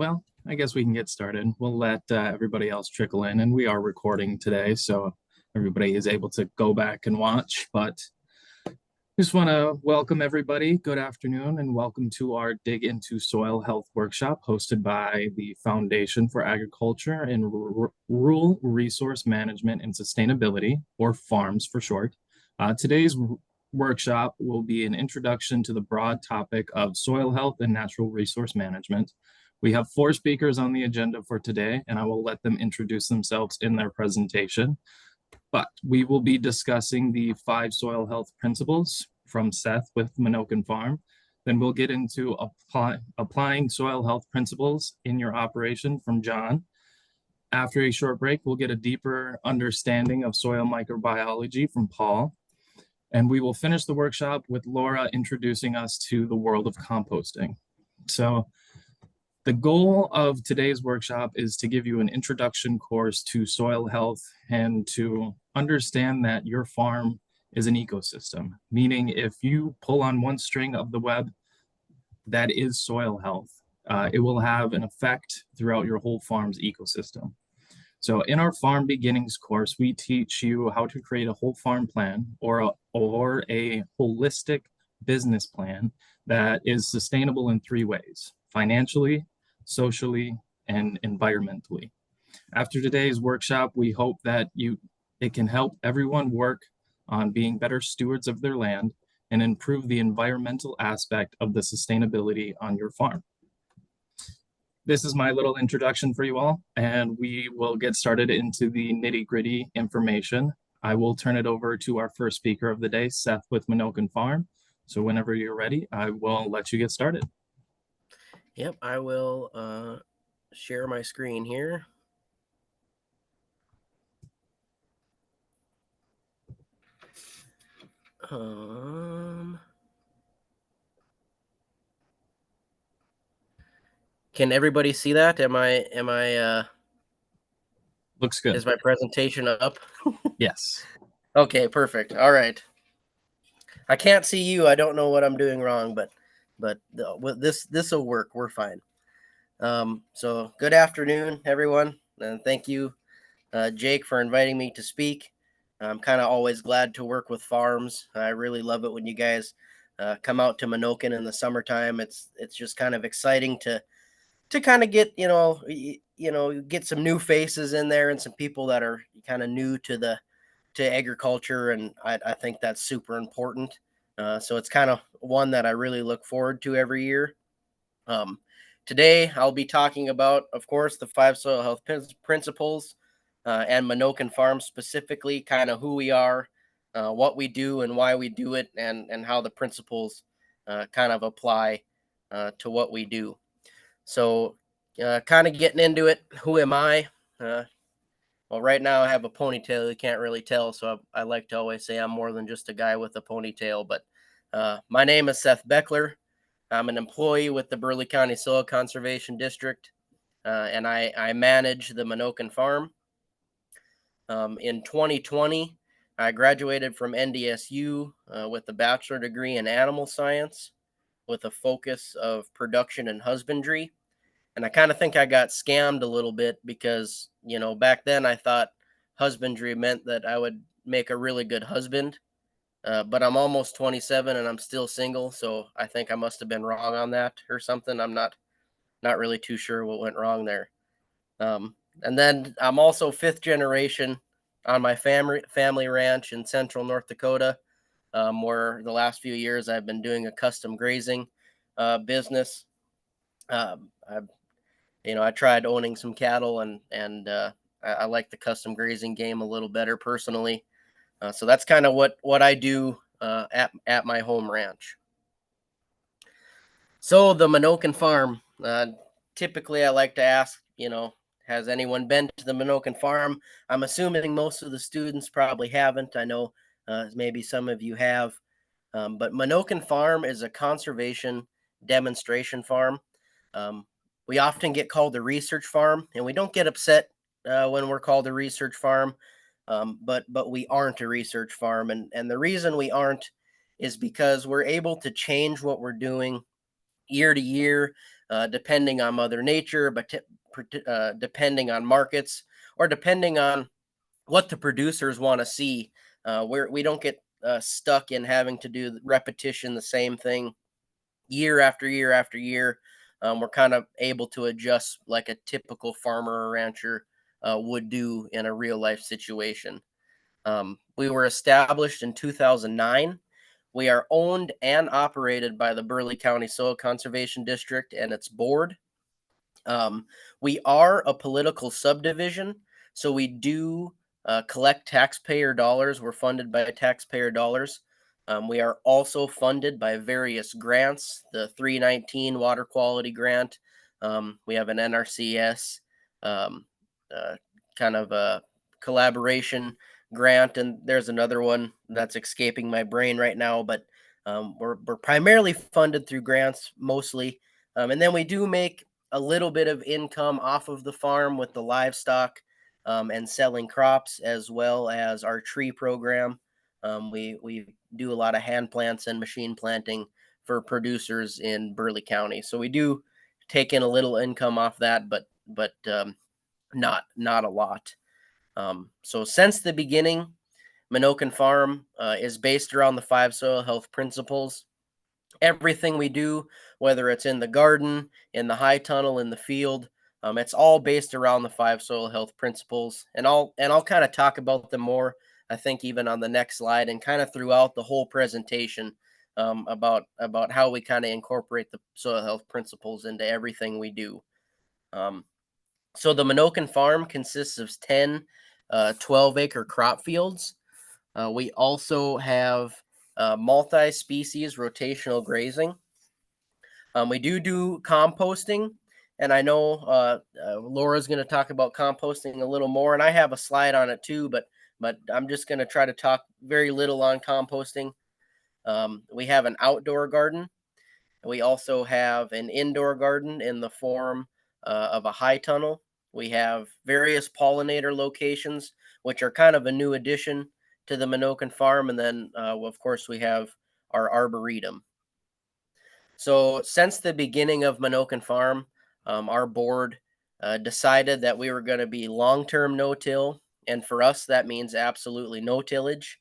Well, I guess we can get started. We'll let everybody else trickle in, and we are recording today, so everybody is able to go back and watch. But just want to welcome everybody. Good afternoon, and welcome to our Dig into Soil Health workshop hosted by the Foundation for Agriculture and Rural Resource Management and Sustainability, or FARMS for short. Today's workshop will be an introduction to the broad topic of soil health and natural resource management. We have 4 speakers on the agenda for today, and I will let them introduce themselves in their presentation. But we will be discussing the 5 soil health principles from Seth with Menoken Farm. Then we'll get into applying soil health principles in your operation from Jon. After a short break, we'll get a deeper understanding of soil microbiology from Paul. And we will finish the workshop with Laura introducing us to the world of composting. So the goal of today's workshop is to give you an introduction course to soil health and to understand that your farm is an ecosystem, meaning if you pull on one string of the web, that is soil health. It will have an effect throughout your whole farm's ecosystem. So in our farm beginnings course, we teach you how to create a whole farm plan or a holistic business plan that is sustainable in 3 ways: financially, socially, and environmentally. After today's workshop, we hope that it can help everyone work on being better stewards of their land and improve the environmental aspect of the sustainability on your farm. This is my little introduction for you all, and we will get started into the nitty-gritty information. I will turn it over to our first speaker of the day, Seth with Menoken Farm. So whenever you're ready, I will let you get started. Yep, I will share my screen here. Can everybody see that? Am I Looks good. Is my presentation up? Yes. Okay, perfect. All right. I can't see you. I don't know what I'm doing wrong, but this will work. We're fine. So good afternoon, everyone, and thank you, Jake, for inviting me to speak. I'm kind of always glad to work with farms. I really love it when you guys come out to Menoken in the summertime. It's just kind of exciting to kind of get get some new faces in there and some people that are kind of new to agriculture, and I think that's super important. So it's kind of one that I really look forward to every year. Today I'll be talking about, of course, the 5 soil health principles and Menoken Farm specifically, kind of who we are, what we do, and why we do it, and how the principles kind of apply to what we do. So kind of getting into it, who am I? Well, right now I have a ponytail. You can't really tell, so I like to always say I'm more than just a guy with a ponytail. But my name is Seth Boechler. I'm an employee with the Burleigh County Soil Conservation District, and I manage the Menoken Farm. In 2020, I graduated from NDSU with a bachelor degree in animal science with a focus of production and husbandry. And I kind of think I got scammed a little bit because, back then I thought husbandry meant that I would make a really good husband. But I'm almost 27 and I'm still single. So I think I must have been wrong on that or something. I'm not really too sure what went wrong there. And then I'm also 5th generation on my family ranch in central North Dakota, where the last few years I've been doing a custom grazing business. I tried owning some cattle, and I like the custom grazing game a little better personally. So that's kind of what I do at my home ranch. So the Menoken Farm, typically I like to ask, has anyone been to the Menoken Farm? I'm assuming most of the students probably haven't. I know maybe some of you have. But Menoken Farm is a conservation demonstration farm. We often get called a research farm, and we don't get upset when we're called a research farm, but we aren't a research farm. And the reason we aren't is because we're able to change what we're doing year to year, depending on Mother Nature, but depending on markets, or depending on what the producers want to see. We don't get stuck in having to do repetition, the same thing year after year after year. We're kind of able to adjust like a typical farmer or rancher would do in a real life situation. We were established in 2009. We are owned and operated by the Burleigh County Soil Conservation District and its board. We are a political subdivision, so we do collect taxpayer dollars. We're funded by taxpayer dollars. We are also funded by various grants, the 319 Water Quality Grant. We have an NRCS um, kind of a collaboration grant, and there's another one that's escaping my brain right now, but we're primarily funded through grants mostly. And then we do make a little bit of income off of the farm with the livestock and selling crops, as well as our tree program. We do a lot of hand plants and machine planting for producers in Burleigh County. So we do take in a little income off that, but not a lot. So since the beginning, Menoken Farm is based around the 5 soil health principles. Everything we do, whether it's in the garden, in the high tunnel, in the field, it's all based around the 5 soil health principles. And I'll kind of talk about them more, I think, even on the next slide, and kind of throughout the whole presentation, about how we kind of incorporate the soil health principles into everything we do. So the Menoken Farm consists of 10 12-acre crop fields. We also have multi-species rotational grazing. We do composting, and I know Laura's going to talk about composting a little more, and I have a slide on it too, but I'm just going to try to talk very little on composting. We have an outdoor garden. We also have an indoor garden in the form of a high tunnel. We have various pollinator locations, which are kind of a new addition to the Menoken Farm. And then, of course, we have our arboretum. So since the beginning of Menoken Farm, our board decided that we were going to be long-term no-till. And for us, that means absolutely no tillage.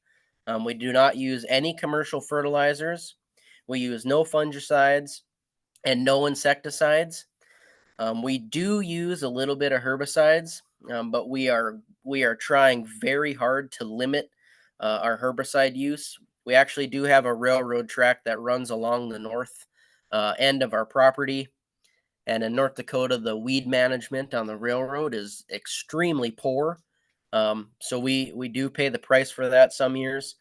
We do not use any commercial fertilizers. We use no fungicides and no insecticides. We do use a little bit of herbicides, but we are trying very hard to limit our herbicide use. We actually do have a railroad track that runs along the north end of our property. And in North Dakota, the weed management on the railroad is extremely poor. So we do pay the price for that some years.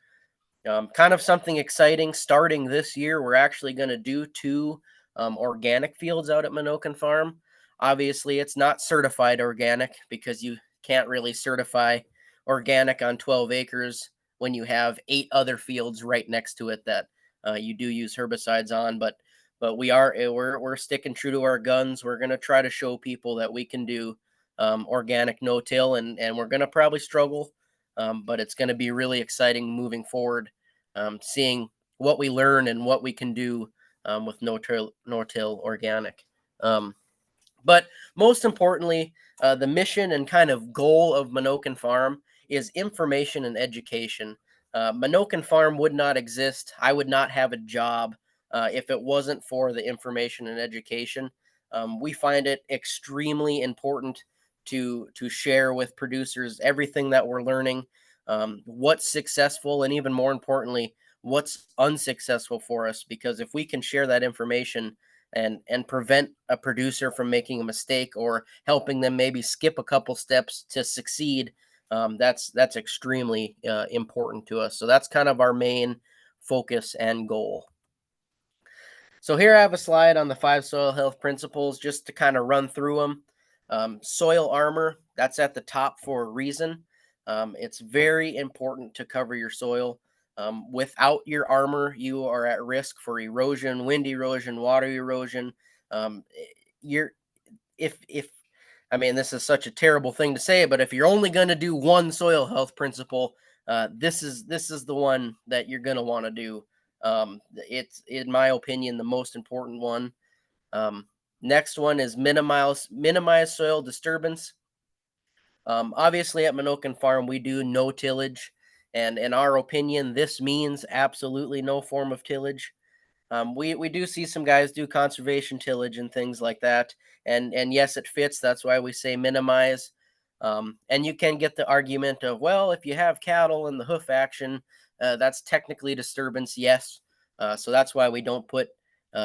Kind of something exciting starting this year, we're actually going to do 2 organic fields out at Menoken Farm. Obviously, it's not certified organic because you can't really certify organic on 12 acres when you have 8 other fields right next to it that you do use herbicides on. But we're sticking true to our guns. We're going to try to show people that we can do organic no-till, and we're going to probably struggle, but it's going to be really exciting moving forward, seeing what we learn and what we can do with no-till organic. But most importantly, the mission and kind of goal of Menoken Farm is information and education. Menoken Farm would not exist. I would not have a job if it wasn't for the information and education. We find it extremely important to share with producers everything that we're learning, what's successful, and even more importantly, what's unsuccessful for us. Because if we can share that information and prevent a producer from making a mistake, or helping them maybe skip a couple steps to succeed, that's extremely important to us. So that's kind of our main focus and goal. So here I have a slide on the 5 soil health principles just to kind of run through them. Soil armor, that's at the top for a reason. It's very important to cover your soil. Without your armor, you are at risk for erosion, wind erosion, water erosion. If I mean, this is such a terrible thing to say, but if you're only going to do one soil health principle, this is the one that you're going to want to do. It's, in my opinion, the most important one. Next one is minimize soil disturbance. Obviously, at Menoken Farm, we do no tillage, and in our opinion, this means absolutely no form of tillage. We do see some guys do conservation tillage and things like that, and yes, it fits. That's why we say minimize. And you can get the argument of, well, if you have cattle and the hoof action, that's technically disturbance. Yes, so that's why we don't put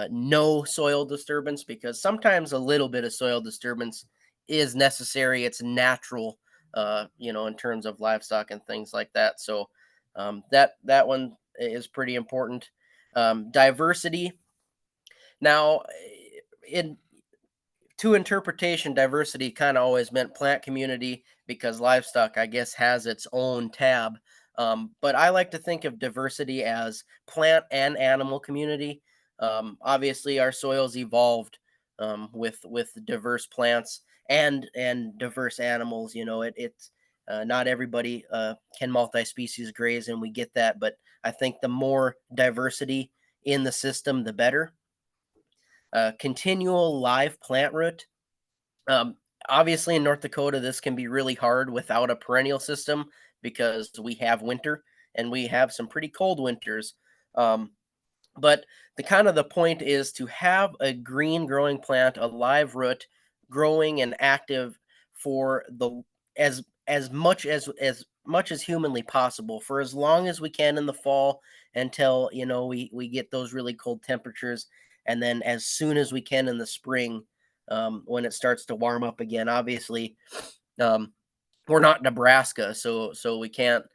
no soil disturbance, because sometimes a little bit of soil disturbance is necessary. It's natural, in terms of livestock and things like that. So that one is pretty important. Diversity. Now, in to interpretation, diversity kind of always meant plant community, because livestock, I guess, has its own tab. But I like to think of diversity as plant and animal community. Obviously, our soils evolved with diverse plants and diverse animals. It's not everybody can multi-species graze, and we get that. But I think the more diversity in the system, the better. Continual live plant root. Um, Obviously, in North Dakota, this can be really hard without a perennial system, because we have winter and we have some pretty cold winters. Um, but the point is to have a green growing plant, a live root, growing and active for the as much as humanly possible, for as long as we can in the fall, until we get those really cold temperatures, and then as soon as we can in the spring, when it starts to warm up again. Obviously, um, we're not Nebraska, so we can't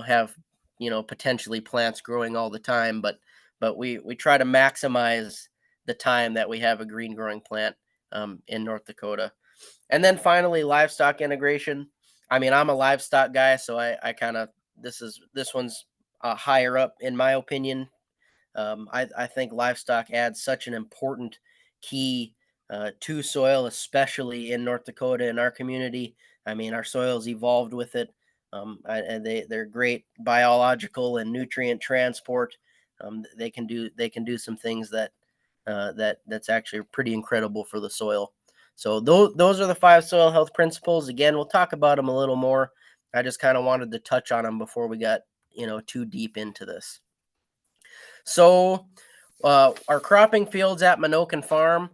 have potentially plants growing all the time, but we try to maximize the time that we have a green growing plant in North Dakota. And then finally, livestock integration. I mean, I'm a livestock guy, so I kind of this one's higher up in my opinion. I think livestock adds such an important key to soil, especially in North Dakota in our community. I mean, our soils evolved with it, and they're great biological and nutrient transport. They can do some things that's actually pretty incredible for the soil. So those are the 5 soil health principles. Again, we'll talk about them a little more. I just kind of wanted to touch on them before we got too deep into this. So, our cropping fields at Menoken Farm.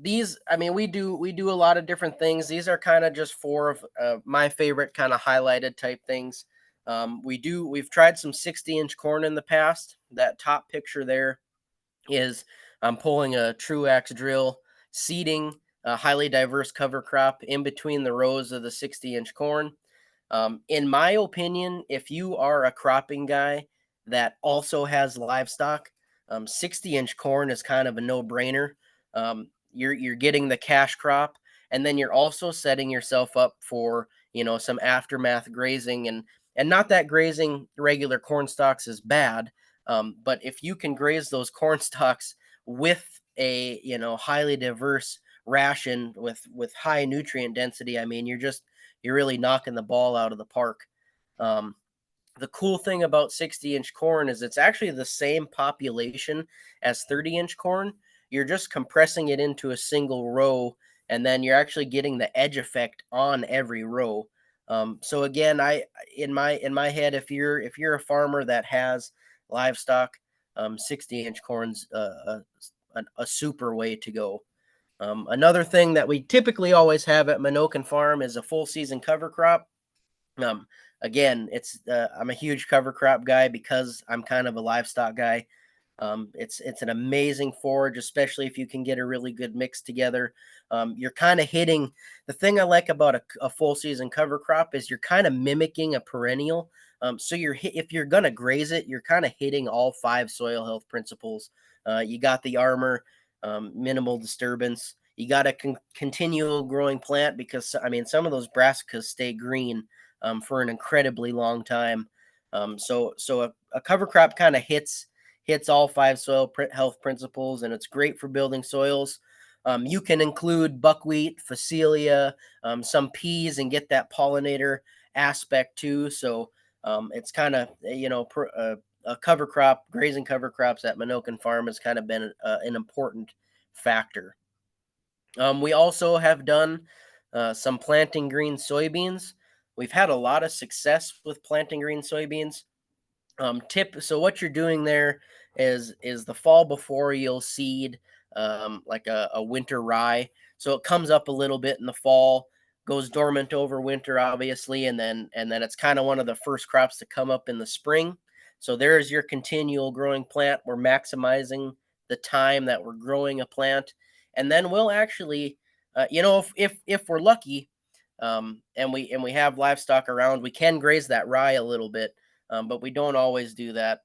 These, I mean, we do a lot of different things. These are kind of just 4 of my favorite kind of highlighted type things. We've tried some 60-inch corn in the past. That top picture there is I'm pulling a Truax drill, seeding a highly diverse cover crop in between the rows of the 60-inch corn. In my opinion, if you are a cropping guy that also has livestock, 60-inch corn is kind of a no-brainer. You're getting the cash crop, and then you're also setting yourself up for some aftermath grazing, and not that grazing regular corn stalks is bad, but if you can graze those corn stalks with a highly diverse ration with high nutrient density, I mean, you're really knocking the ball out of the park. Um, the cool thing about 60-inch corn is it's actually the same population as 30-inch corn. You're just compressing it into a single row, and then you're actually getting the edge effect on every row. So again, I in my head, if you're a farmer that has livestock, 60-inch corn's a super way to go. Another thing that we typically always have at Menoken Farm is a full season cover crop. Um, Again, I'm a huge cover crop guy because I'm kind of a livestock guy. It's an amazing forage, especially if you can get a really good mix together. You're kind of hitting the thing I like about a full season cover crop is you're kind of mimicking a perennial. So if you're gonna graze it, you're kind of hitting all 5 soil health principles. You got the armor, minimal disturbance. You got a continual growing plant, because I mean some of those brassicas stay green for an incredibly long time. So a cover crop kind of hits all 5 soil health principles, and it's great for building soils. You can include buckwheat, phacelia, some peas, and get that pollinator aspect too. So it's kind of a cover crop, grazing cover crops at Menoken Farm has kind of been an important factor. We also have done some planting green soybeans. We've had a lot of success with planting green soybeans. So what you're doing there is the fall before you'll seed like a winter rye. So it comes up a little bit in the fall, goes dormant over winter, obviously, and then it's kind of one of the first crops to come up in the spring. So there's your continual growing plant. We're maximizing the time that we're growing a plant, and then we'll actually, if we're lucky, and we have livestock around, we can graze that rye a little bit, but we don't always do that.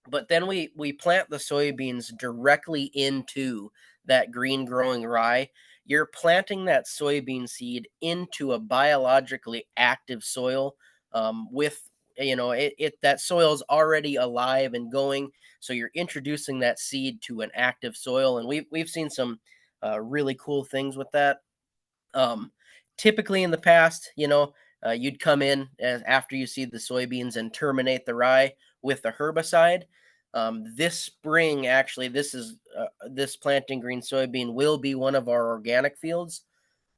But then we plant the soybeans directly into that green growing rye. You're planting that soybean seed into a biologically active soil, with that soil is already alive and going. So you're introducing that seed to an active soil, and we've seen some really cool things with that. Um, Typically in the past, you'd come in after you seed the soybeans and terminate the rye with the herbicide. This spring, actually, this planting green soybean will be one of our organic fields.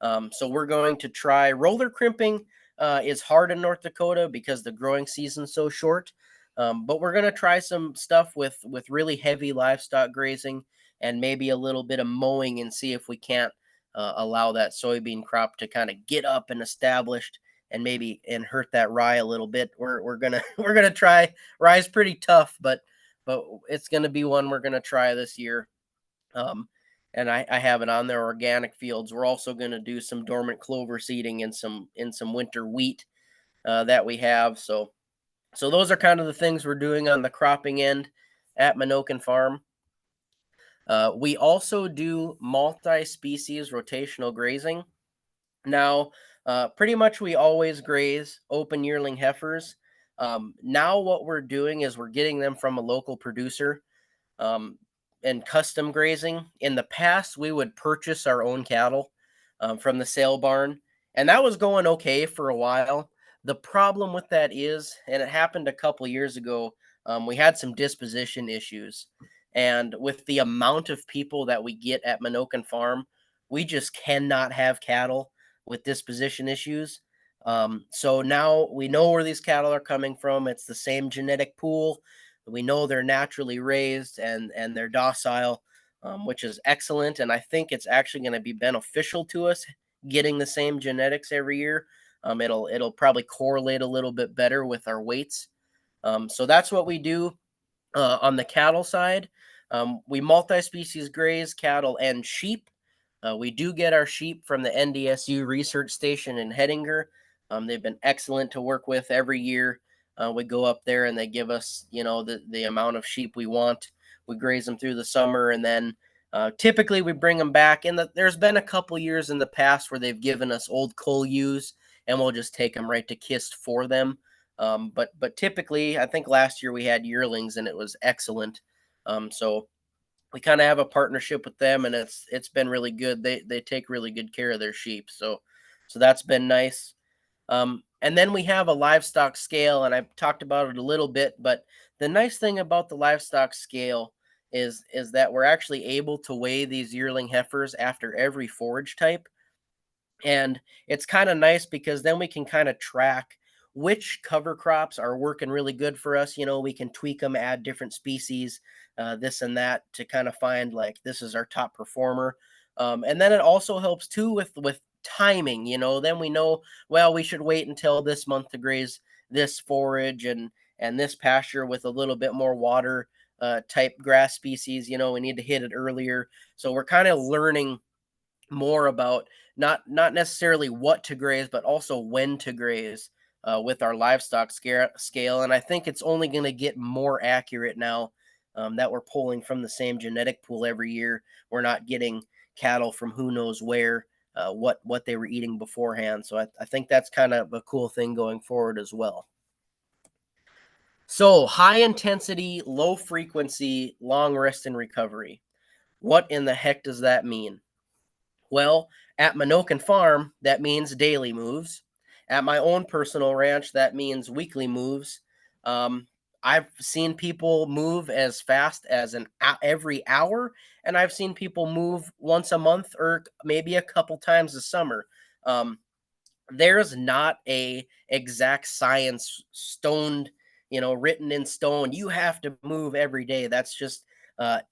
So we're going to try roller crimping. Is hard in North Dakota because the growing season's so short. But we're going to try some stuff with really heavy livestock grazing and maybe a little bit of mowing and see if we can't allow that soybean crop to kind of get up and established and maybe and hurt that rye a little bit. We're gonna we're gonna try. Rye's pretty tough, but it's gonna be one we're gonna try this year. Um, and I have it on their organic fields. We're also going to do some dormant clover seeding and some winter wheat that we have. So those are kind of the things we're doing on the cropping end at Menoken Farm. We also do multi-species rotational grazing. Now, pretty much we always graze open yearling heifers. Now what we're doing is we're getting them from a local producer, um, and custom grazing. In the past, we would purchase our own cattle from the sale barn, and that was going okay for a while. The problem with that is, and it happened a couple years ago, we had some disposition issues. And with the amount of people that we get at Menoken Farm, we just cannot have cattle with disposition issues. So now we know where these cattle are coming from. It's the same genetic pool. We know they're naturally raised and they're docile, which is excellent. And I think it's actually going to be beneficial to us getting the same genetics every year. It'll probably correlate a little bit better with our weights. So that's what we do on the cattle side. We multi-species graze cattle and sheep. We do get our sheep from the NDSU research station in Hettinger. They've been excellent to work with every year. We go up there and they give us, the amount of sheep we want. We graze them through the summer, and then typically we bring them back. And there's been a couple years in the past where they've given us old coal ewes, and we'll just take them right to Kist for them. But typically, I think last year we had yearlings and it was excellent. So we kind of have a partnership with them, and it's been really good. They take really good care of their sheep, so that's been nice. And then we have a livestock scale, and I've talked about it a little bit, but the nice thing about the livestock scale is that we're actually able to weigh these yearling heifers after every forage type. And it's kind of nice because then we can kind of track which cover crops are working really good for us. We can tweak them, add different species, this and that, to kind of find like this is our top performer. And then it also helps too with timing. Then we know, well, we should wait until this month to graze this forage and this pasture with a little bit more water type grass species. We need to hit it earlier. So we're kind of learning more about not necessarily what to graze, but also when to graze with our livestock scale. And I think it's only going to get more accurate now that we're pulling from the same genetic pool every year. We're not getting cattle from who knows where, what they were eating beforehand. So I think that's kind of a cool thing going forward as well. So high intensity, low frequency, long rest and recovery. What in the heck does that mean? Well, at Menoken Farm, that means daily moves. At my own personal ranch, that means weekly moves. Um, I've seen people move as fast as every hour, and I've seen people move once a month or maybe a couple times a summer. Um, there's not a exact science stoned, written in stone. You have to move every day. That's just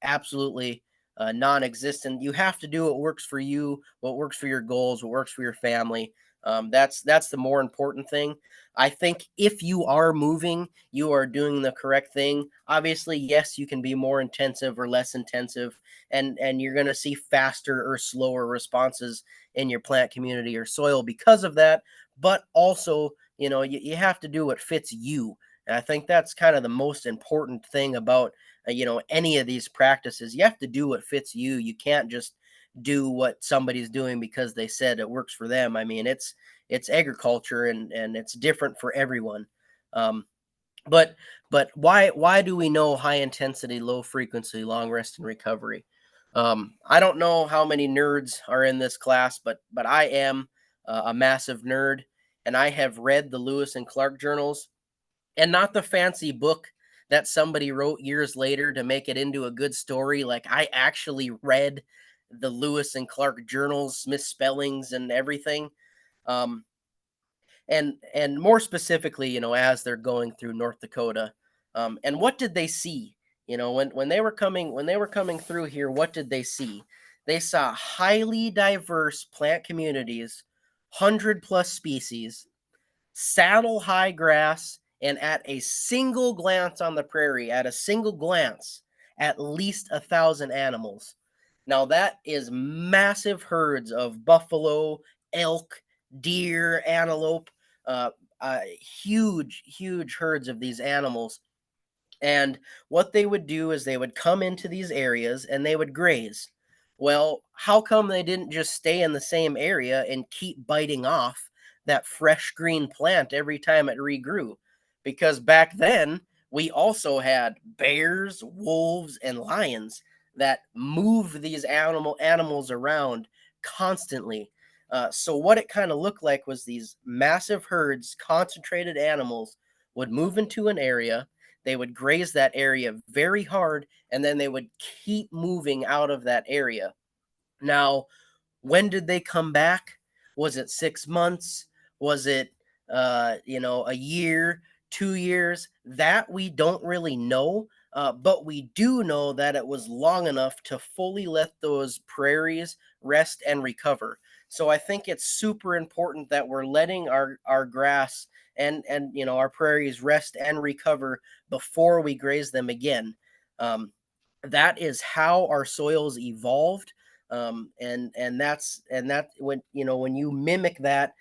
absolutely non-existent. You have to do what works for you, what works for your goals, what works for your family. That's the more important thing. I think if you are moving, you are doing the correct thing. Obviously, yes, you can be more intensive or less intensive, and you're going to see faster or slower responses in your plant community or soil because of that. But also, you have to do what fits you. And I think that's kind of the most important thing about, any of these practices. You have to do what fits you. You can't just do what somebody's doing because they said it works for them. I mean, it's agriculture, and it's different for everyone. Um, but why do we know high intensity, low frequency, long rest and recovery? I don't know how many nerds are in this class, but I am a massive nerd, and I have read the Lewis and Clark journals, and not the fancy book that somebody wrote years later to make it into a good story. Like, I actually read the Lewis and Clark journals, misspellings and everything. Um, and more specifically, as they're going through North Dakota, and what did they see? When they were coming through here, what did they see? They saw highly diverse plant communities, 100+ species, saddle high grass, and at a single glance on the prairie, at a single glance, at least 1,000 animals. Now, that is massive herds of buffalo, elk, deer, antelope, uh, huge, huge herds of these animals. And what they would do is they would come into these areas and they would graze. Well, how come they didn't just stay in the same area and keep biting off that fresh green plant every time it regrew? Because back then, we also had bears, wolves, and lions that move these animals around constantly. So what it kind of looked like was these massive herds, concentrated animals would move into an area, they would graze that area very hard, and then they would keep moving out of that area. Now, when did they come back? Was it 6 months? Was it, a year, 2 years? That we don't really know. But we do know that it was long enough to fully let those prairies rest and recover. So I think it's super important that we're letting our grass and our prairies rest and recover before we graze them again. Um, that is how our soils evolved, and that when you mimic that,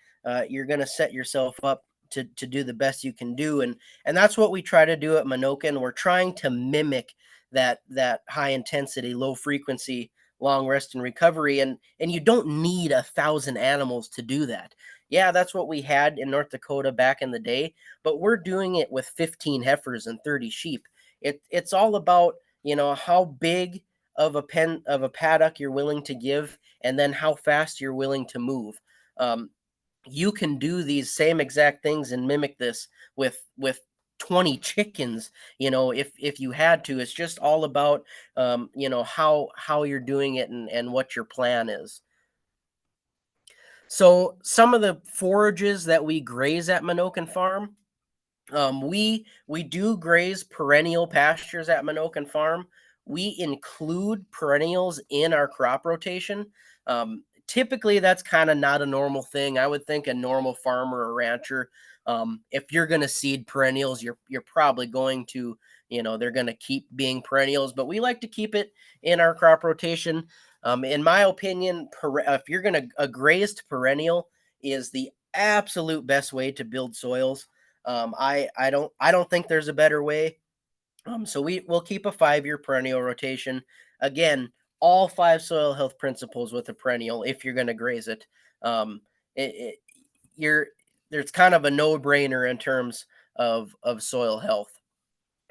you're going to set yourself up to do the best you can do, and that's what we try to do at Menoken. We're trying to mimic that high intensity, low frequency, long rest and recovery, and you don't need 1,000 animals to do that. Yeah, that's what we had in North Dakota back in the day, but we're doing it with 15 heifers and 30 sheep. It's all about, how big of a paddock you're willing to give, and then how fast you're willing to move. Um, you can do these same exact things and mimic this with 20 chickens, if you had to. It's just all about, how you're doing it, and what your plan is. So some of the forages that we graze at Menoken Farm, we do graze perennial pastures at Menoken Farm. We include perennials in our crop rotation. Typically, that's kind of not a normal thing. I would think a normal farmer or rancher, if you're going to seed perennials, you're probably going to, they're going to keep being perennials. But we like to keep it in our crop rotation. In my opinion, if you're going to, a grazed perennial is the absolute best way to build soils. I don't think there's a better way. So will keep a 5-year perennial rotation. Again, all 5 soil health principles with a perennial if you're going to graze it. Um, it, it you're There's kind of a no-brainer in terms of soil health.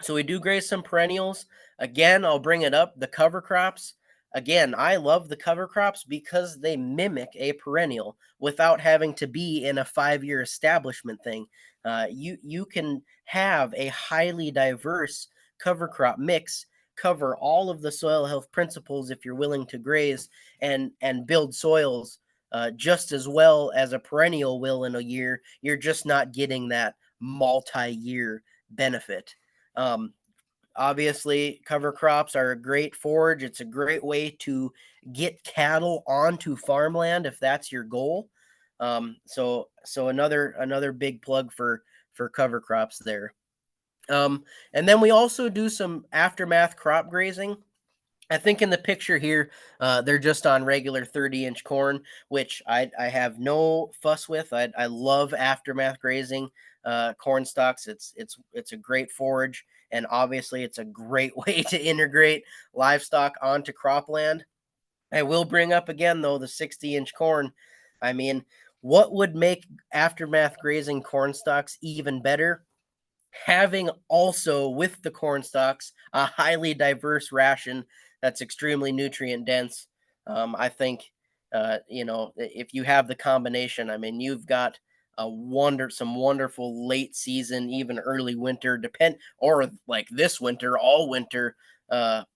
So we do graze some perennials. Again, I'll bring it up. The cover crops. again, I love the cover crops because they mimic a perennial without having to be in a 5-year establishment thing. You can have a highly diverse cover crop mix, cover all of the soil health principles if you're willing to graze, and build soils just as well as a perennial will in a year. You're just not getting that multi-year benefit. Um, Obviously, cover crops are a great forage. It's a great way to get cattle onto farmland if that's your goal. So another big plug for cover crops there. And then we also do some aftermath crop grazing. I think in the picture here, they're just on regular 30-inch corn, which I have no fuss with. I love aftermath grazing corn stalks. It's a great forage, and obviously it's a great way to integrate livestock onto cropland. I will bring up again though the 60-inch corn. I mean, what would make aftermath grazing corn stalks even better? Having also with the corn stalks a highly diverse ration that's extremely nutrient dense. I think if you have the combination, I mean, you've got some wonderful late season, even early winter, or like this winter, all winter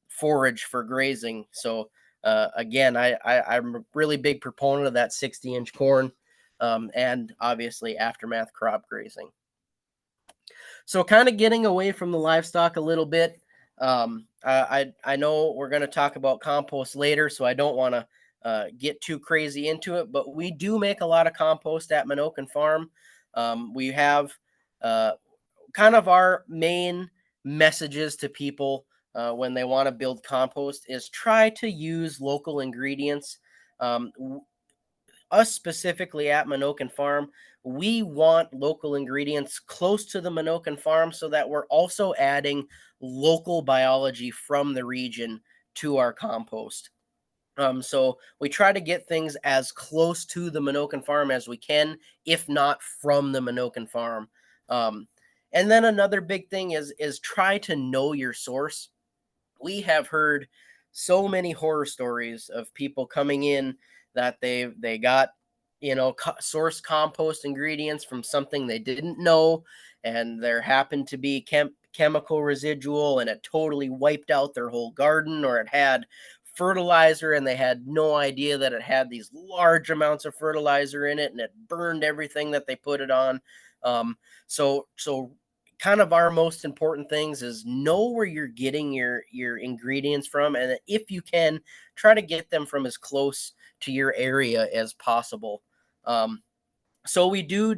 forage for grazing. So again, I'm a really big proponent of that 60-inch corn, and obviously aftermath crop grazing. So kind of getting away from the livestock a little bit. I know we're going to talk about compost later, so I don't want to get too crazy into it. But we do make a lot of compost at Menoken Farm. We have kind of our main messages to people when they want to build compost is try to use local ingredients. Um, Us specifically at Menoken Farm, we want local ingredients close to the Menoken Farm so that we're also adding local biology from the region to our compost. So we try to get things as close to the Menoken Farm as we can, if not from the Menoken Farm. Um, and then another big thing is try to know your source. We have heard so many horror stories of people coming in that they got source compost ingredients from something they didn't know, and there happened to be chemical residual and it totally wiped out their whole garden, or it had fertilizer and they had no idea that it had these large amounts of fertilizer in it and it burned everything that they put it on. So kind of our most important things is know where you're getting your ingredients from, and if you can, try to get them from as close to your area as possible. So we do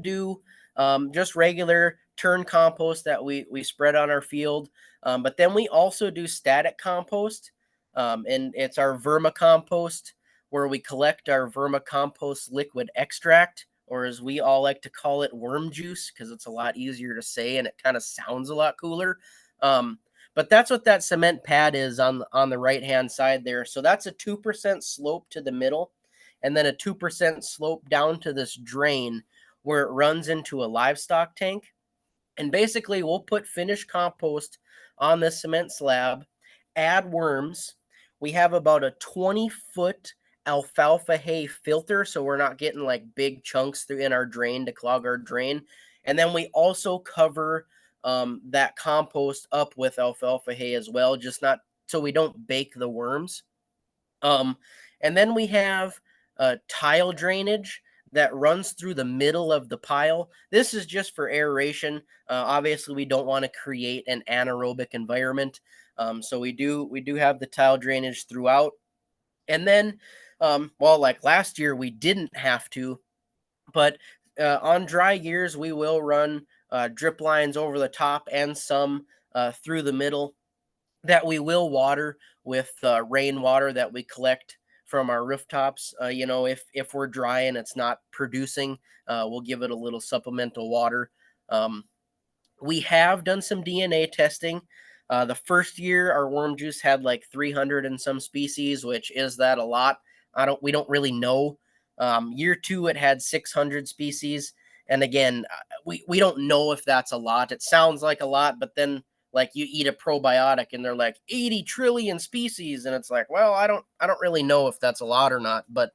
just regular turn compost that we spread on our field, but then we also do static compost, and it's our vermicompost, where we collect our vermicompost liquid extract, or as we all like to call it, worm juice, because it's a lot easier to say and it kind of sounds a lot cooler. Um, but that's what that cement pad is on the right hand side there. So that's a 2% slope to the middle, and then a 2% slope down to this drain where it runs into a livestock tank. And basically, we'll put finished compost on this cement slab, add worms. We have about a 20-foot alfalfa hay filter, so we're not getting like big chunks through in our drain to clog our drain. And then we also cover that compost up with alfalfa hay as well, just not so we don't bake the worms. Um, and then we have tile drainage that runs through the middle of the pile. This is just for aeration. Obviously, we don't want to create an anaerobic environment, so we do have the tile drainage throughout. And then, well, like last year, we didn't have to, but on dry years, we will run drip lines over the top and some through the middle that we will water with rainwater that we collect from our rooftops. If we're dry and it's not producing, we'll give it a little supplemental water. Um, we have done some DNA testing. The first year, our worm juice had like 300 and some species, which is that a lot? We don't really know. Year two, it had 600 species, and again, we don't know if that's a lot. It sounds like a lot, but then like you eat a probiotic and they're like 80 trillion species, and it's like, well, I don't really know if that's a lot or not. But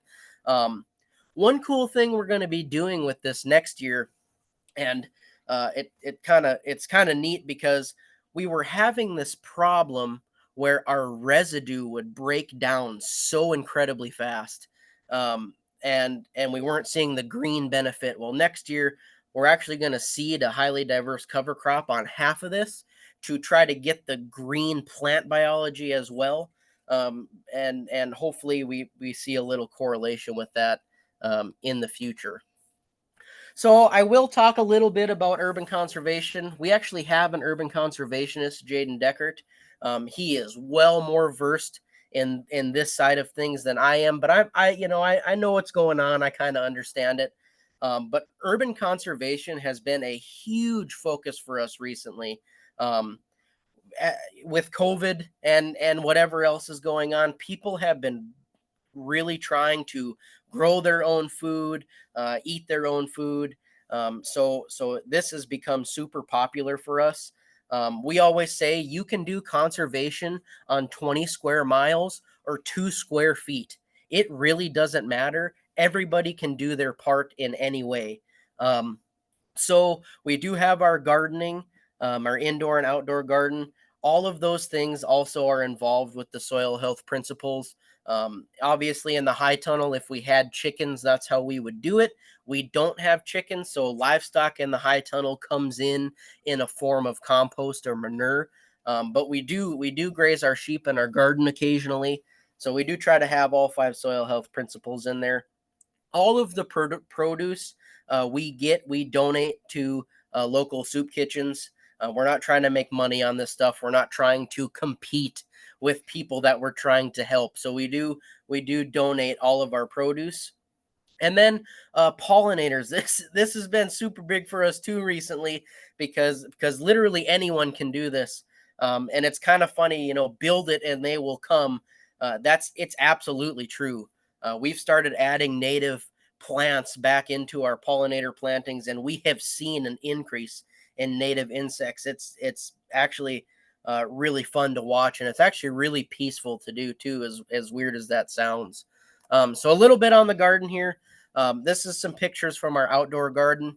one cool thing we're going to be doing with this next year, and it's kind of neat because we were having this problem where our residue would break down so incredibly fast, and we weren't seeing the green benefit. Well, next year we're actually going to seed a highly diverse cover crop on half of this to try to get the green plant biology as well, and hopefully we see a little correlation with that in the future. So I will talk a little bit about urban conservation. We actually have an urban conservationist, Jaden Deckert. He is well more versed in this side of things than I am, but I know what's going on. I kind of understand it. But urban conservation has been a huge focus for us recently. Um, with COVID and whatever else is going on, people have been really trying to grow their own food, eat their own food. So this has become super popular for us. We always say you can do conservation on 20 square miles or 2 square feet. It really doesn't matter. Everybody can do their part in any way. So we do have our gardening, our indoor and outdoor garden. All of those things also are involved with the soil health principles. Obviously, in the high tunnel, if we had chickens, that's how we would do it. We don't have chickens, so livestock in the high tunnel comes in a form of compost or manure. But we do graze our sheep in our garden occasionally. So we do try to have all 5 soil health principles in there. All of the produce we donate to local soup kitchens. We're not trying to make money on this stuff. We're not trying to compete with people that we're trying to help. So we do donate all of our produce. And then pollinators. This has been super big for us too recently because literally anyone can do this. And it's kind of funny, build it and they will come. It's absolutely true. We've started adding native plants back into our pollinator plantings, and we have seen an increase in native insects. It's actually really fun to watch, and it's actually really peaceful to do too, as weird as that sounds. So a little bit on the garden here. This is some pictures from our outdoor garden.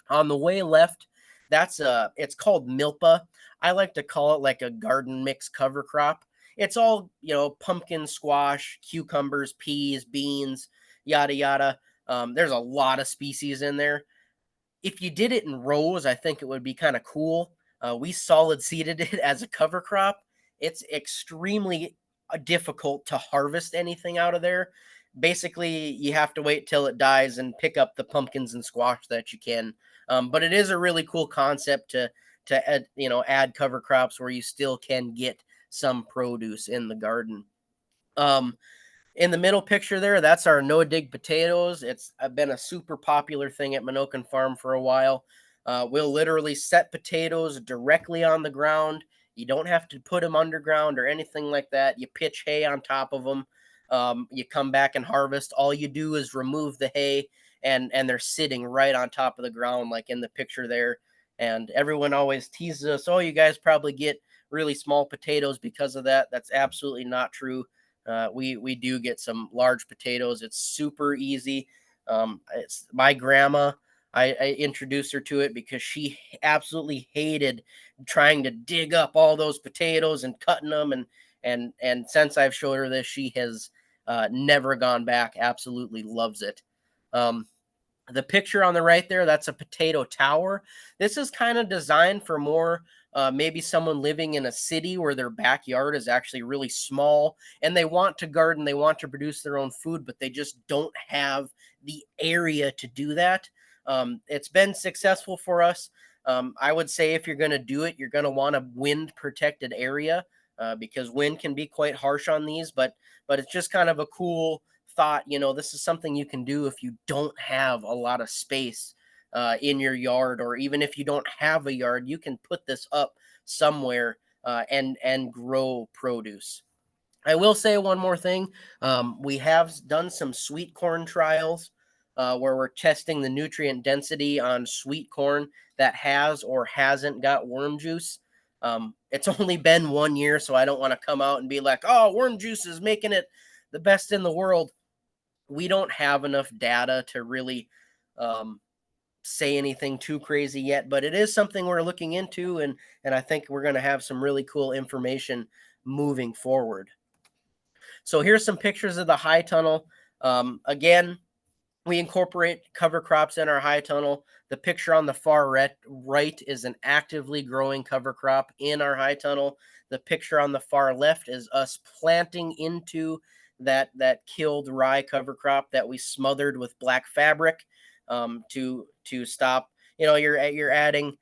On the way left, it's called milpa. I like to call it like a garden mix cover crop. It's all, pumpkin, squash, cucumbers, peas, beans, yada yada. There's a lot of species in there. If you did it in rows, I think it would be kind of cool. We solid seeded it as a cover crop. It's extremely difficult to harvest anything out of there. Basically, you have to wait till it dies and pick up the pumpkins and squash that you can. But it is a really cool concept to add cover crops where you still can get some produce in the garden. Um, in the middle picture there, that's our no dig potatoes. It's been a super popular thing at Menoken Farm for a while. We'll literally set potatoes directly on the ground. You don't have to put them underground or anything like that. You pitch hay on top of them. You come back and harvest. All you do is remove the hay, and they're sitting right on top of the ground, like in the picture there. And everyone always teases us, "Oh, you guys probably get really small potatoes because of that." That's absolutely not true. We do get some large potatoes. It's super easy. It's my grandma. I introduced her to it because she absolutely hated trying to dig up all those potatoes and cutting them. And since I've showed her this, she has never gone back. Absolutely loves it. Um, the picture on the right there, that's a potato tower. This is kind of designed for more maybe someone living in a city where their backyard is actually really small and they want to garden, they want to produce their own food, but they just don't have the area to do that. It's been successful for us. I would say if you're going to do it, you're going to want a wind protected area because wind can be quite harsh on these, but it's just kind of a cool thought. This is something you can do if you don't have a lot of space in your yard, or even if you don't have a yard, you can put this up somewhere and grow produce. I will say one more thing. We have done some sweet corn trials where we're testing the nutrient density on sweet corn that has or hasn't got worm juice. It's only been 1 year, so I don't want to come out and be like, oh, worm juice is making it the best in the world. We don't have enough data to really say anything too crazy yet, but it is something we're looking into, and I think we're going to have some really cool information moving forward. So here's some pictures of the high tunnel. Again, we incorporate cover crops in our high tunnel. The picture on the far right is an actively growing cover crop in our high tunnel. The picture on the far left is us planting into that killed rye cover crop that we smothered with black fabric to stop. You're adding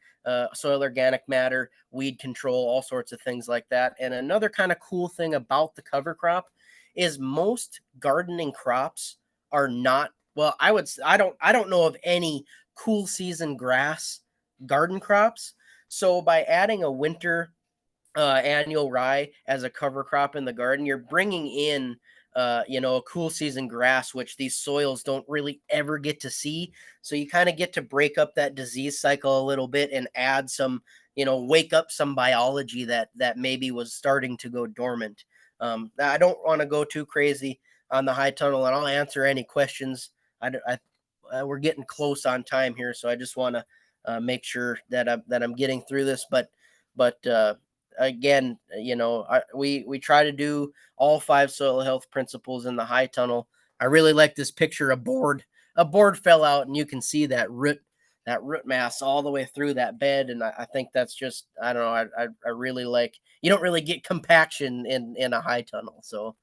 soil organic matter, weed control, all sorts of things like that. And another kind of cool thing about the cover crop is most gardening crops are not, well, I don't know of any cool season grass garden crops. So by adding a winter annual rye as a cover crop in the garden, you're bringing in a cool season grass, which these soils don't really ever get to see. So you kind of get to break up that disease cycle a little bit and add some, wake up some biology that maybe was starting to go dormant. I don't want to go too crazy on the high tunnel, and I'll answer any questions. We're getting close on time here, so I just want to make sure that I'm getting through this. But again, we try to do all 5 soil health principles in the high tunnel. I really like this picture. A board fell out, and you can see that root mass all the way through that bed, and I think that's just, I don't know. I really like. You don't really get compaction in a high tunnel, so.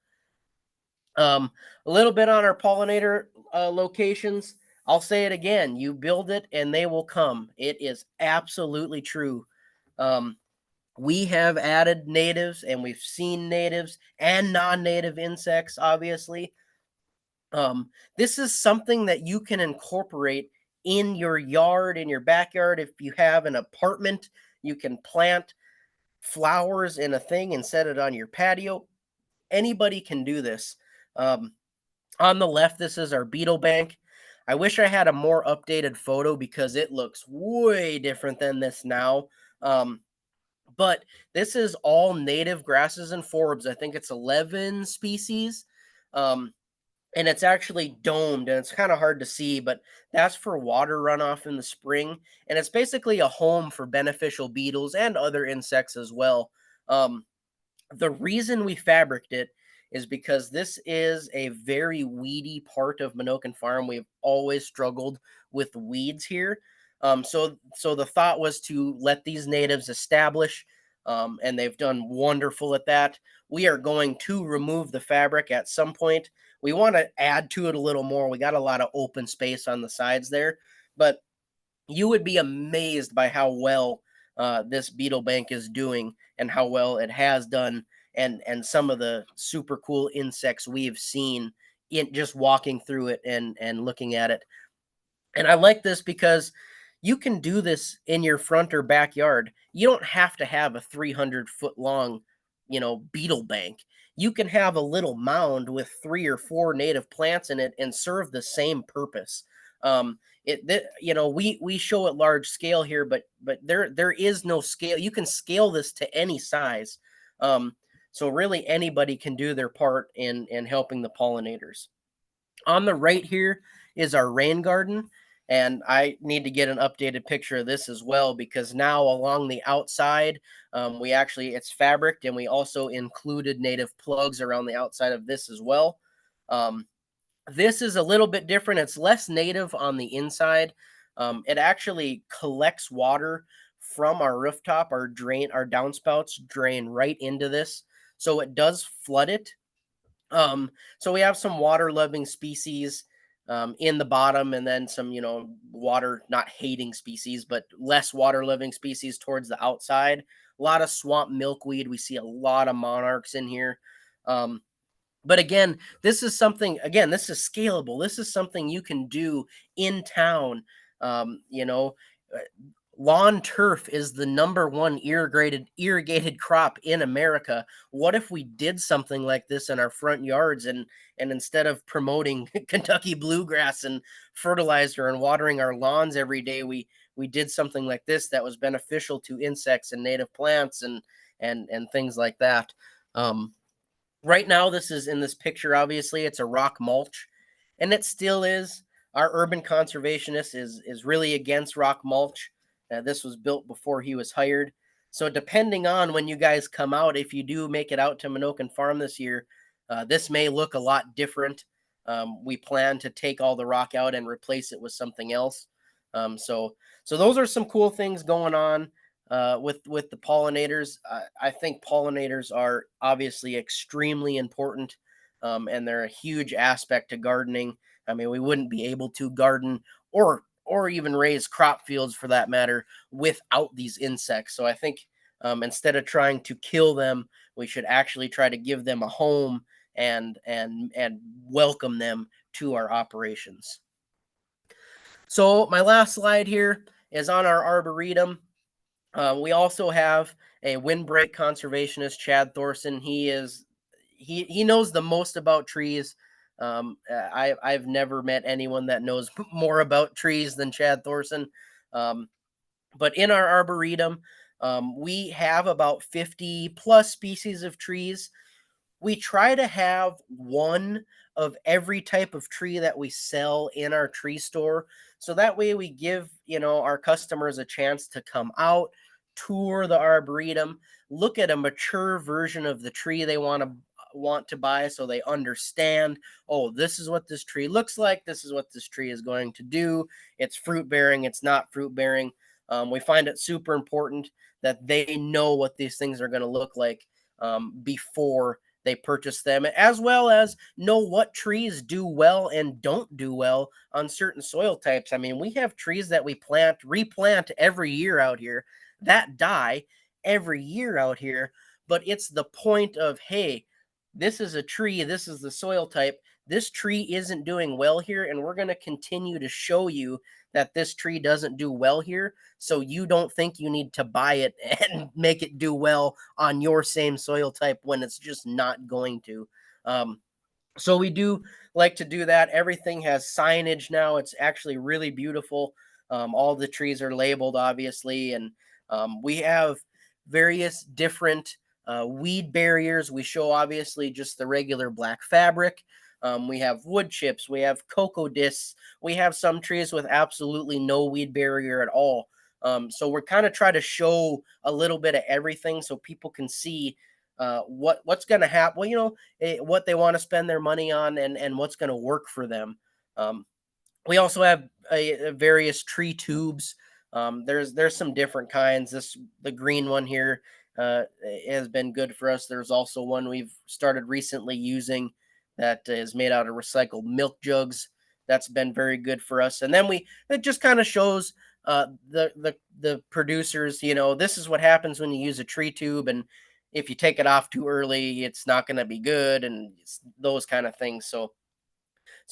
Um, a little bit on our pollinator locations. I'll say it again. You build it and they will come. It is absolutely true. Um, we have added natives and we've seen natives and non-native insects, obviously. This is something that you can incorporate in your yard, in your backyard. If you have an apartment, you can plant flowers in a thing and set it on your patio. Anybody can do this. Um, on the left, this is our beetle bank. I wish I had a more updated photo because it looks way different than this now. But this is all native grasses and forbs. I think it's 11 species. Um, and it's actually domed and it's kind of hard to see, but that's for water runoff in the spring. And it's basically a home for beneficial beetles and other insects as well. Um, the reason we fabricated it is because this is a very weedy part of Menoken Farm. We've always struggled with weeds here. So the thought was to let these natives establish, and they've done wonderful at that. We are going to remove the fabric at some point. We want to add to it a little more. We got a lot of open space on the sides there, but you would be amazed by how well this beetle bank is doing and how well it has done, and some of the super cool insects we've seen in just walking through it and looking at it. And I like this because you can do this in your front or backyard. You don't have to have a 300-foot long, beetle bank. You can have a little mound with 3 or 4 native plants in it and serve the same purpose. We show it large scale here, but there is no scale. You can scale this to any size. So really anybody can do their part in helping the pollinators. On the right here is our rain garden. And I need to get an updated picture of this as well, because now along the outside, it's fabric, and we also included native plugs around the outside of this as well. This is a little bit different. It's less native on the inside. It actually collects water from our rooftop. Our downspouts drain right into this. So it does flood it. So we have some water loving species in the bottom, and then some, water not hating species, but less water loving species towards the outside. A lot of swamp milkweed. We see a lot of monarchs in here. But again, this is scalable. This is something you can do in town. Um, you know, uh, Lawn turf is the number one irrigated crop in America. What if we did something like this in our front yards, and instead of promoting Kentucky bluegrass and fertilizer and watering our lawns every day, we did something like this that was beneficial to insects and native plants, and things like that. Right now, this is in this picture, obviously, it's a rock mulch, and it still is. Our urban conservationist is really against rock mulch. This was built before he was hired. So depending on when you guys come out, if you do make it out to Menoken Farm this year, this may look a lot different. We plan to take all the rock out and replace it with something else. So those are some cool things going on with the pollinators. I think pollinators are obviously extremely important, and they're a huge aspect to gardening. I mean, we wouldn't be able to garden or even raise crop fields for that matter without these insects. So I think instead of trying to kill them, we should actually try to give them a home and welcome them to our operations. So my last slide here is on our arboretum. We also have a windbreak conservationist, Chad Thorson. He knows the most about trees. I've never met anyone that knows more about trees than Chad Thorson. Um, but in our arboretum, we have about 50 plus species of trees. We try to have one of every type of tree that we sell in our tree store, so that way we give our customers a chance to come out, tour the arboretum, look at a mature version of the tree they want to buy, so they understand, oh, this is what this tree looks like, this is what this tree is going to do, it's fruit bearing, it's not fruit bearing. We find it super important that they know what these things are going to look like before they purchase them, as well as know what trees do well and don't do well on certain soil types. I mean, we have trees that we replant every year out here that die every year out here, but it's the point of, hey, this is a tree, this is the soil type, this tree isn't doing well here, and we're going to continue to show you that this tree doesn't do well here, so you don't think you need to buy it and make it do well on your same soil type when it's just not going to. So we do like to do that. Everything has signage now. It's actually really beautiful. All the trees are labeled, obviously, and we have various different weed barriers. We show obviously just the regular black fabric. We have wood chips. We have cocoa discs. We have some trees with absolutely no weed barrier at all. So we're kind of trying to show a little bit of everything so people can see what's going to happen. Well, what they want to spend their money on and what's going to work for them. We also have various tree tubes. There's some different kinds. The green one here has been good for us. There's also one we've started recently using that is made out of recycled milk jugs. That's been very good for us. And then it just kind of shows the producers, this is what happens when you use a tree tube, and if you take it off too early, it's not going to be good, and those kind of things. So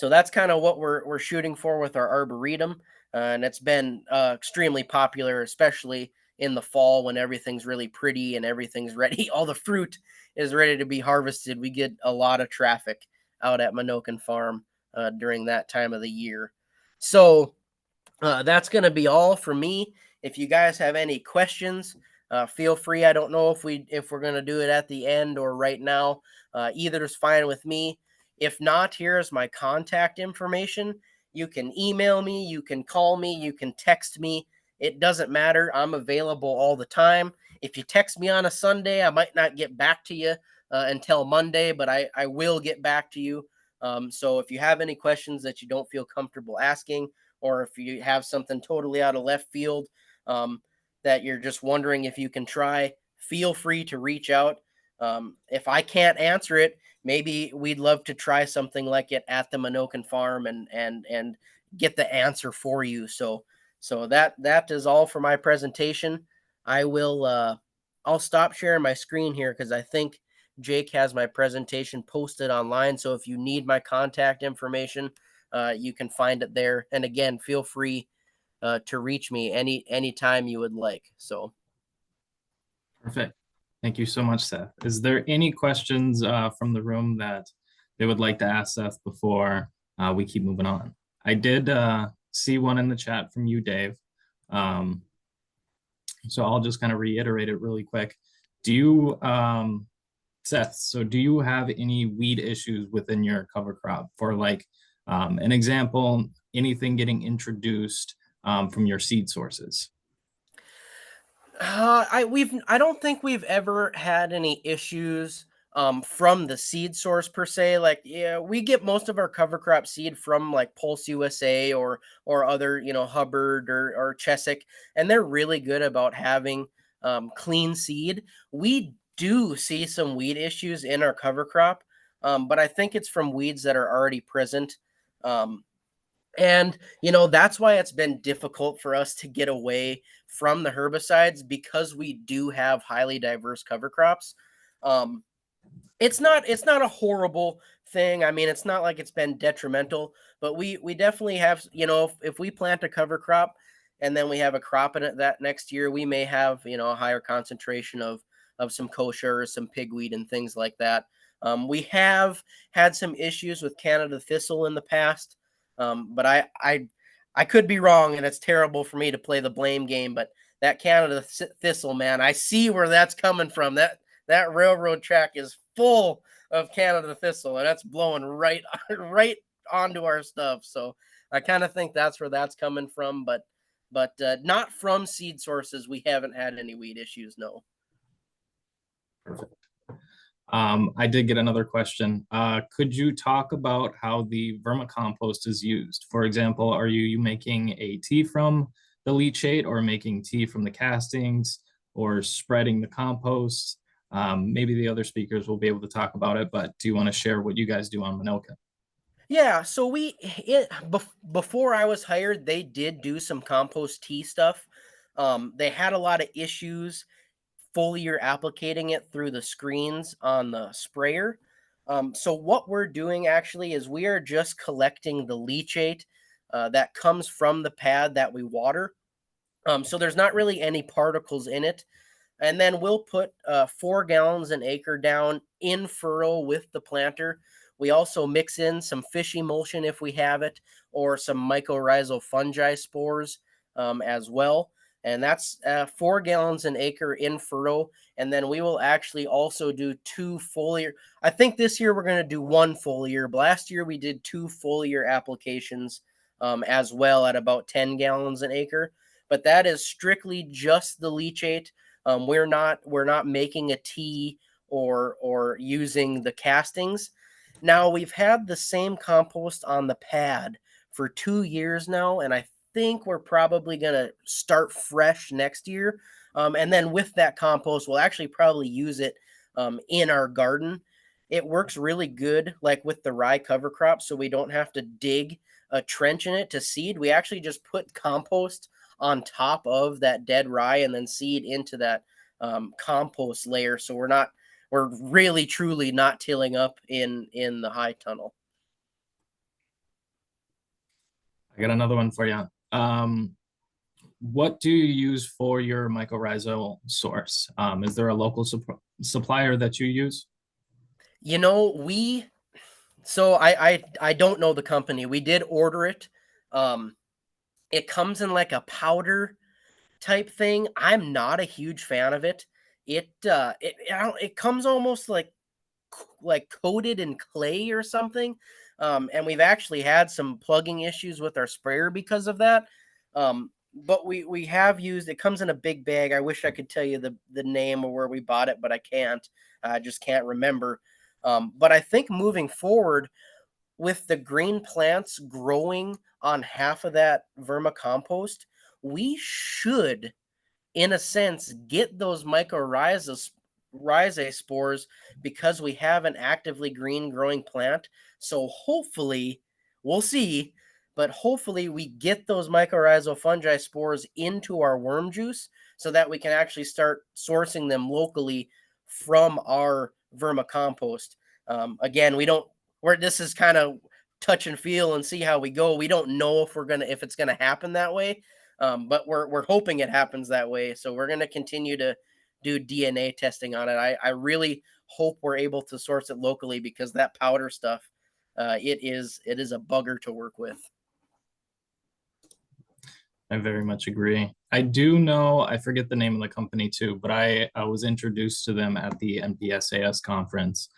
that's kind of what we're shooting for with our arboretum, and it's been extremely popular, especially in the fall when everything's really pretty and everything's ready. All the fruit is ready to be harvested. We get a lot of traffic out at Menoken Farm during that time of the year. So that's going to be all for me. If you guys have any questions, feel free. I don't know if we're going to do it at the end or right now. Either is fine with me. If not, here's my contact information. You can email me, you can call me, you can text me. It doesn't matter. I'm available all the time. If you text me on a Sunday, I might not get back to you until Monday, but I will get back to you. So if you have any questions that you don't feel comfortable asking, or if you have something totally out of left field that you're just wondering if you can try, feel free to reach out. If I can't answer it, maybe we'd love to try something like it at the Menoken Farm and get the answer for you. So that is all for my presentation. I'll stop sharing my screen here because I think Jake has my presentation posted online. So if you need my contact information, you can find it there. And again, feel free to reach me anytime you would like. So Perfect. Thank you so much, Seth. Is there any questions from the room that they would like to ask Seth before we keep moving on? I did see one in the chat from you, Dave. So I'll just kind of reiterate it really quick. Do you, Seth, so do you have any weed issues within your cover crop? For like an example, anything getting introduced from your seed sources? I don't think we've ever had any issues from the seed source per se. Like, yeah, we get most of our cover crop seed from like Pulse USA or other, Hubbard or Chesick, and they're really good about having clean seed. We do see some weed issues in our cover crop, but I think it's from weeds that are already present. Um, and, that's why it's been difficult for us to get away from the herbicides because we do have highly diverse cover crops. Um, it's not a horrible thing. I mean, it's not like it's been detrimental, but we definitely have, if we plant a cover crop and then we have a crop in it that next year, we may have, a higher concentration of some kosher or some pigweed and things like that. We have had some issues with Canada thistle in the past, but I could be wrong, and it's terrible for me to play the blame game. But that Canada thistle, man, I see where that's coming from. That railroad track is full of Canada thistle, and that's blowing right right onto our stuff. So I kind of think that's where that's coming from, but not from seed sources. We haven't had any weed issues. No. Perfect. I did get another question. Could you talk about how the vermicompost is used? For example, are you making a tea from the leachate or making tea from the castings or spreading the compost? Maybe the other speakers will be able to talk about it, but do you want to share what you guys do on Menoken? Yeah, so before I was hired, they did do some compost tea stuff. They had a lot of issues foliar applicating it through the screens on the sprayer. So what we're doing actually is we are just collecting the leachate that comes from the pad that we water. So there's not really any particles in it. And then we'll put 4 gallons an acre down in furrow with the planter. We also mix in some fish emulsion if we have it, or some mycorrhizal fungi spores as well. And that's 4 gallons an acre in furrow. And then we will actually also do 2 foliar. I think this year we're going to do 1 foliar. Last year we did 2 foliar applications as well at about 10 gallons an acre. But that is strictly just the leachate. We're not making a tea or using the castings. Now we've had the same compost on the pad for 2 years now, and I think we're probably gonna start fresh next year. And then with that compost, we'll actually probably use it in our garden. It works really good, like with the rye cover crop, so we don't have to dig a trench in it to seed. We actually just put compost on top of that dead rye and then seed into that compost layer. So we're really truly not tilling up in the high tunnel. I got another one for you. What do you use for your mycorrhizal source? Is there a local supplier that you use? You know, we so I don't know the company. We did order it. Um, it comes in like a powder type thing. I'm not a huge fan of it. It comes almost like coated in clay or something. And we've actually had some plugging issues with our sprayer because of that. But we have used it. Comes in a big bag. I wish I could tell you the name or where we bought it, but I can't. I just can't remember. But I think moving forward with the green plants growing on half of that vermicompost, we should in a sense, get those mycorrhizae spores because we have an actively green growing plant. So hopefully, we'll see, but hopefully we get those mycorrhizal fungi spores into our worm juice so that we can actually start sourcing them locally from our vermicompost. Again, we don't. Where this is kind of touch and feel and see how we go. We don't know if it's gonna happen that way, but we're hoping it happens that way. So we're going to continue to do DNA testing on it. I really hope we're able to source it locally because that powder stuff, it is a bugger to work with. I very much agree. I do know, I forget the name of the company too, but I was introduced to them at the NPSAS conference.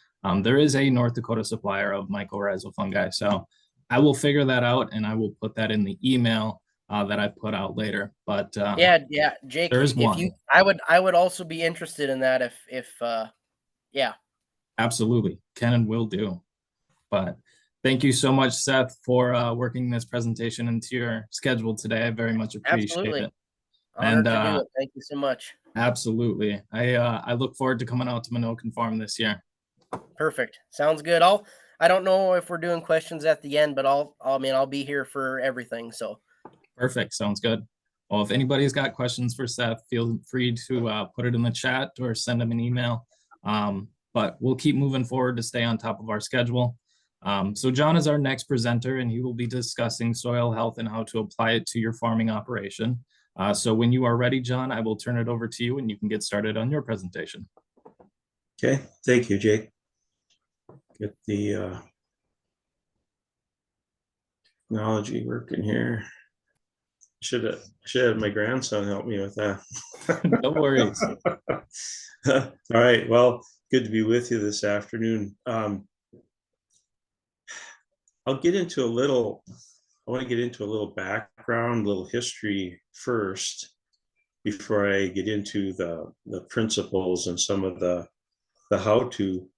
There is a North Dakota supplier of mycorrhizal fungi, so I will figure that out and I will put that in the email that I put out later. But Yeah, Jake, there is if you, one. I would also be interested in that if yeah, Absolutely. Can and will do. But thank you so much, Seth, for working this presentation into your schedule today. I very much appreciate absolutely. it. And Honored to do it. Thank you so much. absolutely, I look forward to coming out to Menoken Farm this year. Perfect. Sounds good. I don't know if we're doing questions at the end, but I'll be here for everything. So Perfect. Sounds good. Well, if anybody's got questions for Seth, feel free to put it in the chat or send him an email. But we'll keep moving forward to stay on top of our schedule. So Jon is our next presenter, and he will be discussing soil health and how to apply it to your farming operation. So when you are ready, Jon, I will turn it over to you and you can get started on your presentation. Okay, thank you, Jake. Get the technology working here. Should have my grandson help me with that. No worries. All right. Well, good to be with you this afternoon. I'll get into a little. I want to get into a little background, a little history first, before I get into the principles and some of the how-to.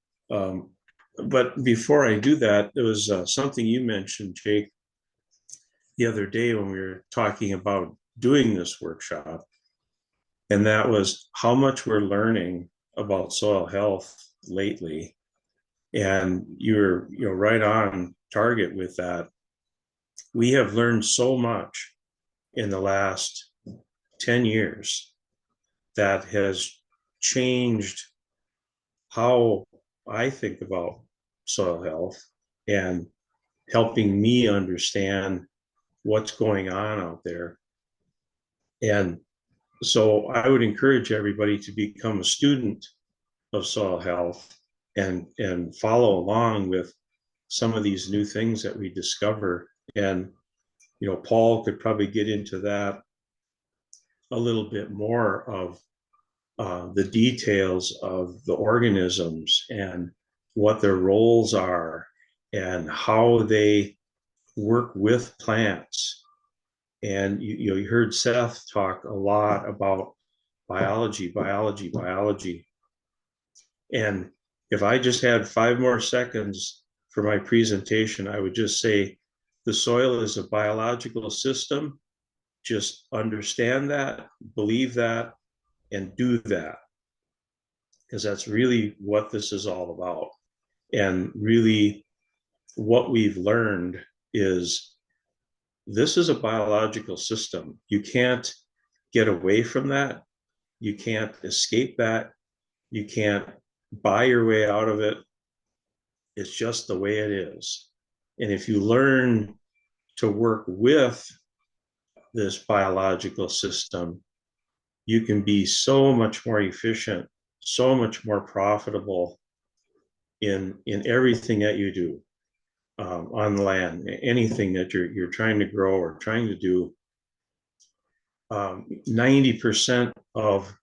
But before I do that, there was something you mentioned, Jake, the other day when we were talking about doing this workshop, and that was how much we're learning about soil health lately. And you're right on target with that. We have learned so much in the last 10 years that has changed how I think about soil health and helping me understand what's going on out there. And so I would encourage everybody to become a student of soil health and follow along with some of these new things that we discover. And Paul could probably get into that a little bit more of the details of the organisms and what their roles are and how they work with plants. And you heard Seth talk a lot about biology. And if I just had 5 more seconds for my presentation, I would just say the soil is a biological system. Just understand that, believe that, and do that, because that's really what this is all about. And really what we've learned is this is a biological system. You can't get away from that. You can't escape that. You can't buy your way out of it. It's just the way it is. And if you learn to work with this biological system, you can be so much more efficient, so much more profitable in everything that you do on the land, anything that you're trying to grow or trying to do. 90% of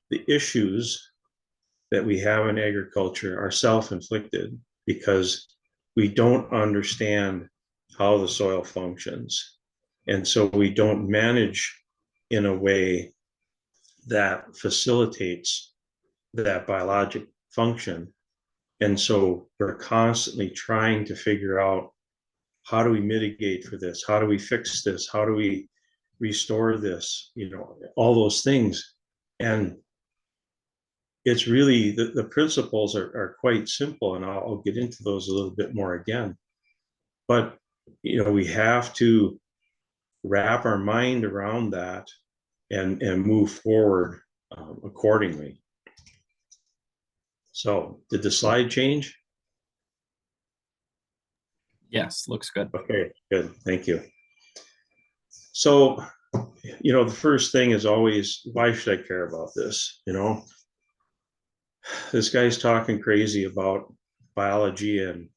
the issues that we have in agriculture are self-inflicted because we don't understand how the soil functions. And so we don't manage in a way that facilitates that biologic function. And so we're constantly trying to figure out, how do we mitigate for this? How do we fix this? How do we restore this? All those things. And it's really, the principles are quite simple, and I'll get into those a little bit more again. But, we have to wrap our mind around that and move forward accordingly. So did the slide change? Yes, looks good. Okay, good. Thank you. So, the first thing is always, why should I care about this? This guy's talking crazy about biology and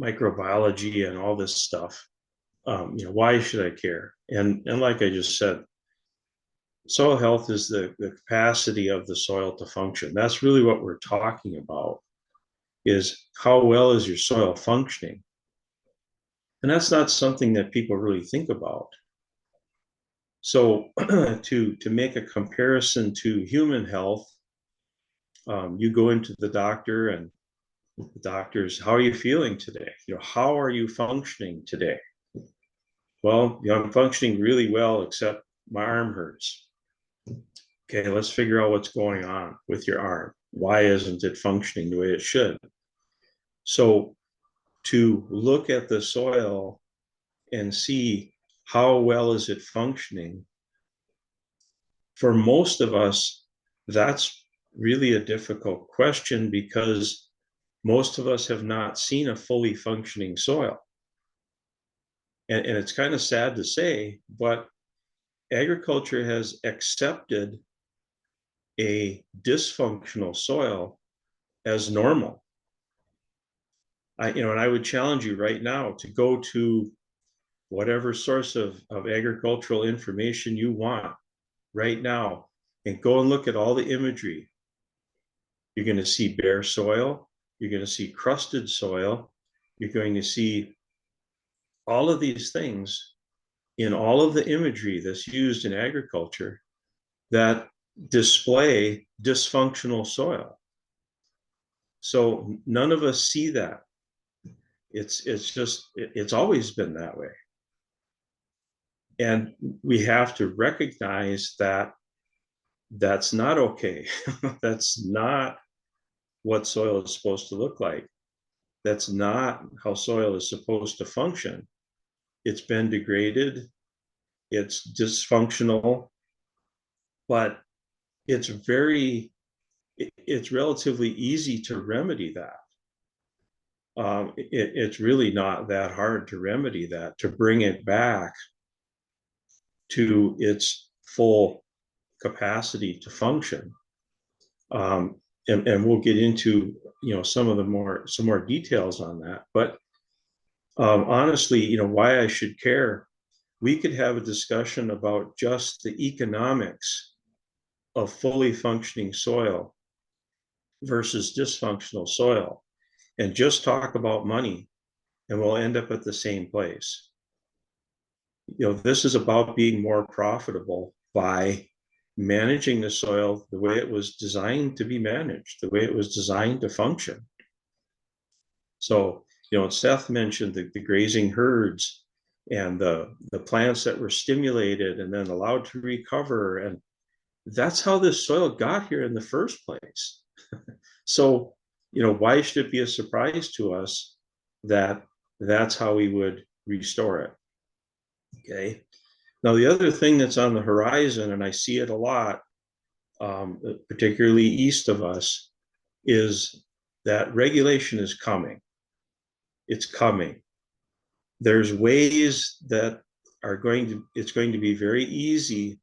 microbiology and all this stuff. why should I care? And like I just said, soil health is the capacity of the soil to function. That's really what we're talking about, is how well is your soil functioning? And that's not something that people really think about. So to make a comparison to human health, you go into the doctor and the doctor's, how are you feeling today? How are you functioning today? Well, I'm functioning really well, except my arm hurts. Okay, let's figure out what's going on with your arm. Why isn't it functioning the way it should? So to look at the soil and see how well is it functioning, for most of us, that's really a difficult question, because most of us have not seen a fully functioning soil. And it's kind of sad to say, but agriculture has accepted a dysfunctional soil as normal. And I would challenge you right now to go to whatever source of agricultural information you want right now and go and look at all the imagery. You're going to see bare soil. You're going to see crusted soil. You're going to see all of these things in all of the imagery that's used in agriculture that display dysfunctional soil. So none of us see that. It's always been that way. And we have to recognize that that's not okay. That's not what soil is supposed to look like. That's not how soil is supposed to function. It's been degraded, it's dysfunctional, but it's relatively easy to remedy that. It's really not that hard to remedy that, to bring it back to its full capacity to function. And we'll get into some more details on that. But honestly, why I should care, we could have a discussion about just the economics of fully functioning soil versus dysfunctional soil, and just talk about money, and we'll end up at the same place. This is about being more profitable by managing the soil the way it was designed to be managed, the way it was designed to function. So, Seth mentioned the grazing herds and the plants that were stimulated and then allowed to recover. And that's how this soil got here in the first place. So, why should it be a surprise to us that that's how we would restore it? Okay. Now, the other thing that's on the horizon, and I see it a lot, particularly east of us, is that regulation is coming. It's coming. There's ways that it's going to be very easy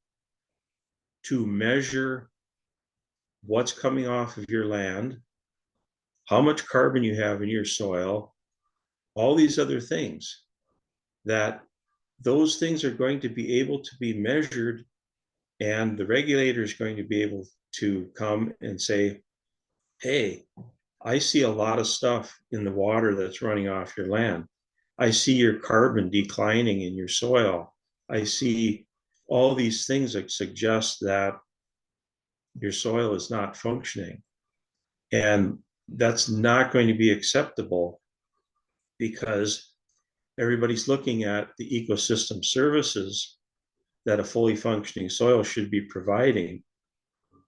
to measure what's coming off of your land, how much carbon you have in your soil, all these other things, that those things are going to be able to be measured, and the regulator is going to be able to come and say, hey, I see a lot of stuff in the water that's running off your land. I see your carbon declining in your soil. I see all these things that suggest that your soil is not functioning. And that's not going to be acceptable, because everybody's looking at the ecosystem services that a fully functioning soil should be providing.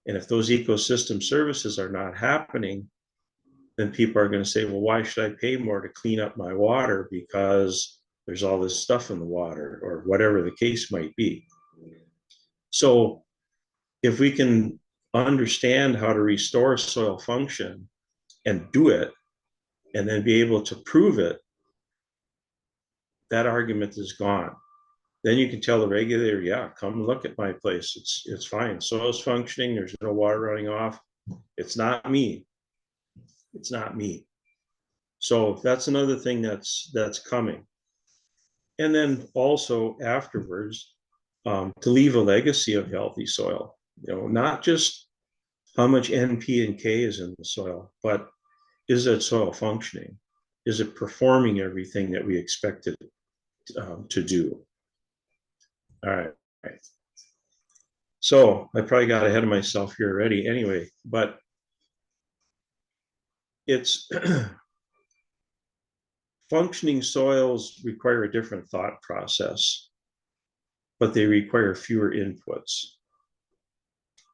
And if those ecosystem services are not happening, then people are going to say, well, why should I pay more to clean up my water because there's all this stuff in the water, or whatever the case might be. So if we can understand how to restore soil function and do it, and then be able to prove it, that argument is gone. Then you can tell the regulator, yeah, come look at my place. It's fine. Soil's functioning. There's no water running off. It's not me. It's not me. So that's another thing that's coming. And then also afterwards, to leave a legacy of healthy soil, not just how much N, P, and K is in the soil, but is that soil functioning? Is it performing everything that we expect it to do? All right. So I probably got ahead of myself here already anyway, but it's functioning soils require a different thought process, but they require fewer inputs.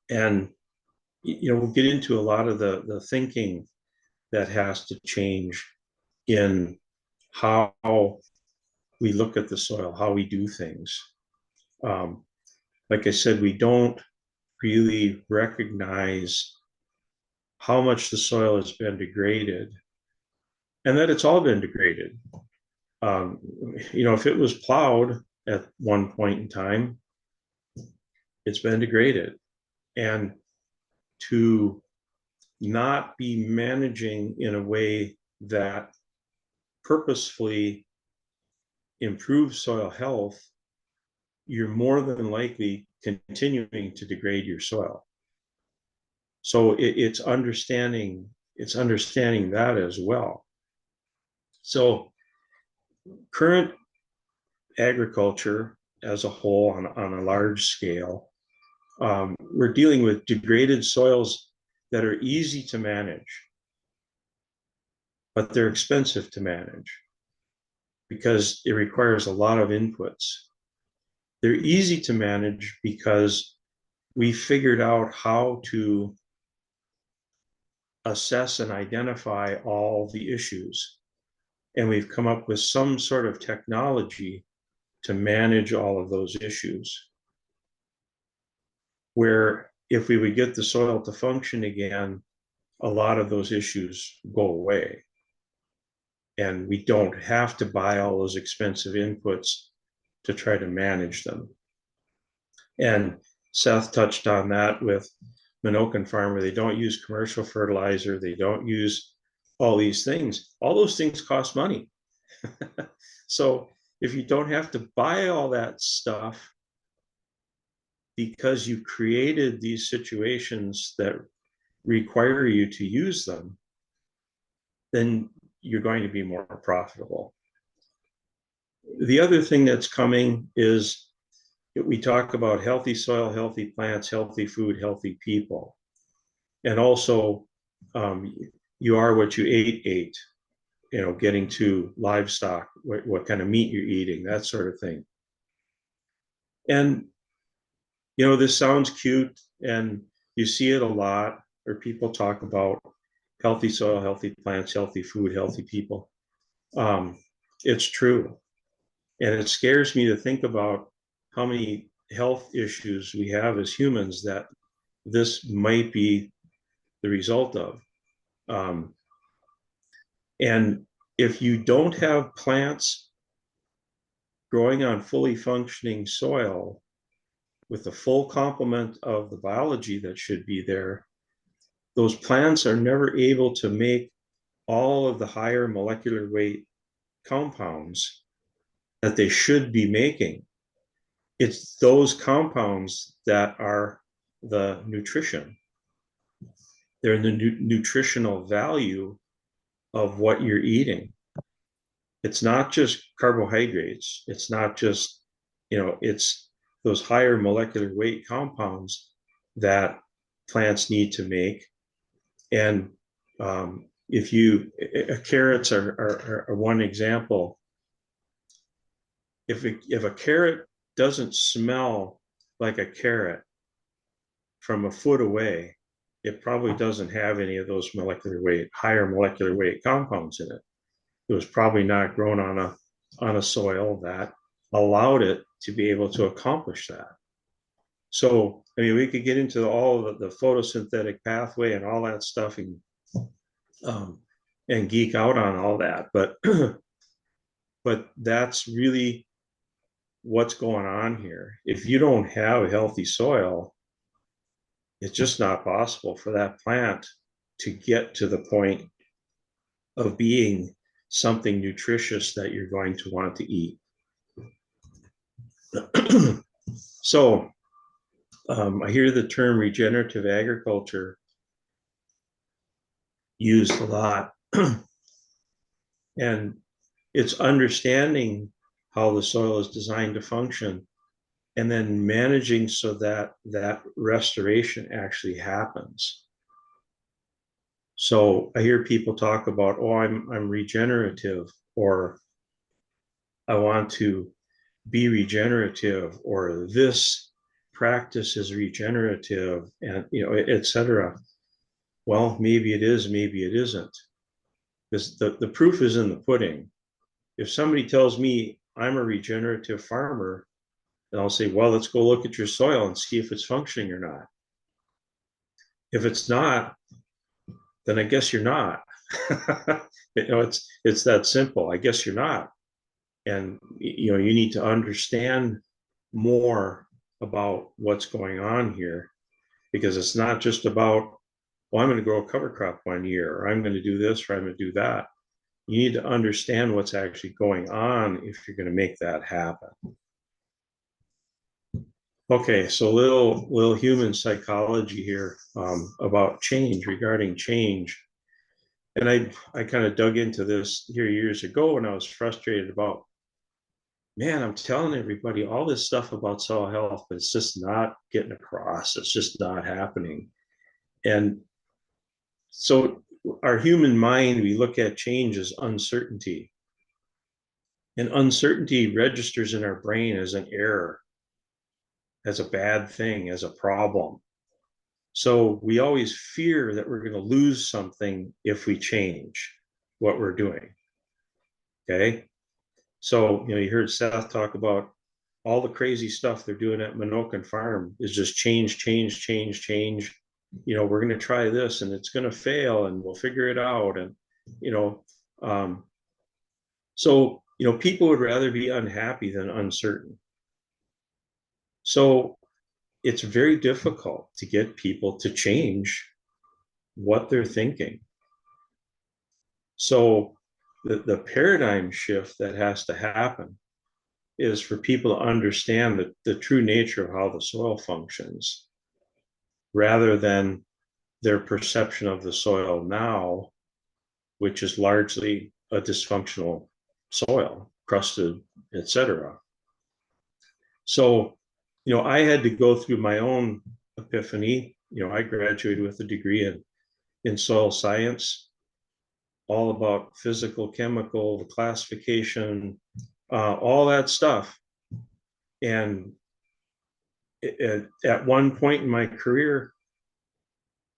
And we'll get into a lot of the thinking that has to change in how we look at the soil, how we do things. Like I said, we don't really recognize how much the soil has been degraded and that it's all been degraded. If it was plowed at one point in time, it's been degraded. And to not be managing in a way that purposefully improves soil health, you're more than likely continuing to degrade your soil. So it's understanding that as well. So current agriculture as a whole on a large scale, we're dealing with degraded soils that are easy to manage, but they're expensive to manage because it requires a lot of inputs. They're easy to manage because we figured out how to assess and identify all the issues. And we've come up with some sort of technology to manage all of those issues. Where if we would get the soil to function again, a lot of those issues go away. And we don't have to buy all those expensive inputs to try to manage them. And Seth touched on that with Menoken Farm, where they don't use commercial fertilizer, they don't use all these things. All those things cost money. So if you don't have to buy all that stuff because you created these situations that require you to use them, then you're going to be more profitable. The other thing that's coming is we talk about healthy soil, healthy plants, healthy food, healthy people. And also, you are what you ate, getting to livestock, what kind of meat you're eating, that sort of thing. And, this sounds cute and you see it a lot, or people talk about healthy soil, healthy plants, healthy food, healthy people. It's true. And it scares me to think about how many health issues we have as humans that this might be the result of. And if you don't have plants growing on fully functioning soil with the full complement of the biology that should be there, those plants are never able to make all of the higher molecular weight compounds that they should be making. It's those compounds that are the nutrition. They're the nutritional value of what you're eating. It's not just carbohydrates. It's not just, it's those higher molecular weight compounds that plants need to make. And carrots are one example. If a carrot doesn't smell like a carrot from a foot away, it probably doesn't have any of those higher molecular weight compounds in it. It was probably not grown on a soil that allowed it to be able to accomplish that. So, we could get into all of the photosynthetic pathway and all that stuff and geek out on all that, but that's really what's going on here. If you don't have a healthy soil, it's just not possible for that plant to get to the point of being something nutritious that you're going to want to eat. So I hear the term regenerative agriculture used a lot. And it's understanding how the soil is designed to function and then managing so that that restoration actually happens. So I hear people talk about, oh, I'm regenerative, or I want to be regenerative, or this practice is regenerative, and etc. Well, maybe it is, maybe it isn't. Because the proof is in the pudding. If somebody tells me I'm a regenerative farmer, then I'll say, well, let's go look at your soil and see if it's functioning or not. If it's not, then I guess you're not. It's that simple. I guess you're not. And you need to understand more about what's going on here, because it's not just about, well, I'm going to grow a cover crop one year, or I'm going to do this, or I'm going to do that. You need to understand what's actually going on if you're going to make that happen. Okay, so little human psychology here, about change, regarding change. And I kind of dug into this here years ago when I was frustrated about, man, I'm telling everybody all this stuff about soil health, but it's just not getting across. It's just not happening. And so our human mind, we look at change as uncertainty. And uncertainty registers in our brain as an error, as a bad thing, as a problem. So we always fear that we're going to lose something if we change what we're doing. Okay. So, you heard Seth talk about all the crazy stuff they're doing at Menoken Farm is just change, change, change, change. We're going to try this and it's going to fail and we'll figure it out. And, so, people would rather be unhappy than uncertain. So it's very difficult to get people to change what they're thinking. So the paradigm shift that has to happen is for people to understand the true nature of how the soil functions, rather than their perception of the soil now, which is largely a dysfunctional soil, crusted, etc. So, I had to go through my own epiphany. I graduated with a degree in soil science, all about physical, chemical, the classification, all that stuff. And at one point in my career,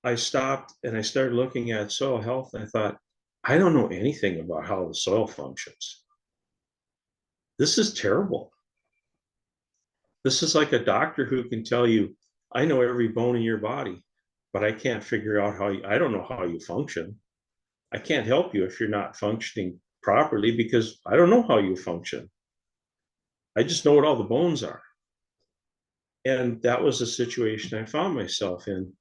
I stopped and I started looking at soil health. And I thought, I don't know anything about how the soil functions. This is terrible. This is like a doctor who can tell you, I know every bone in your body, but I can't figure out I don't know how you function. I can't help you if you're not functioning properly because I don't know how you function. I just know what all the bones are. And that was a situation I found myself in.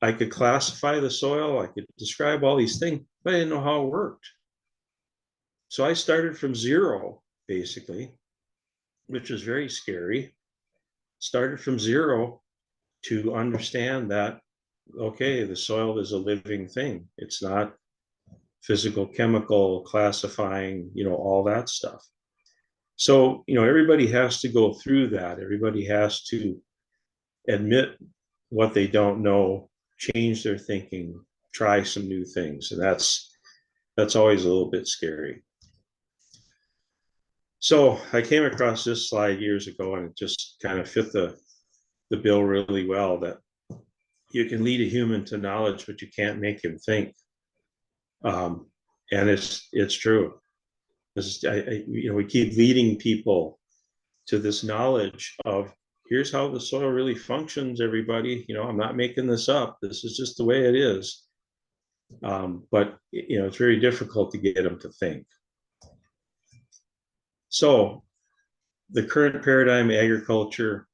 I could classify the soil, I could describe all these things, but I didn't know how it worked. So I started from zero, basically, which was very scary. Started from zero to understand that, okay, the soil is a living thing. It's not physical, chemical, classifying, all that stuff. So, everybody has to go through that. Everybody has to admit what they don't know, change their thinking, try some new things. And that's always a little bit scary. So I came across this slide years ago and it just kind of fit the bill really well, that you can lead a human to knowledge, but you can't make him think. And it's true. We keep leading people to this knowledge of, here's how the soil really functions, everybody. I'm not making this up. This is just the way it is. But it's very difficult to get them to think. So the current paradigm agriculture,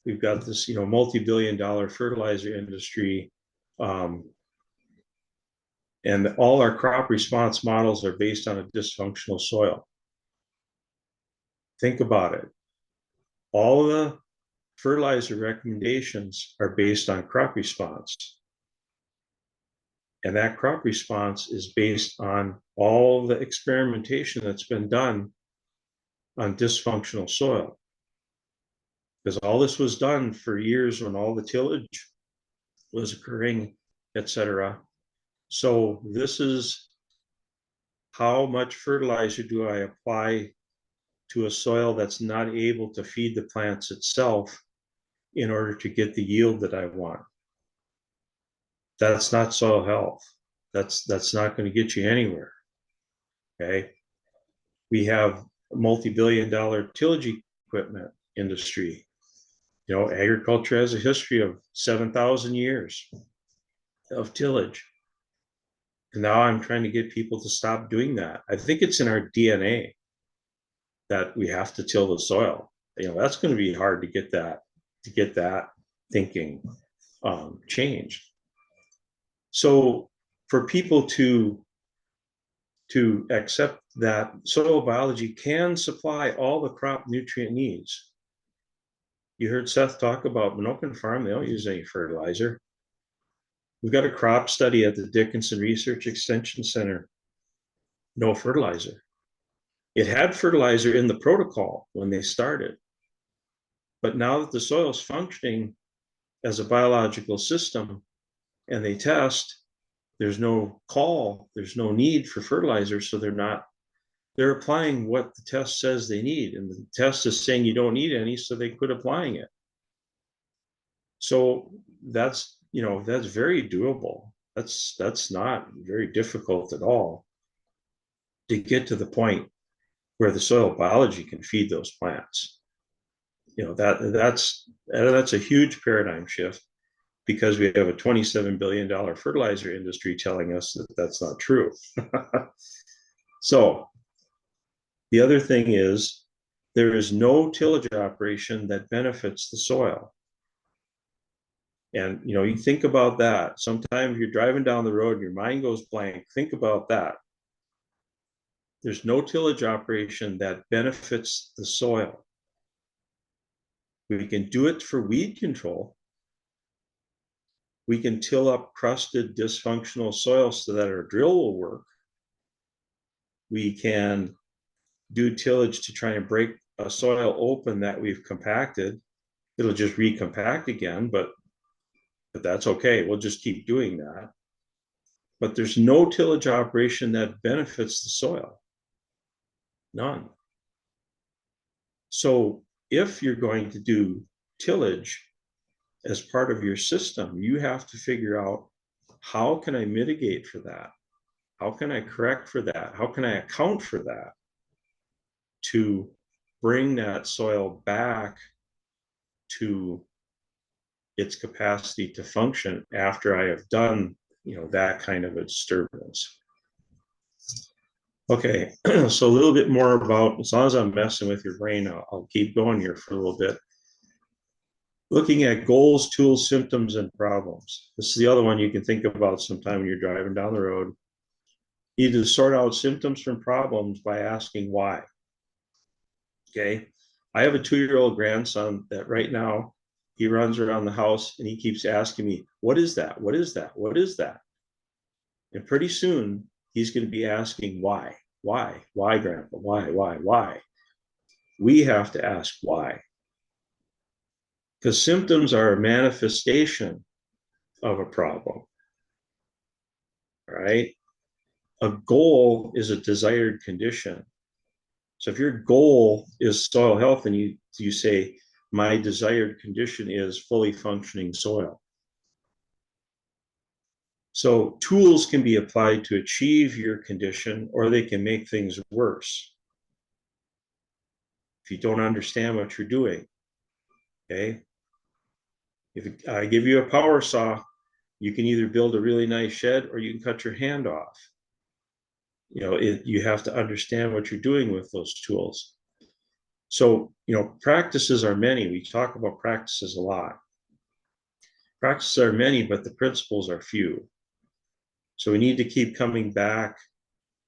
we've got this, multi-billion-dollar fertilizer industry, and all our crop response models are based on a dysfunctional soil. Think about it. All the fertilizer recommendations are based on crop response. And that crop response is based on all the experimentation that's been done on dysfunctional soil. Because all this was done for years when all the tillage was occurring, etc. So this is how much fertilizer do I apply to a soil that's not able to feed the plants itself in order to get the yield that I want. That's not soil health. That's not going to get you anywhere. Okay. We have a multi-billion-dollar tillage equipment industry. You know, agriculture has a history of 7,000 years of tillage. And now I'm trying to get people to stop doing that. I think it's in our DNA that we have to till the soil. You know, that's going to be hard to get that thinking changed. So for people to accept that soil biology can supply all the crop nutrient needs. You heard Seth talk about Menoken Farm. They don't use any fertilizer. We've got a crop study at the Dickinson Research Extension Center. No fertilizer. It had fertilizer in the protocol when they started. But now that the soil is functioning as a biological system and they test, there's no call, there's no need for fertilizer. So they're applying what the test says they need. And the test is saying you don't need any, so they quit applying it. So that's very doable. That's not very difficult at all to get to the point where the soil biology can feed those plants. You know, that's a huge paradigm shift, because we have a $27 billion fertilizer industry telling us that that's not true. So the other thing is, there is no tillage operation that benefits the soil. And, you know, you think about that. Sometimes you're driving down the road, your mind goes blank. Think about that. There's no tillage operation that benefits the soil. We can do it for weed control. We can till up crusted, dysfunctional soils so that our drill will work. We can do tillage to try and break a soil open that we've compacted. It'll just recompact again, but that's okay. We'll just keep doing that. But there's no tillage operation that benefits the soil. None. So if you're going to do tillage as part of your system, you have to figure out, how can I mitigate for that? How can I correct for that? How can I account for that to bring that soil back to its capacity to function after I have done, you know, that kind of a disturbance? Okay, so a little bit more about, as long as I'm messing with your brain, I'll keep going here for a little bit. Looking at goals, tools, symptoms, and problems. This is the other one you can think about sometime when you're driving down the road. You need to sort out symptoms from problems by asking why. Okay, I have a 2-year-old grandson that right now, he runs around the house and he keeps asking me, what is that? What is that? What is that? And pretty soon he's going to be asking why, grandpa, why? We have to ask why. Because symptoms are a manifestation of a problem. All right. A goal is a desired condition. So if your goal is soil health and you say, my desired condition is fully functioning soil. So tools can be applied to achieve your condition, or they can make things worse if you don't understand what you're doing. Okay. If I give you a power saw, you can either build a really nice shed or you can cut your hand off. You know, you have to understand what you're doing with those tools. So, you know, practices are many. We talk about practices a lot. Practices are many, but the principles are few. So we need to keep coming back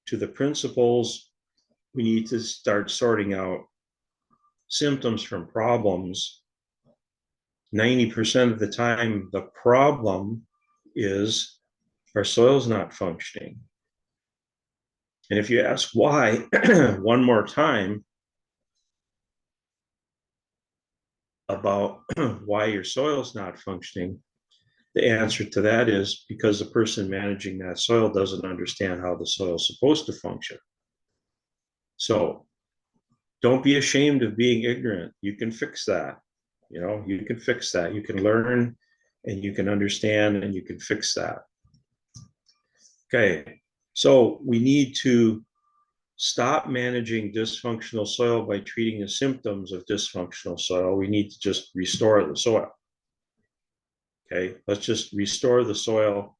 to the principles. We need to start sorting out symptoms from problems, 90% of the time, the problem is our soil's not functioning. And if you ask why one more time about why your soil's not functioning, the answer to that is because the person managing that soil doesn't understand how the soil is supposed to function. So don't be ashamed of being ignorant. You can fix that. You can fix that. You can learn and you can understand and you can fix that. Okay, so we need to stop managing dysfunctional soil by treating the symptoms of dysfunctional soil. We need to just restore the soil. Okay, let's just restore the soil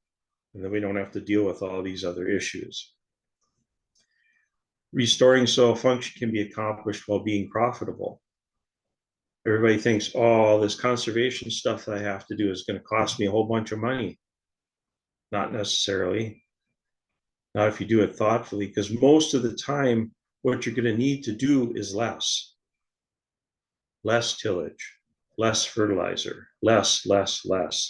and then we don't have to deal with all these other issues. Restoring soil function can be accomplished while being profitable. Everybody thinks, oh, all this conservation stuff that I have to do is going to cost me a whole bunch of money. Not necessarily. Not if you do it thoughtfully, because most of the time, what you're going to need to do is less. Less tillage, less fertilizer, less. The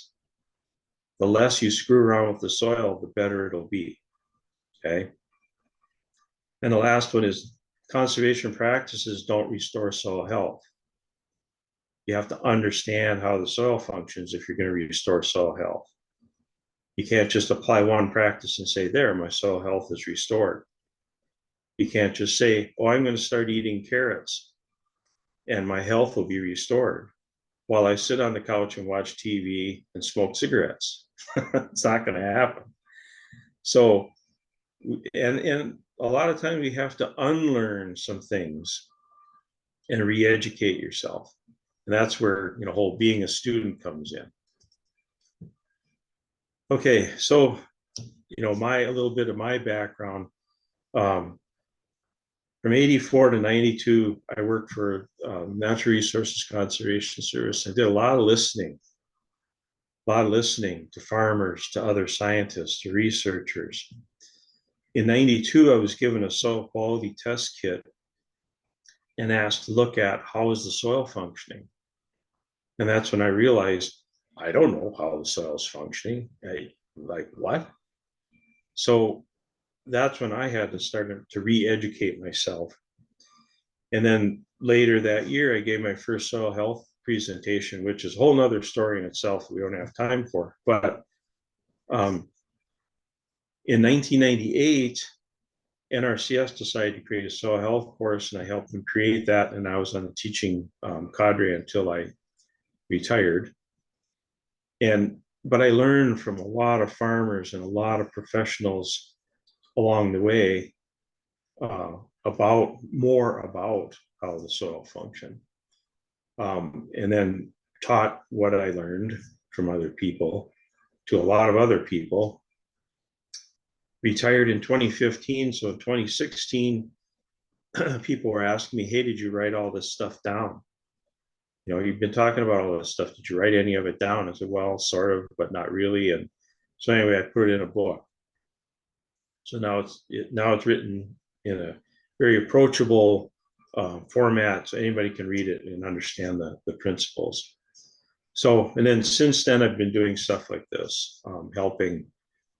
less you screw around with the soil, the better it'll be. Okay. And the last one is conservation practices don't restore soil health. You have to understand how the soil functions if you're going to restore soil health. You can't just apply one practice and say, there, my soil health is restored. You can't just say, oh, I'm going to start eating carrots and my health will be restored while I sit on the couch and watch TV and smoke cigarettes. It's not going to happen. So, and a lot of times we have to unlearn some things and re-educate yourself. And that's where, whole being a student comes in. Okay, so, a little bit of my background. From 84 to 92, I worked for Natural Resources Conservation Service. I did a lot of listening to farmers, to other scientists, to researchers. In 92, I was given a soil quality test kit and asked to look at how is the soil functioning. And that's when I realized, I don't know how the soil is functioning. Like what? So that's when I had to start to re-educate myself. And then later that year, I gave my first soil health presentation, which is a whole nother story in itself that we don't have time for. But in 1998, NRCS decided to create a soil health course, and I helped them create that. And I was on the teaching cadre until I retired. But I learned from a lot of farmers and a lot of professionals along the way about how the soil functioned, and then taught what I learned from other people to a lot of other people. Retired in 2015, so in 2016, people were asking me, hey, did you write all this stuff down? You've been talking about all this stuff. Did you write any of it down? I said, well, sort of, but not really. And so anyway, I put it in a book. So now it's written in a very approachable format, so anybody can read it and understand the principles. So, and then since then, I've been doing stuff like this, helping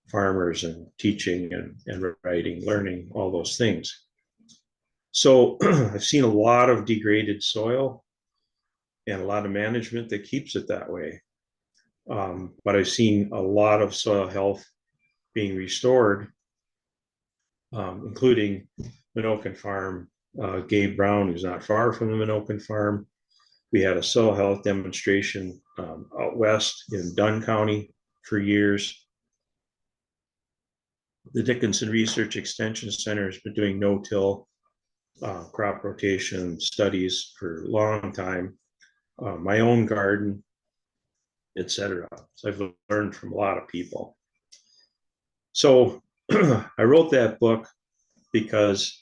farmers and teaching and writing, learning, all those things. So I've seen a lot of degraded soil and a lot of management that keeps it that way. But I've seen a lot of soil health being restored, including Menoken Farm. Gabe Brown, who's not far from the Menoken Farm. We had a soil health demonstration out west in Dunn County for years. The Dickinson Research Extension Center has been doing no-till crop rotation studies for a long time. My own garden, etc. So I've learned from a lot of people. So I wrote that book because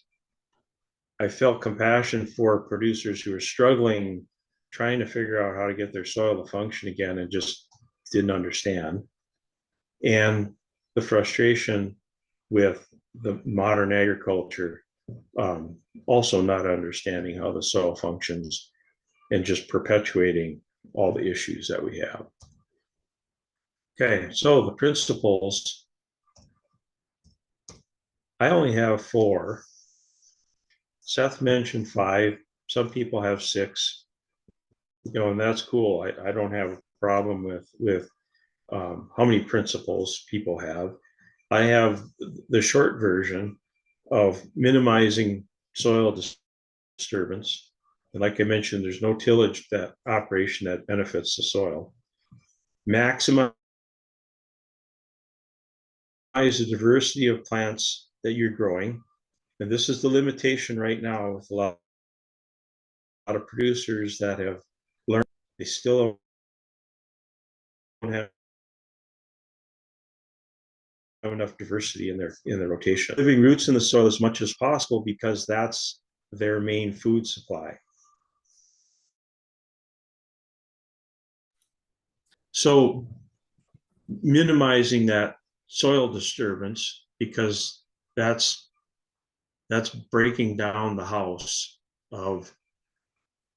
I felt compassion for producers who were struggling, trying to figure out how to get their soil to function again and just didn't understand. And the frustration with the modern agriculture also not understanding how the soil functions and just perpetuating all the issues that we have. Okay, so the principles, I only have 4. Seth mentioned 5. Some people have 6, and that's cool. I don't have a problem with how many principles people have. I have the short version of minimizing soil disturbance. And like I mentioned, there's no tillage that operation that benefits the soil. Maximize the diversity of plants that you're growing. And this is the limitation right now with a lot of producers that have learned they still don't have enough diversity in their rotation. Living roots in the soil as much as possible because that's their main food supply. So minimizing that soil disturbance, because that's breaking down the house of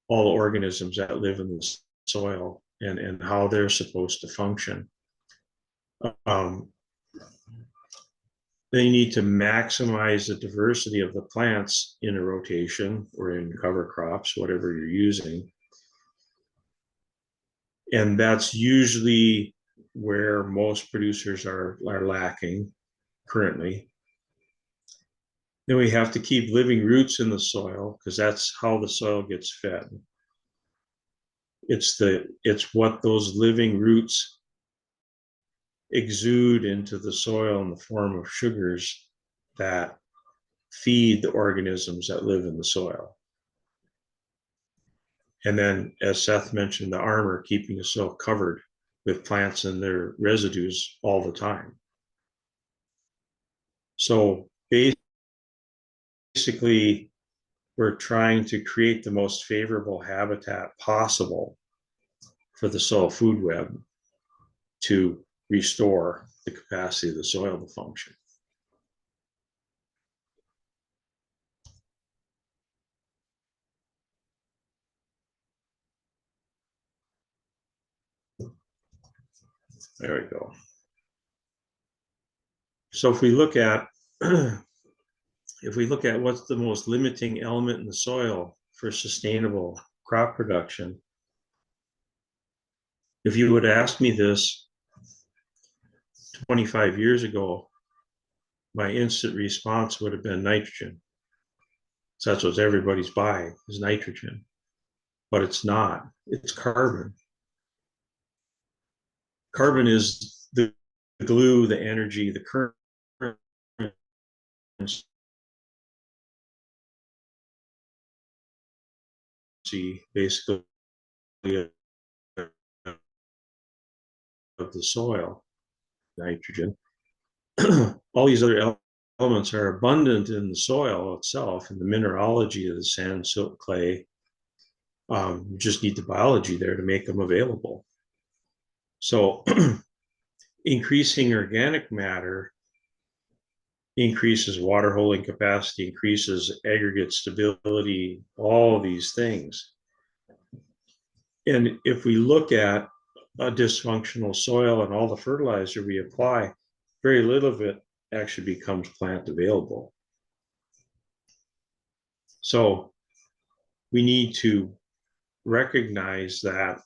all the organisms that live in the soil and how they're supposed to function. They need to maximize the diversity of the plants in a rotation or in cover crops, whatever you're using. And that's usually where most producers are lacking currently. Then we have to keep living roots in the soil because that's how the soil gets fed. It's what those living roots exude into the soil in the form of sugars that feed the organisms that live in the soil. And then, as Seth mentioned, the armor, keeping the soil covered with plants and their residues all the time. So basically, we're trying to create the most favorable habitat possible for the soil food web to restore the capacity of the soil to function. There we go. So if we look at what's the most limiting element in the soil for sustainable crop production, if you would ask me this 25 years ago, my instant response would have been nitrogen. So that's what everybody's buying is nitrogen, but it's not. It's carbon. Carbon is the glue, the energy, the current basically of the soil, nitrogen. All these other elements are abundant in the soil itself and the mineralogy of the sand, silt, clay. You just need the biology there to make them available. So increasing organic matter increases water holding capacity, increases aggregate stability, all these things. And if we look at a dysfunctional soil and all the fertilizer we apply, very little of it actually becomes plant available. So we need to recognize that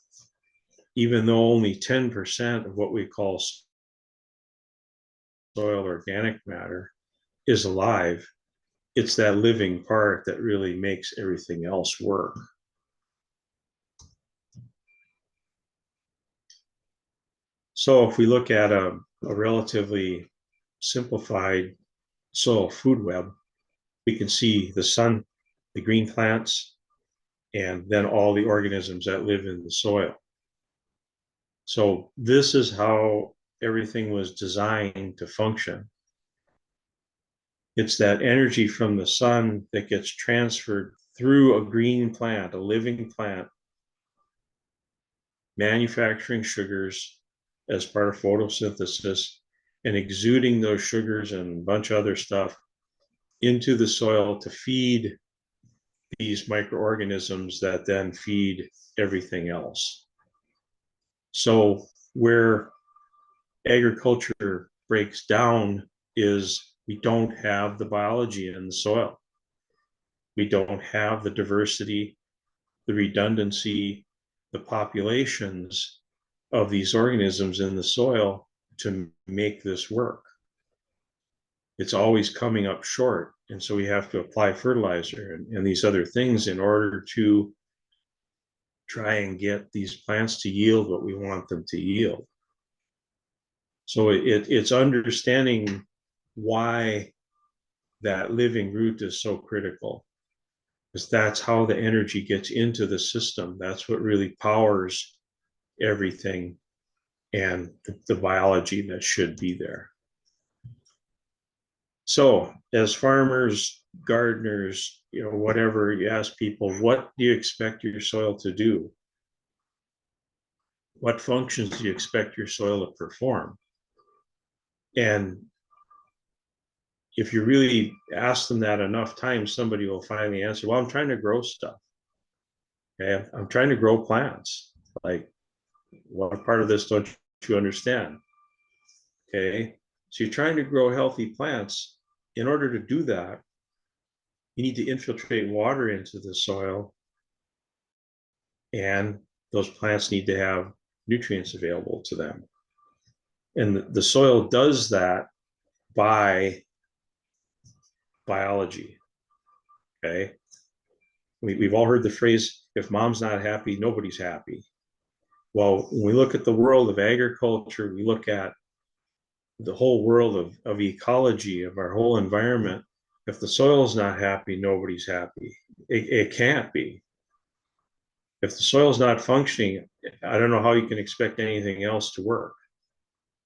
even though only 10% of what we call soil organic matter is alive, it's that living part that really makes everything else work. So if we look at a relatively simplified soil food web, we can see the sun, the green plants, and then all the organisms that live in the soil. So this is how everything was designed to function. It's that energy from the sun that gets transferred through a green plant, a living plant, manufacturing sugars as part of photosynthesis and exuding those sugars and a bunch of other stuff into the soil to feed these microorganisms that then feed everything else. So where agriculture breaks down is we don't have the biology in the soil. We don't have the diversity, the redundancy, the populations of these organisms in the soil to make this work. It's always coming up short. And so we have to apply fertilizer and these other things in order to try and get these plants to yield what we want them to yield. So it's understanding why that living root is so critical, because that's how the energy gets into the system. That's what really powers everything and the biology that should be there. So as farmers, gardeners, whatever, you ask people, what do you expect your soil to do? What functions do you expect your soil to perform? And if you really ask them that enough times, somebody will finally answer, well, I'm trying to grow stuff. Okay, I'm trying to grow plants. Like, what part of this don't you understand? Okay, so you're trying to grow healthy plants. In order to do that, you need to infiltrate water into the soil, and those plants need to have nutrients available to them. And the soil does that by biology. Okay, we've all heard the phrase, if mom's not happy, nobody's happy. Well, when we look at the world of agriculture, we look at the whole world of ecology, of our whole environment. If the soil is not happy, nobody's happy. It can't be. If the soil is not functioning, I don't know how you can expect anything else to work,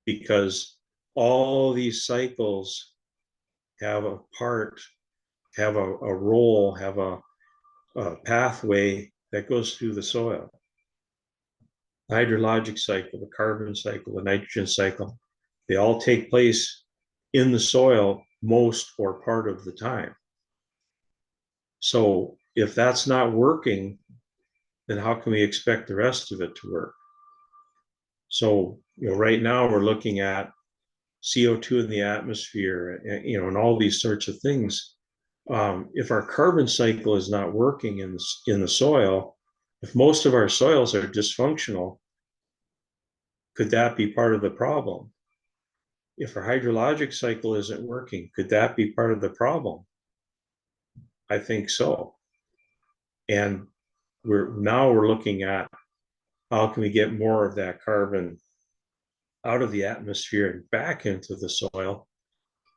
because all these cycles have a part, have a role, have a pathway that goes through the soil. The hydrologic cycle, the carbon cycle, the nitrogen cycle, they all take place in the soil most or part of the time. So if that's not working, then how can we expect the rest of it to work? So, right now we're looking at CO2 in the atmosphere, and all these sorts of things. If our carbon cycle is not working in the soil, if most of our soils are dysfunctional, could that be part of the problem? If our hydrologic cycle isn't working, could that be part of the problem? I think so. And we're looking at how can we get more of that carbon out of the atmosphere and back into the soil.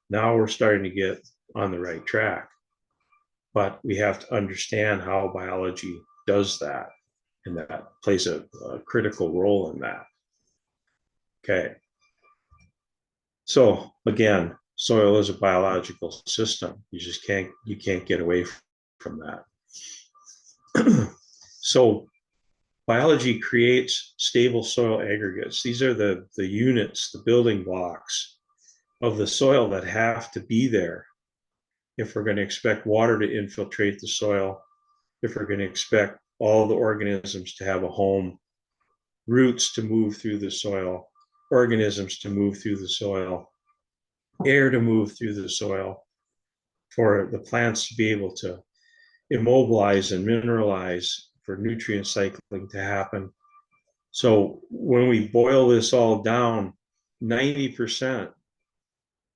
Now we're starting to get on the right track. But we have to understand how biology does that, and that plays a critical role in that. Okay. So again, soil is a biological system. You can't get away from that. So biology creates stable soil aggregates. These are the units, the building blocks of the soil that have to be there if we're going to expect water to infiltrate the soil, if we're going to expect all the organisms to have a home, roots to move through the soil, organisms to move through the soil, air to move through the soil, for the plants to be able to immobilize and mineralize, for nutrient cycling to happen. So when we boil this all down, 90%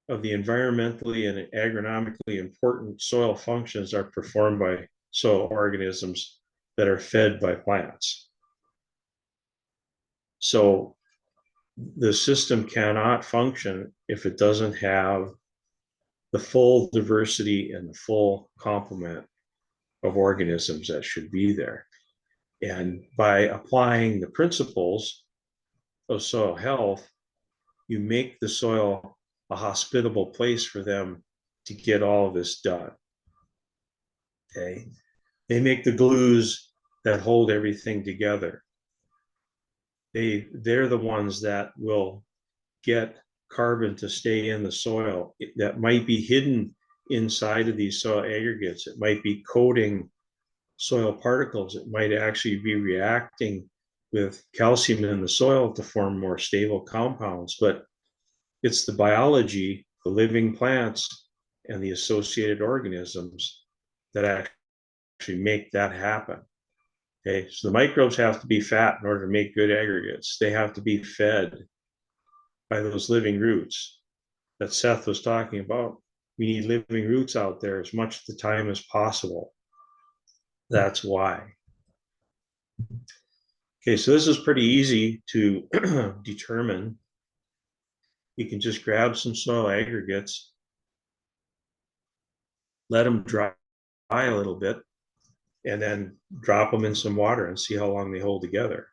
of the environmentally and agronomically important soil functions are performed by soil organisms that are fed by plants. So the system cannot function if it doesn't have the full diversity and the full complement of organisms that should be there. And by applying the principles of soil health, you make the soil a hospitable place for them to get all of this done. Okay, they make the glues that hold everything together. They're the ones that will get carbon to stay in the soil that might be hidden inside of these soil aggregates. It might be coating soil particles. It might actually be reacting with calcium in the soil to form more stable compounds. But it's the biology, the living plants, and the associated organisms that actually make that happen. Okay, so the microbes have to be fat in order to make good aggregates. They have to be fed by those living roots that Seth was talking about. We need living roots out there as much of the time as possible. That's why. Okay, so this is pretty easy to determine. You can just grab some soil aggregates, let them dry a little bit, and then drop them in some water and see how long they hold together.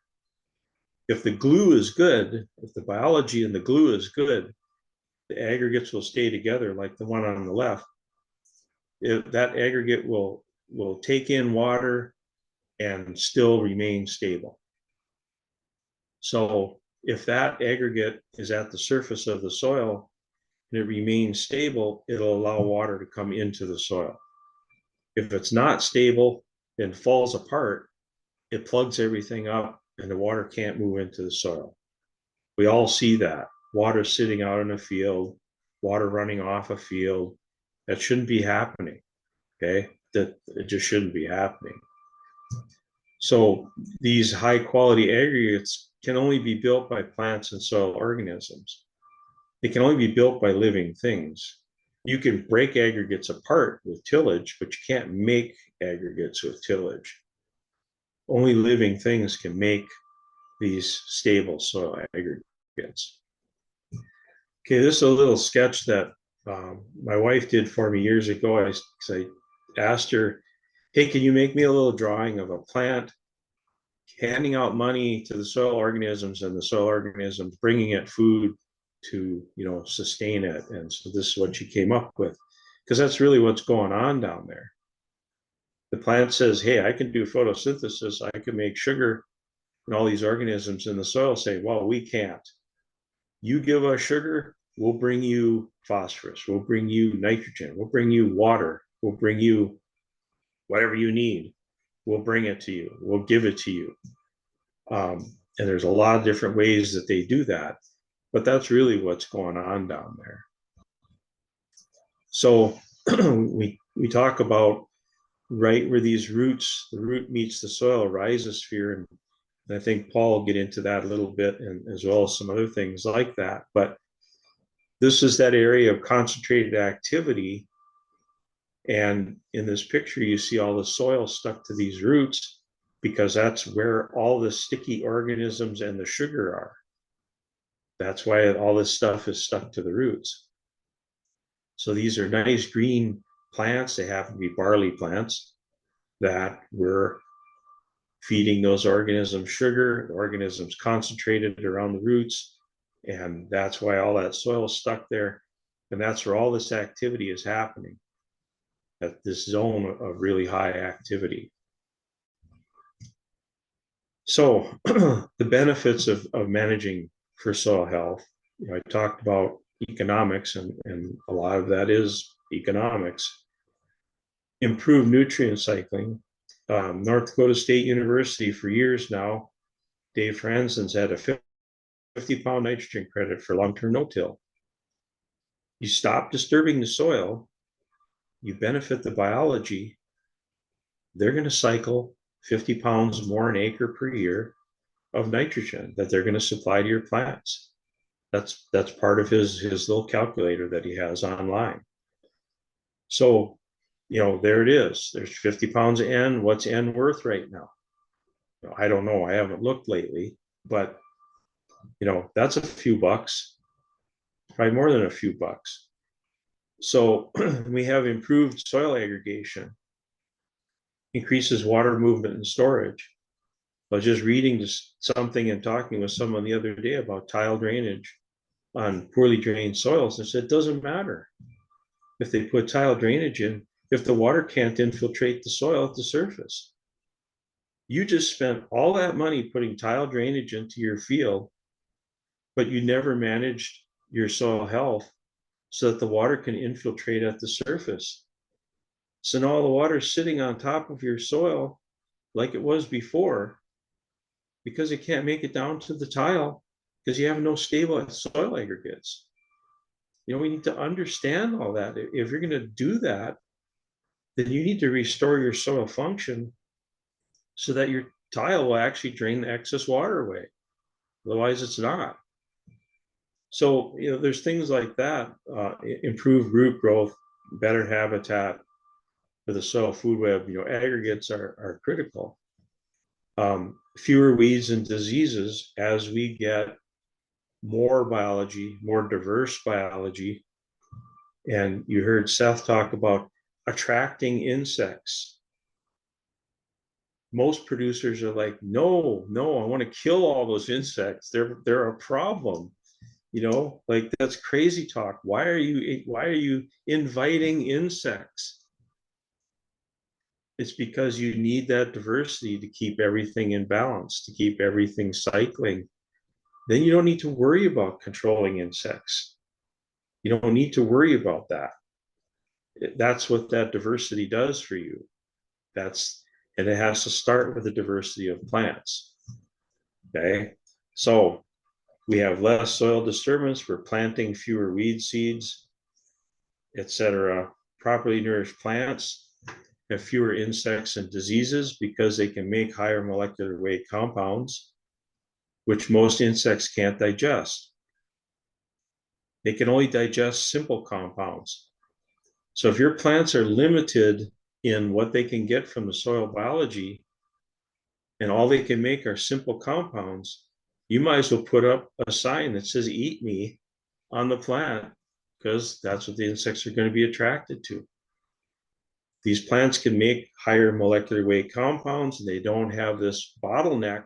If the glue is good, if the biology in the glue is good, the aggregates will stay together like the one on the left. That aggregate will take in water and still remain stable. So if that aggregate is at the surface of the soil and it remains stable, it'll allow water to come into the soil. If it's not stable and falls apart, it plugs everything up and the water can't move into the soil. We all see that. Water sitting out in a field, water running off a field. That shouldn't be happening, okay? That it just shouldn't be happening. So these high quality aggregates can only be built by plants and soil organisms. They can only be built by living things. You can break aggregates apart with tillage, but you can't make aggregates with tillage. Only living things can make these stable soil aggregates. Okay, this is a little sketch that my wife did for me years ago. I asked her, hey, can you make me a little drawing of a plant handing out money to the soil organisms and the soil organisms bringing it food to, sustain it? And so this is what she came up with, because that's really what's going on down there. The plant says, hey, I can do photosynthesis, I can make sugar, and all these organisms in the soil say, well, we can't. You give us sugar, we'll bring you phosphorus, we'll bring you nitrogen, we'll bring you water, we'll bring you whatever you need. We'll bring it to you, we'll give it to you. And there's a lot of different ways that they do that, but that's really what's going on down there. So we talk about right where these roots, the root meets the soil, rhizosphere, and I think Paul will get into that a little bit, and as well as some other things like that. But this is that area of concentrated activity. And in this picture, you see all the soil stuck to these roots because that's where all the sticky organisms and the sugar are. That's why all this stuff is stuck to the roots. So these are nice green plants. They happen to be barley plants that were feeding those organisms sugar. The organisms concentrated around the roots, and that's why all that soil is stuck there. And that's where all this activity is happening, at this zone of really high activity. So the benefits of managing for soil health, I talked about economics, and a lot of that is economics. Improved nutrient cycling. North Dakota State University for years now, Dave Franzen's had a 50-pound nitrogen credit for long-term no-till. You stop disturbing the soil, you benefit the biology, they're going to cycle 50 pounds more an acre per year of nitrogen that they're going to supply to your plants. That's part of his little calculator that he has online. So, there it is. There's 50 pounds of N. What's N worth right now? I don't know. I haven't looked lately, but that's a few bucks, probably more than a few bucks. So we have improved soil aggregation, increases water movement and storage. I was just reading something and talking with someone the other day about tile drainage on poorly drained soils. They said it doesn't matter if they put tile drainage in, if the water can't infiltrate the soil at the surface. You just spent all that money putting tile drainage into your field, but you never managed your soil health so that the water can infiltrate at the surface. So now all the water is sitting on top of your soil like it was before, because it can't make it down to the tile because you have no stable soil aggregates. We need to understand all that. If you're going to do that, then you need to restore your soil function so that your tile will actually drain the excess water away. Otherwise, it's not. So, there's things like that, improved root growth, better habitat for the soil food web. Aggregates are critical. Fewer weeds and diseases as we get more biology, more diverse biology. And you heard Seth talk about attracting insects. Most producers are like, no, I want to kill all those insects. They're a problem. Like, that's crazy talk. Why are you inviting insects? It's because you need that diversity to keep everything in balance, to keep everything cycling. Then you don't need to worry about controlling insects. You don't need to worry about that. That's what that diversity does for you. And it has to start with the diversity of plants. Okay, so we have less soil disturbance. We're planting fewer weed seeds, etc. Properly nourished plants have fewer insects and diseases because they can make higher molecular weight compounds, which most insects can't digest. They can only digest simple compounds. So if your plants are limited in what they can get from the soil biology, and all they can make are simple compounds, you might as well put up a sign that says "Eat me" on the plant, because that's what the insects are going to be attracted to. These plants can make higher molecular weight compounds, and they don't have this bottleneck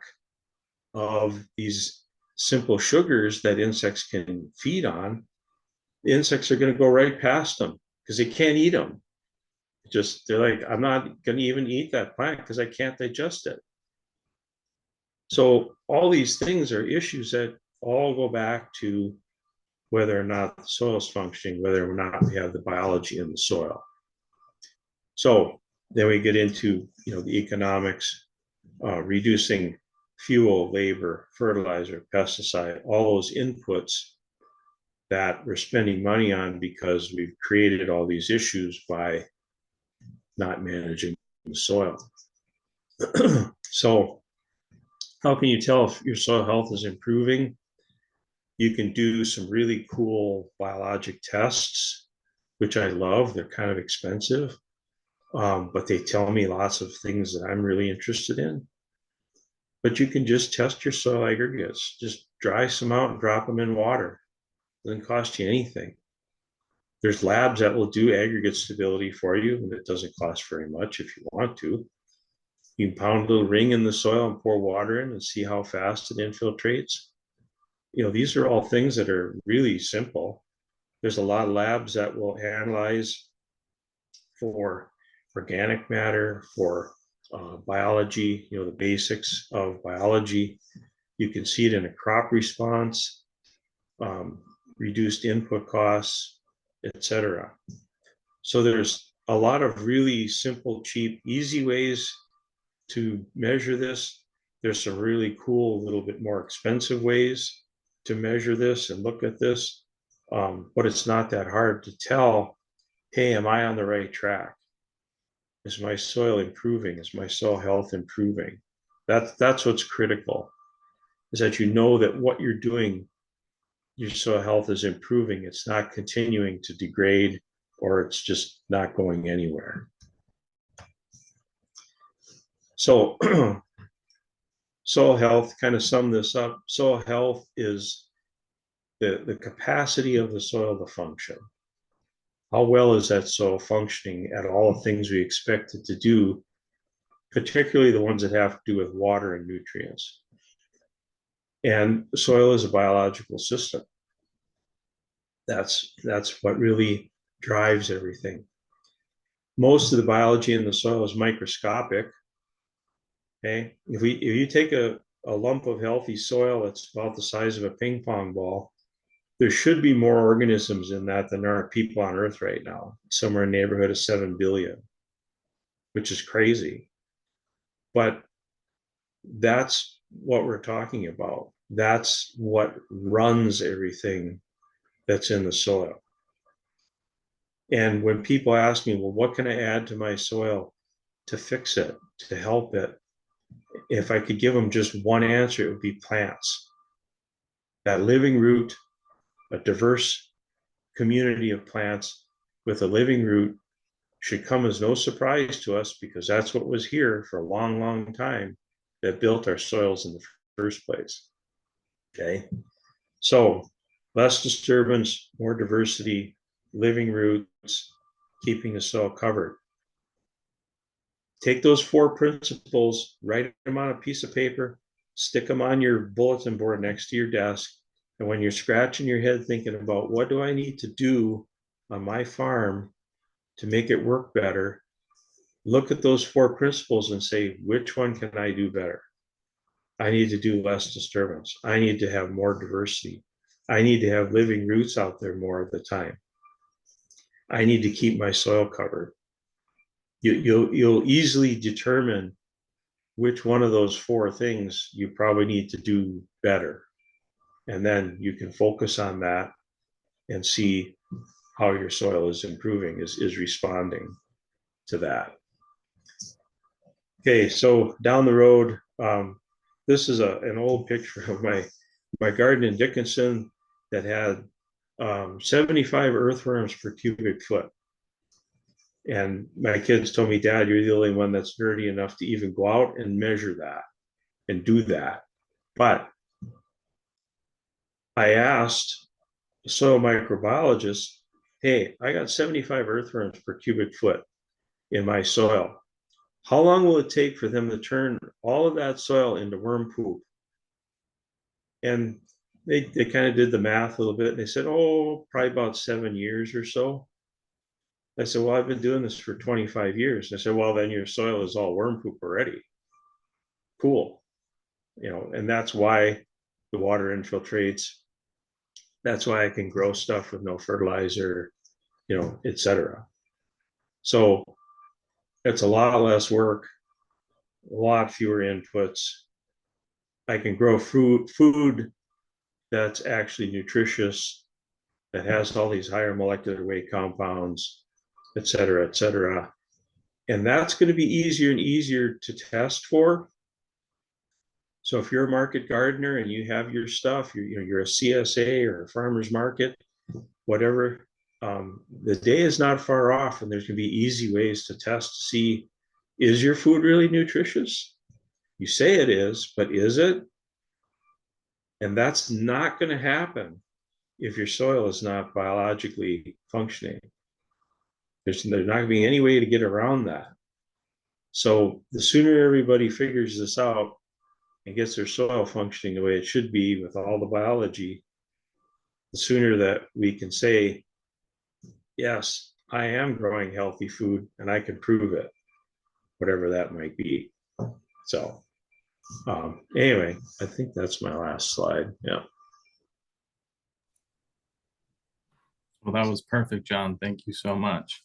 of these simple sugars that insects can feed on. The insects are going to go right past them because they can't eat them. They're like, I'm not going to even eat that plant because I can't digest it. So all these things are issues that all go back to whether or not the soil is functioning, whether or not we have the biology in the soil. So then we get into the economics, reducing fuel, labor, fertilizer, pesticide, all those inputs that we're spending money on because we've created all these issues by not managing the soil. So how can you tell if your soil health is improving? You can do some really cool biologic tests, which I love. They're kind of expensive, but they tell me lots of things that I'm really interested in. But you can just test your soil aggregates. Just dry some out and drop them in water. It doesn't cost you anything. There's labs that will do aggregate stability for you, and it doesn't cost very much if you want to. You can pound a little ring in the soil and pour water in and see how fast it infiltrates. These are all things that are really simple. There's a lot of labs that will analyze for organic matter, for biology, the basics of biology. You can see it in a crop response, reduced input costs, etc. So there's a lot of really simple, cheap, easy ways to measure this. There's some really cool, a little bit more expensive ways to measure this and look at this. But it's not that hard to tell, hey, am I on the right track? Is my soil improving? Is my soil health improving? That's what's critical, is that you know that what you're doing, your soil health is improving. It's not continuing to degrade, or it's just not going anywhere. So soil health, kind of sum this up. Soil health is the capacity of the soil to function. How well is that soil functioning at all the things we expect it to do, particularly the ones that have to do with water and nutrients? And soil is a biological system. That's what really drives everything. Most of the biology in the soil is microscopic. Okay, if you take a lump of healthy soil that's about the size of a ping pong ball, there should be more organisms in that than there are people on Earth right now, somewhere in the neighborhood of 7 billion, which is crazy. But that's what we're talking about. That's what runs everything that's in the soil. And when people ask me, well, what can I add to my soil to fix it, to help it? If I could give them just one answer, it would be plants. That living root, a diverse community of plants with a living root should come as no surprise to us, because that's what was here for a long, long time that built our soils in the first place. Okay. So less disturbance, more diversity, living roots, keeping the soil covered. Take those 4 principles, write them on a piece of paper, stick them on your bulletin board next to your desk. And when you're scratching your head thinking about what do I need to do on my farm to make it work better, look at those 4 principles and say, which one can I do better? I need to do less disturbance. I need to have more diversity. I need to have living roots out there more of the time. I need to keep my soil covered. You'll easily determine which one of those 4 things you probably need to do better. And then you can focus on that and see how your soil is improving, is responding to that. Okay, so down the road, this is an old picture of my garden in Dickinson that had 75 earthworms per cubic foot. And my kids told me, Dad, you're the only one that's nerdy enough to even go out and measure that and do that. But I asked the soil microbiologist, hey, I got 75 earthworms per cubic foot in my soil. How long will it take for them to turn all of that soil into worm poop? And they kind of did the math a little bit. And they said, oh, probably about 7 years or so. I said, well, I've been doing this for 25 years. I said, well, then your soil is all worm poop already. Cool. And that's why the water infiltrates. That's why I can grow stuff with no fertilizer, etc. So it's a lot less work, a lot fewer inputs. I can grow food that's actually nutritious, that has all these higher molecular weight compounds, et cetera, et cetera. And that's going to be easier and easier to test for. So if you're a market gardener and you have your stuff, you're a CSA or a farmer's market, whatever, the day is not far off, and there's going to be easy ways to test to see, is your food really nutritious? You say it is, but is it? And that's not going to happen if your soil is not biologically functioning. There's not going to be any way to get around that. So the sooner everybody figures this out and gets their soil functioning the way it should be with all the biology, the sooner that we can say, yes, I am growing healthy food and I can prove it, whatever that might be. So anyway, I think that's my last slide. Yeah. Well, that was perfect, Jon. Thank you so much.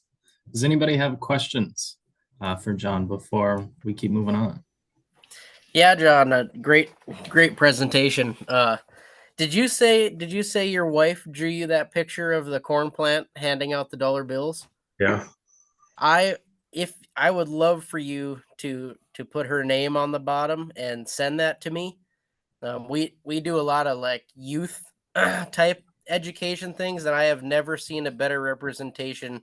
Does anybody have questions for Jon before we keep moving on? Yeah, Jon, great presentation. Did you say your wife drew you that picture of the corn plant handing out the dollar bills? Yeah. I would love for you to put her name on the bottom and send that to me. We do a lot of like youth type education things, and I have never seen a better representation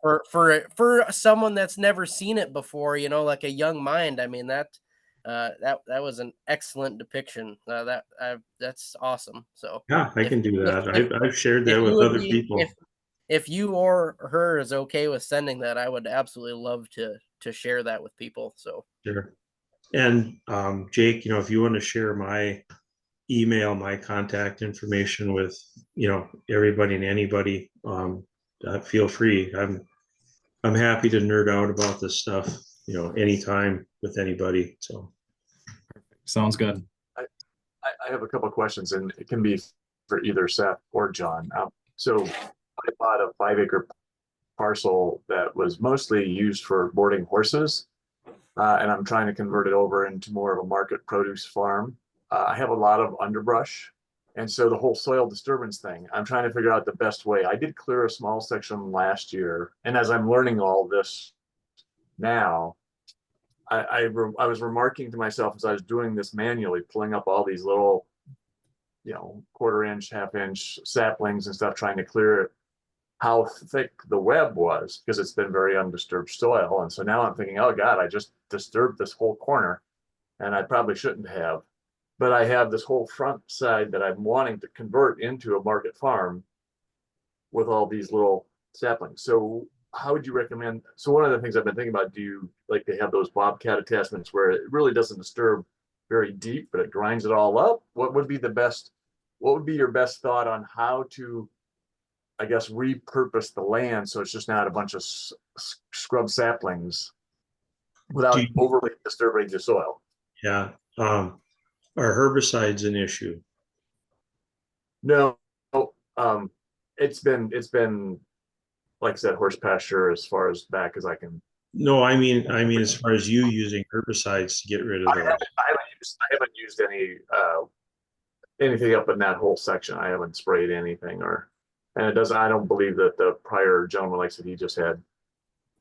for someone that's never seen it before. Like a young mind. I mean that was an excellent depiction. That's awesome. So Yeah, I can do that. I've shared if that you with would other be people. if you or her is okay with sending that, I would absolutely love to share that with people. So Sure. And Jake, if you want to share my email, my contact information with, everybody and anybody, feel free. I'm happy to nerd out about this stuff, anytime with anybody. So Sounds good. I have a couple of questions, and it can be for either Seth or Jon. So I bought a 5 acre parcel that was mostly used for boarding horses, and I'm trying to convert it over into more of a market produce farm. I have a lot of underbrush, and so the whole soil disturbance thing, I'm trying to figure out the best way. I did clear a small section last year, and as I'm learning all this now, I was remarking to myself as I was doing this manually, pulling up all these little, 1/4 inch, 1/2 inch saplings and stuff, trying to clear it, how thick the web was, because it's been very undisturbed soil. And so now I'm thinking, oh God, I just disturbed this whole corner, and I probably shouldn't have. But I have this whole front side that I'm wanting to convert into a market farm with all these little saplings. So how would you recommend? So one of the things I've been thinking about, do you like to have those bobcat attachments where it really doesn't disturb very deep, but it grinds it all up? What would be your best thought on how to, I guess, repurpose the land so it's just not a bunch of scrub saplings without overly disturbing the soil? Yeah. Are herbicides an issue? No, it's been like I said, horse pasture as far as back as I can. No, I mean, as far as you using herbicides to get rid of those. I haven't used anything up in that whole section. I haven't sprayed anything, and it doesn't. I don't believe that the prior gentleman, like I said, he just had,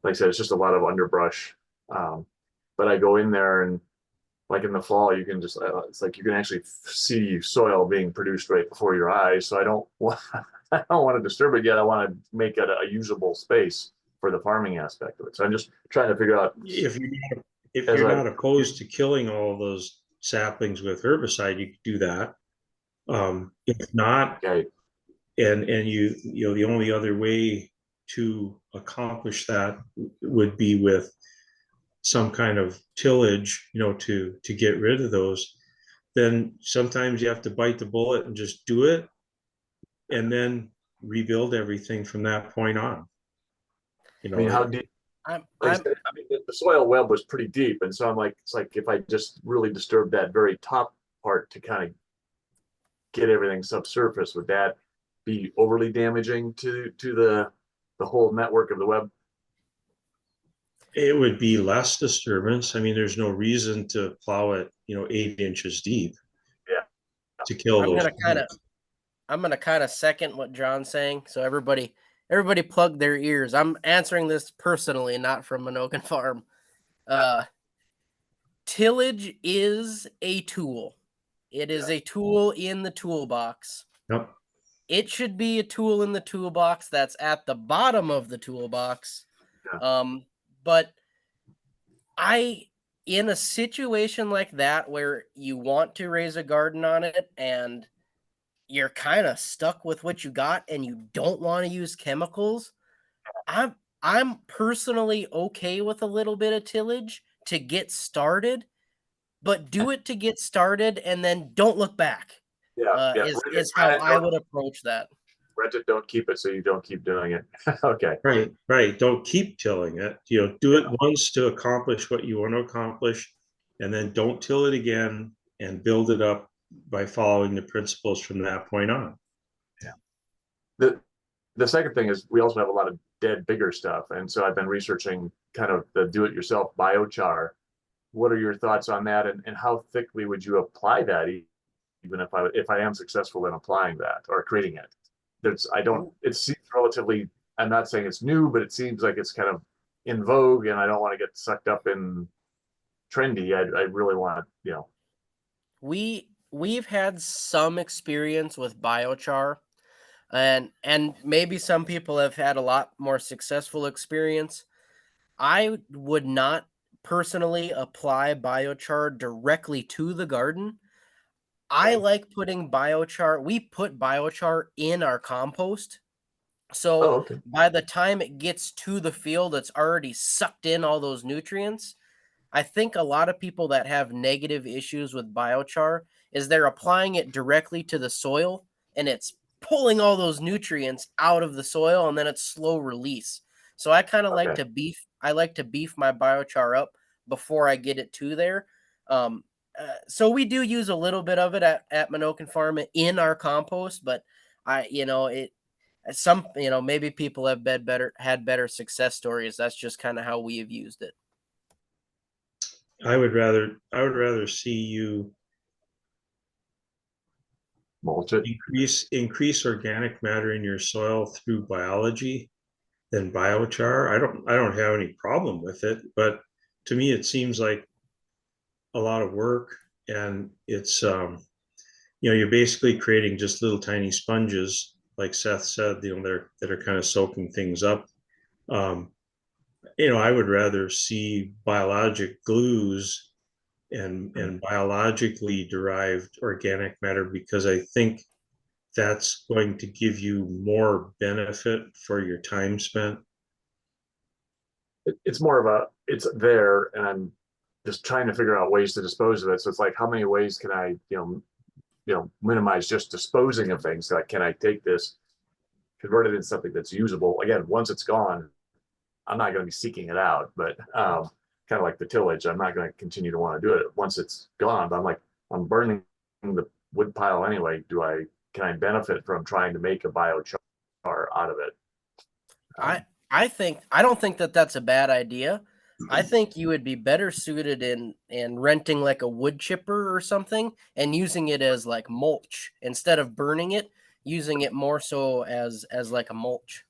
like I said, it's just a lot of underbrush. But I go in there, and like in the fall, you can just, it's like you can actually see soil being produced right before your eyes. So I don't want, I don't want to disturb it yet. I want to make it a usable space for the farming aspect of it. So I'm just trying to figure out if you're not opposed to killing all those saplings with herbicide, you could do that. If not, okay. and the only other way to accomplish that would be with some kind of tillage, to get rid of those. Then sometimes you have to bite the bullet and just do it, and then rebuild everything from that point on. I mean, how deep? The soil web was pretty deep, and so I'm like, it's like if I just really disturb that very top part to kind of get everything subsurface, would that be overly damaging to the whole network of the web? It would be less disturbance. I mean, there's no reason to plow it, 8 inches deep. Yeah. To kill those. I'm gonna kind of second what Jon's saying. So everybody plug their ears. I'm answering this personally, not from Menoken Farm. Tillage is a tool. It is a tool in the toolbox. Yep. It should be a tool in the toolbox that's at the bottom of the toolbox. Yeah. But in a situation like that where you want to raise a garden on it and you're kind of stuck with what you got and you don't want to use chemicals, I'm personally okay with a little bit of tillage to get started, but do it to get started and then don't look back. Is how I would approach that. Rent it, don't keep it, so you don't keep doing it. Okay. Right. Don't keep tilling it. Do it once to accomplish what you want to accomplish, and then don't till it again and build it up by following the principles from that point on. Yeah. The second thing is we also have a lot of dead, bigger stuff, and so I've been researching kind of the do-it-yourself biochar. What are your thoughts on that, and how thickly would you apply that, even if I am successful in applying that or creating it? It seems relatively, I'm not saying it's new, but it seems like it's kind of in vogue, and I don't want to get sucked up in trendy. I really want to, We've had some experience with biochar, and maybe some people have had a lot more successful experience. I would not personally apply biochar directly to the garden. I like putting biochar. We put biochar in our compost. So by the time it gets to the field, it's already sucked in all those nutrients. I think a lot of people that have negative issues with biochar is they're applying it directly to the soil and it's pulling all those nutrients out of the soil and then it's slow release. So I kind of like to beef my biochar up before I get it to there. So we do use a little bit of it at Menoken Farm in our compost, but maybe people have had better success stories. That's just kind of how we have used it. I would rather see you Mulch it. increase organic matter in your soil through biology than biochar. I don't have any problem with it, but to me it seems like a lot of work, and it's you're basically creating just little tiny sponges, like Seth said, that are kind of soaking things up. I would rather see biologic glues and biologically derived organic matter, because I think that's going to give you more benefit for your time spent. It's more of it's there, and I'm just trying to figure out ways to dispose of it. So it's like, how many ways can I, minimize just disposing of things? Like, can I take this, convert it into something that's usable? Again, once it's gone, I'm not going to be seeking it out, but kind of like the tillage, I'm not going to continue to want to do it once it's gone. But I'm like, I'm burning the wood pile anyway. Can I benefit from trying to make a biochar out of it? I don't think that's a bad idea. I think you would be better suited in renting like a wood chipper or something and using it as like mulch instead of burning it, using it more so as like a mulch.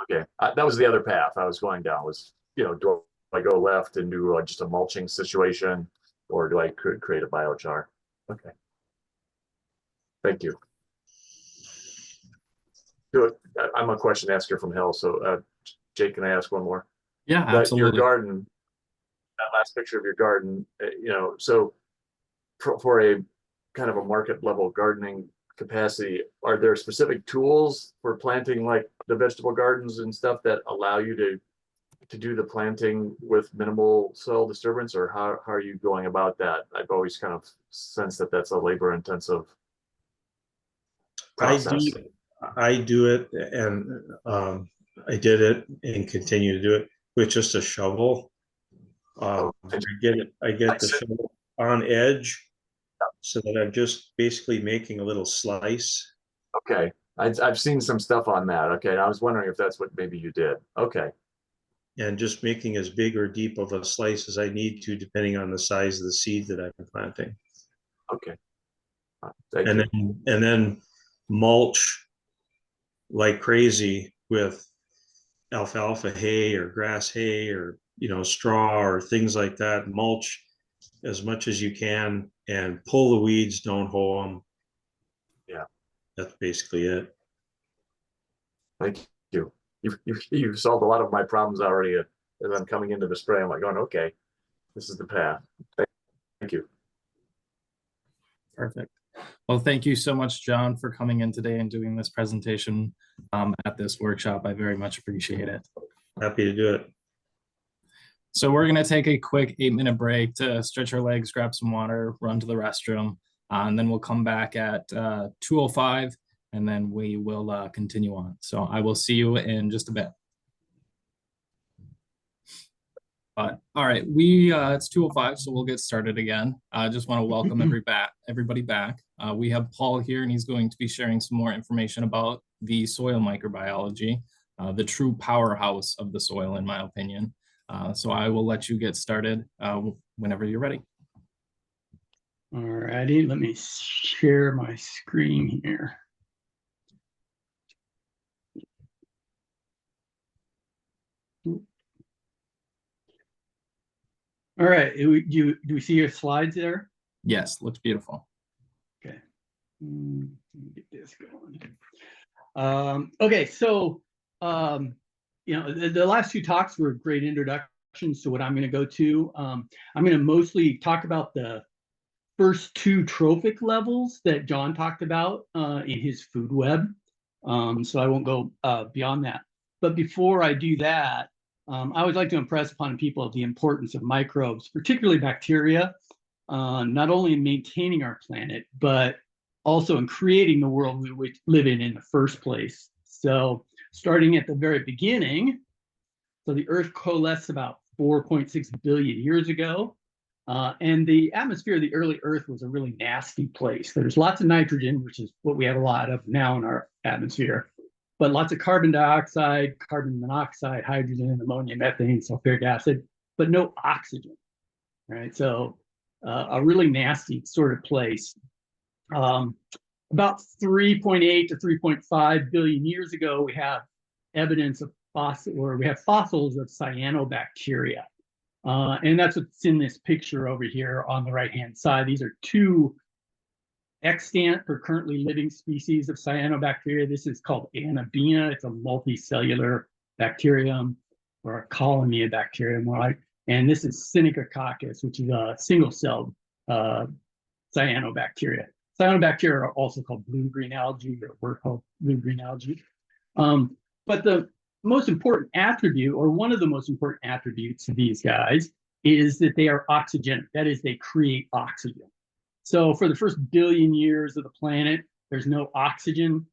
Okay, that was the other path I was going down. Was, do I go left and do just a mulching situation, or do I create a biochar? Okay, thank you. I'm a question asker from hell. So, Jake, can I ask one more? Yeah, Your absolutely. garden, that last picture of your garden, so for a kind of a market level gardening capacity, are there specific tools for planting like the vegetable gardens and stuff that allow you to do the planting with minimal soil disturbance, or how are you going about that? I've always kind of sensed that that's a labor intensive process. I do it, and I did it and continue to do it with just a shovel. I get the shovel on edge, so that I'm just basically making a little slice. Okay, I've seen some stuff on that. Okay, I was wondering if that's what maybe you did. Okay. And just making as big or deep of a slice as I need to, depending on the size of the seed that I'm planting. Okay. And then mulch like crazy with alfalfa hay or grass hay, or straw or things like that. Mulch as much as you can and pull the weeds, don't hoe them. Yeah, that's basically it. Thank you. You've solved a lot of my problems already. As I'm coming into the spray, I'm like going, okay, this is the path. Thank you. Perfect. Well, thank you so much, Jon, for coming in today and doing this presentation at this workshop. I very much appreciate it. Happy to do it. So we're going to take a quick 8-minute break to stretch our legs, grab some water, run to the restroom, and then we'll come back at 2:05, and then we will continue on. So I will see you in just a bit. All right, it's 2:05, so we'll get started again. I just want to welcome everybody back. We have Paul here, and he's going to be sharing some more information about the soil microbiology, the true powerhouse of the soil, in my opinion. So I will let you get started whenever you're ready. All righty, let me share my screen here. All right, do we see your slides there? Yes, looks beautiful. Okay, let me get this going. Okay, so the last two talks were great introductions to what I'm going to go to. I'm going to mostly talk about the first two trophic levels that Jon talked about in his food web. So I won't go beyond that. But before I do that, I would like to impress upon people the importance of microbes, particularly bacteria, not only in maintaining our planet, but also in creating the world we live in the first place. So starting at the very beginning, so the Earth coalesced about 4.6 billion years ago. And the atmosphere of the early Earth was a really nasty place. There's lots of nitrogen, which is what we have a lot of now in our atmosphere, but lots of carbon dioxide, carbon monoxide, hydrogen, ammonia, methane, sulfuric acid, but no oxygen, right? So a really nasty sort of place. About 3.8 to 3.5 billion years ago, we have evidence of fossils of cyanobacteria. And that's what's in this picture over here on the right-hand side. These are two extant or currently living species of cyanobacteria. This is called Anabina. It's a multicellular bacterium, or a colony of bacteria, more like. And this is Synechococcus, which is a single-celled cyanobacteria. Cyanobacteria are also called blue-green algae, or were called blue-green algae. But the most important attribute, or one of the most important attributes of these guys, is that they are oxygenic. That is, they create oxygen. So for the first billion years of the planet, there's no oxygen.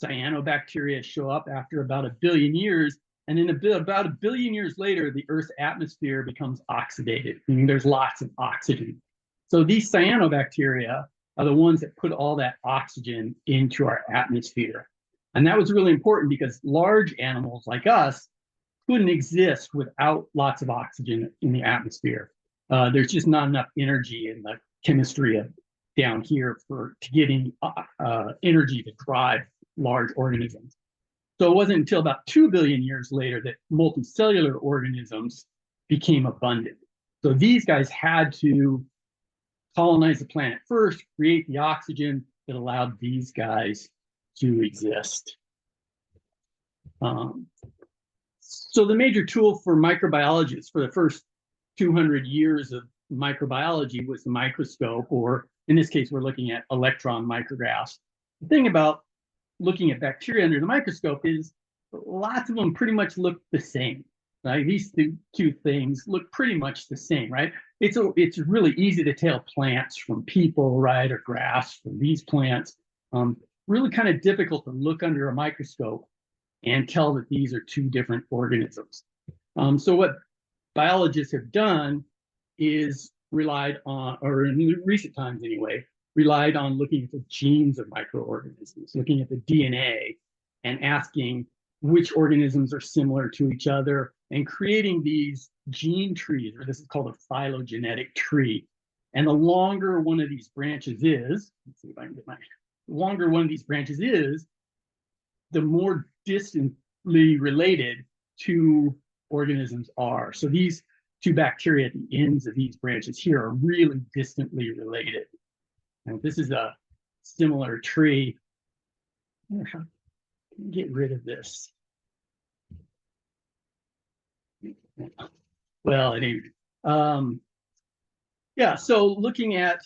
Cyanobacteria show up after about 1 billion years. And then about 1 billion years later, the Earth's atmosphere becomes oxidated, meaning there's lots of oxygen. So these cyanobacteria are the ones that put all that oxygen into our atmosphere. And that was really important because large animals like us couldn't exist without lots of oxygen in the atmosphere. There's just not enough energy in the chemistry of down here to get any energy to drive large organisms. So it wasn't until about 2 billion years later that multicellular organisms became abundant. So these guys had to colonize the planet first, create the oxygen that allowed these guys to exist. So the major tool for microbiologists for the first 200 years of microbiology was the microscope, or in this case, we're looking at electron micrographs. The thing about looking at bacteria under the microscope is lots of them pretty much look the same, right? These two things look pretty much the same, right? It's really easy to tell plants from people, right, or grass from these plants. Really kind of difficult to look under a microscope and tell that these are two different organisms. So what biologists have done is relied on, or in recent times anyway, relied on looking at the genes of microorganisms, looking at the DNA and asking which organisms are similar to each other and creating these gene trees, or this is called a phylogenetic tree. And the longer one of these branches is, let's see if I can get longer one of these branches is, the more distantly related two organisms are. So these two bacteria at the ends of these branches here are really distantly related. And this is a similar tree. Get rid of this. Well, anyway, yeah, so looking at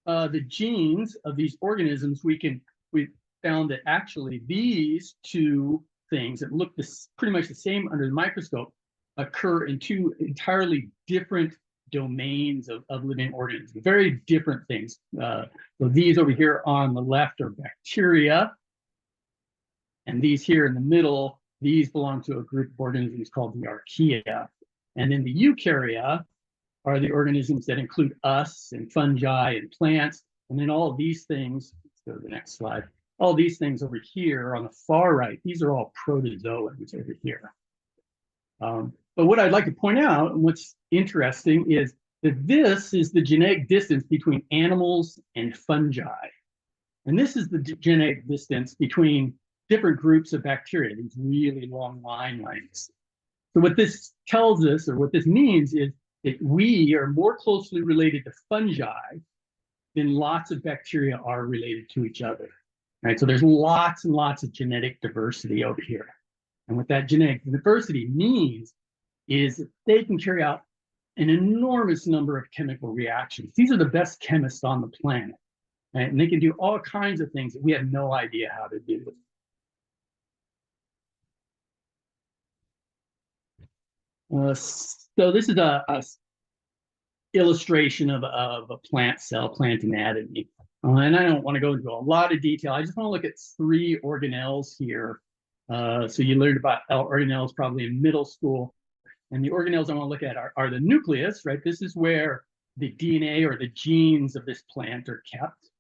the genes of these organisms, we found that actually these two things that look pretty much the same under the microscope occur in two entirely different domains of living organisms, very different things. So these over here on the left are bacteria, and these here in the middle, these belong to a group of organisms called the archaea. And then the eukarya are the organisms that include us and fungi and plants. And then all of these things, let's go to the next slide. All these things over here on the far right, these are all protozoans over here. But what I'd like to point out, and what's interesting, is that this is the genetic distance between animals and fungi. And this is the genetic distance between different groups of bacteria, these really long line lengths. So what this tells us, or what this means, is that we are more closely related to fungi than lots of bacteria are related to each other. Right? So there's lots and lots of genetic diversity over here. And what that genetic diversity means is that they can carry out an enormous number of chemical reactions. These are the best chemists on the planet. Right? And they can do all kinds of things that we have no idea how to do. So this is a illustration of a plant cell, plant anatomy. And I don't want to go into a lot of detail. I just want to look at 3 organelles here. So you learned about organelles probably in middle school. And the organelles I want to look at are the nucleus, right? This is where the DNA or the genes of this plant are kept.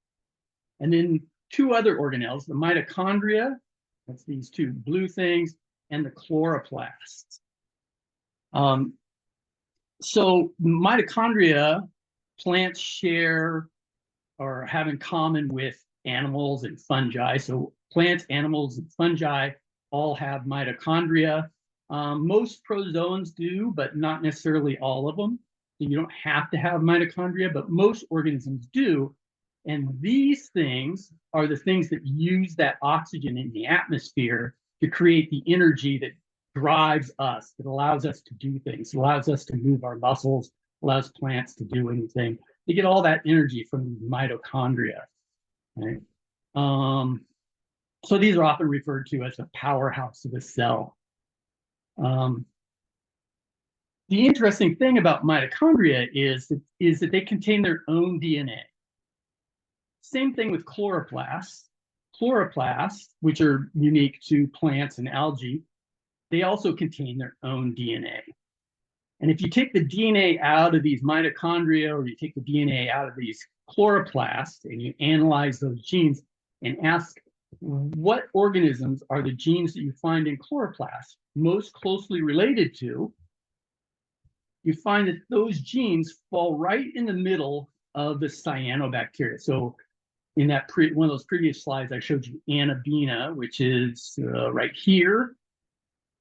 And then two other organelles, the mitochondria, that's these two blue things, and the chloroplasts. So mitochondria, plants share or have in common with animals and fungi. So plants, animals, and fungi all have mitochondria. Most protozoans do, but not necessarily all of them. So you don't have to have mitochondria, but most organisms do. And these things are the things that use that oxygen in the atmosphere to create the energy that drives us, that allows us to do things, allows us to move our muscles, allows plants to do anything. They get all that energy from mitochondria, right? So these are often referred to as the powerhouse of a cell. The interesting thing about mitochondria is that they contain their own DNA. Same thing with chloroplasts. Chloroplasts, which are unique to plants and algae, they also contain their own DNA. And if you take the DNA out of these mitochondria, or you take the DNA out of these chloroplasts, and you analyze those genes and ask what organisms are the genes that you find in chloroplasts most closely related to, you find that those genes fall right in the middle of the cyanobacteria. So in that one of those previous slides, I showed you Anabina, which is right here,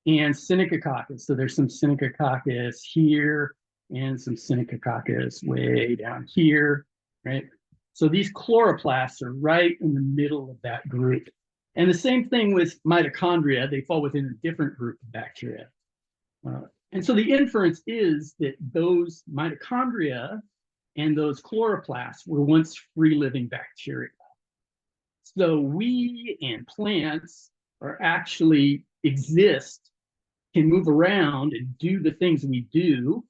and Synechococcus. So there's some Synechococcus here and some Synechococcus way down here, right? So these chloroplasts are right in the middle of that group. And the same thing with mitochondria, they fall within a different group of bacteria. And so the inference is that those mitochondria and those chloroplasts were once free-living bacteria. So we and plants are actually exist, can move around and do the things we do,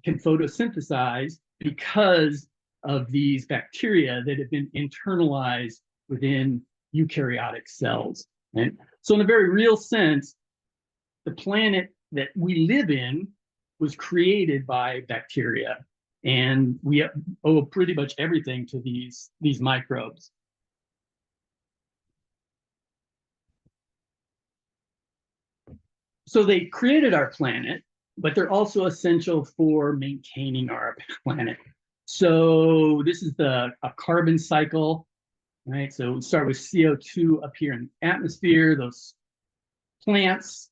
can photosynthesize because of these bacteria that have been internalized within eukaryotic cells. Right? So in a very real sense, the planet that we live in was created by bacteria, and we owe pretty much everything to these microbes. So they created our planet, but they're also essential for maintaining our planet. So this is a carbon cycle, right? So we start with CO2 up here in the atmosphere. Those plants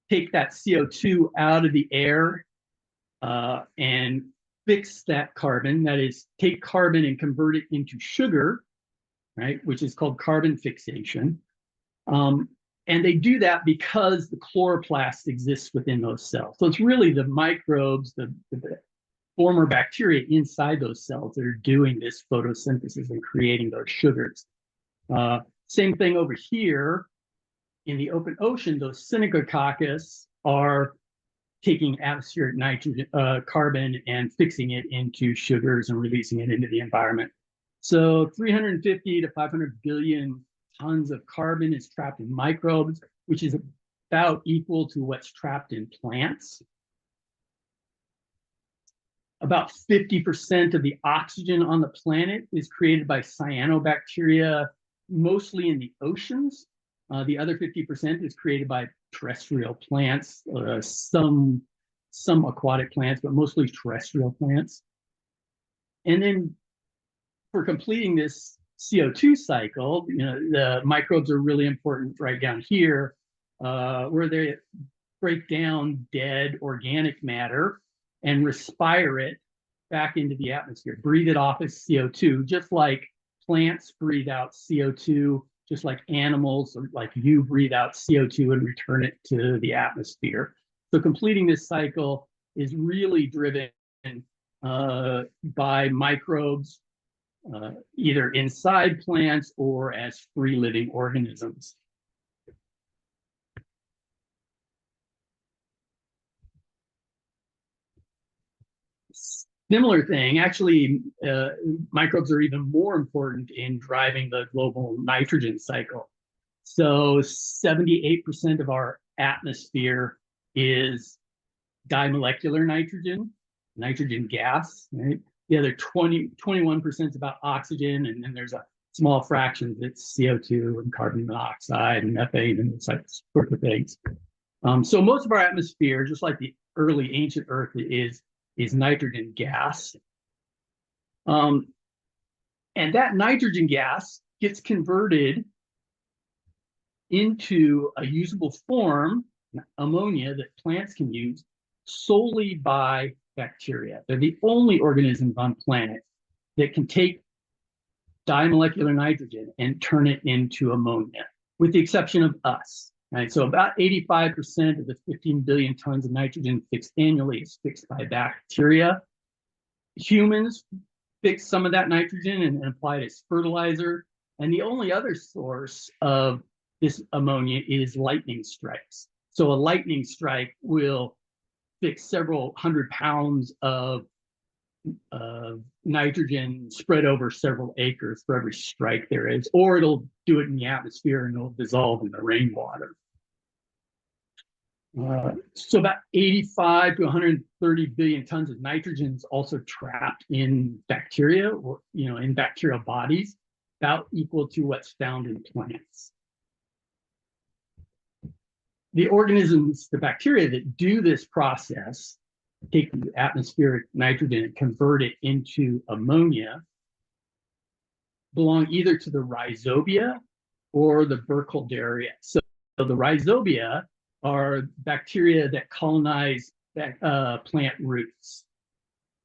take that CO2 out of the air and fix that carbon. That is, take carbon and convert it into sugar, right? Which is called carbon fixation. And they do that because the chloroplast exists within those cells. So it's really the microbes, the former bacteria inside those cells that are doing this photosynthesis and creating those sugars. Same thing over here in the open ocean, those Synechococcus are taking atmospheric nitrogen, carbon and fixing it into sugars and releasing it into the environment. So 350 to 500 billion tons of carbon is trapped in microbes, which is about equal to what's trapped in plants. About 50% of the oxygen on the planet is created by cyanobacteria, mostly in the oceans. The other 50% is created by terrestrial plants, some aquatic plants, but mostly terrestrial plants. And then for completing this CO2 cycle, the microbes are really important right down here, where they break down dead organic matter and respire it back into the atmosphere, breathe it off as CO2, just like plants breathe out CO2, just like animals, or like you breathe out CO2 and return it to the atmosphere. So completing this cycle is really driven by microbes, either inside plants or as free living organisms. Similar thing, actually, microbes are even more important in driving the global nitrogen cycle. So 78% of our atmosphere is dimolecular nitrogen, nitrogen gas, right? The other 21% is about oxygen, and then there's a small fraction that's CO2 and carbon monoxide and methane and such sort of things. So most of our atmosphere, just like the early ancient Earth, is nitrogen gas. And that nitrogen gas gets converted into a usable form, ammonia, that plants can use solely by bacteria. They're the only organisms on planet that can take dimolecular nitrogen and turn it into ammonia, with the exception of us. Right? So about 85% of the 15 billion tons of nitrogen fixed annually is fixed by bacteria. Humans fix some of that nitrogen and apply it as fertilizer. And the only other source of this ammonia is lightning strikes. So a lightning strike will fix several 100 pounds of nitrogen spread over several acres for every strike there is, or it'll do it in the atmosphere and it'll dissolve in the rainwater. So about 85 to 130 billion tons of nitrogen is also trapped in bacteria, or in bacterial bodies, about equal to what's found in plants. The organisms, the bacteria that do this process, take the atmospheric nitrogen and convert it into ammonia, belong either to the rhizobia or the Burkholderia. So the rhizobia are bacteria that colonize plant roots,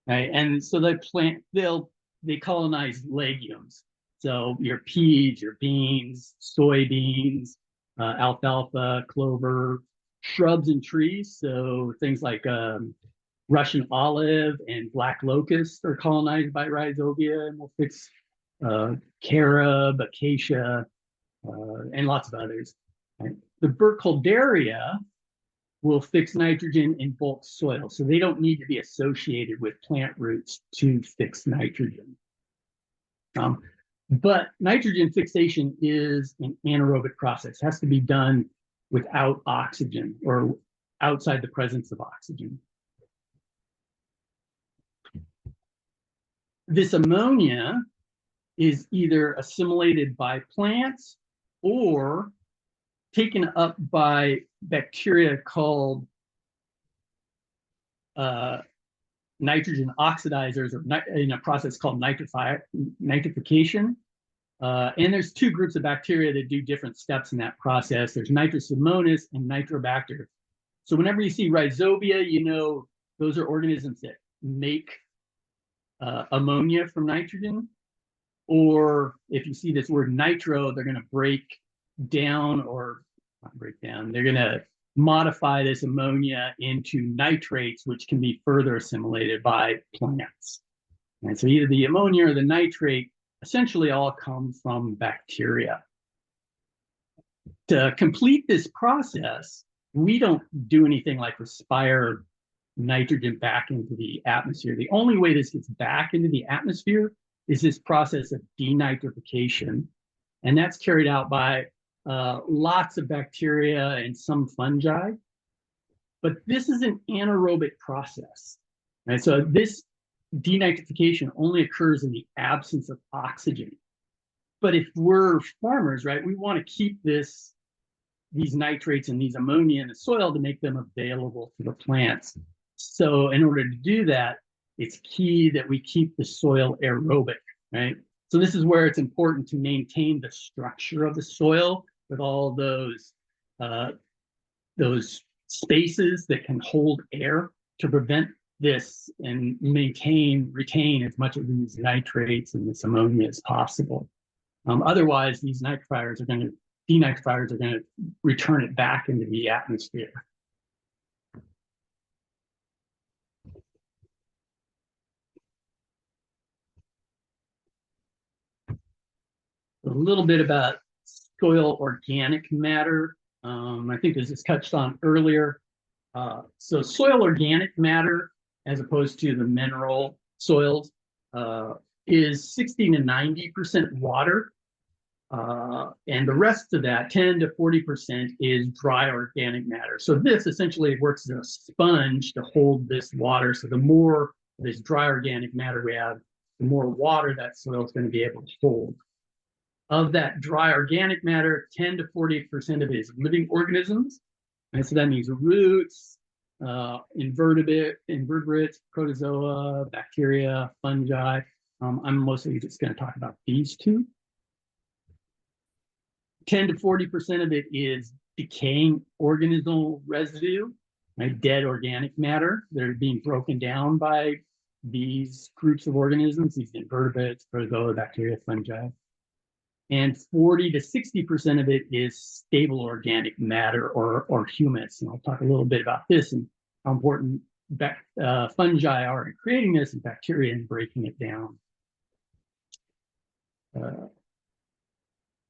right? And so they colonize legumes. So your peas, your beans, soybeans, alfalfa, clover, shrubs and trees. So things like Russian olive and black locust are colonized by rhizobia, and will fix carob, acacia, and lots of others. Right? The Burkholderia will fix nitrogen in bulk soil, so they don't need to be associated with plant roots to fix nitrogen. But nitrogen fixation is an anaerobic process. It has to be done without oxygen or outside the presence of oxygen. This ammonia is either assimilated by plants or taken up by bacteria called nitrogen oxidizers, or in a process called nitrification. And there's two groups of bacteria that do different steps in that process. There's Nitrosomonas and Nitrobacter. So whenever you see rhizobia, those are organisms that make ammonia from nitrogen. Or if you see this word nitro, they're going to break down, or not break down, they're going to modify this ammonia into nitrates, which can be further assimilated by plants. And so either the ammonia or the nitrate essentially all come from bacteria. To complete this process, we don't do anything like respire nitrogen back into the atmosphere. The only way this gets back into the atmosphere is this process of denitrification. And that's carried out by lots of bacteria and some fungi. But this is an anaerobic process. Right? So this denitrification only occurs in the absence of oxygen. But if we're farmers, right, we want to keep these nitrates and these ammonia in the soil to make them available to the plants. So in order to do that, it's key that we keep the soil aerobic, right? So this is where it's important to maintain the structure of the soil with all those spaces that can hold air to prevent this and retain as much of these nitrates and this ammonia as possible. Otherwise, these denitrifiers are going to return it back into the atmosphere. A little bit about soil organic matter. I think this is touched on earlier. So soil organic matter, as opposed to the mineral soils, is 60 to 90% water. And the rest of that, 10 to 40%, is dry organic matter. So this essentially works as a sponge to hold this water. So the more this dry organic matter we have, the more water that soil is going to be able to hold. Of that dry organic matter, 10 to 40% of it is living organisms. And so that means roots, invertebrates, protozoa, bacteria, fungi. I'm mostly just going to talk about these two. 10 to 40% of it is decaying organismal residue, right? Dead organic matter. They're being broken down by these groups of organisms, these invertebrates, protozoa, bacteria, fungi. And 40 to 60% of it is stable organic matter or humus. And I'll talk a little bit about this and how important fungi are in creating this and bacteria in breaking it down.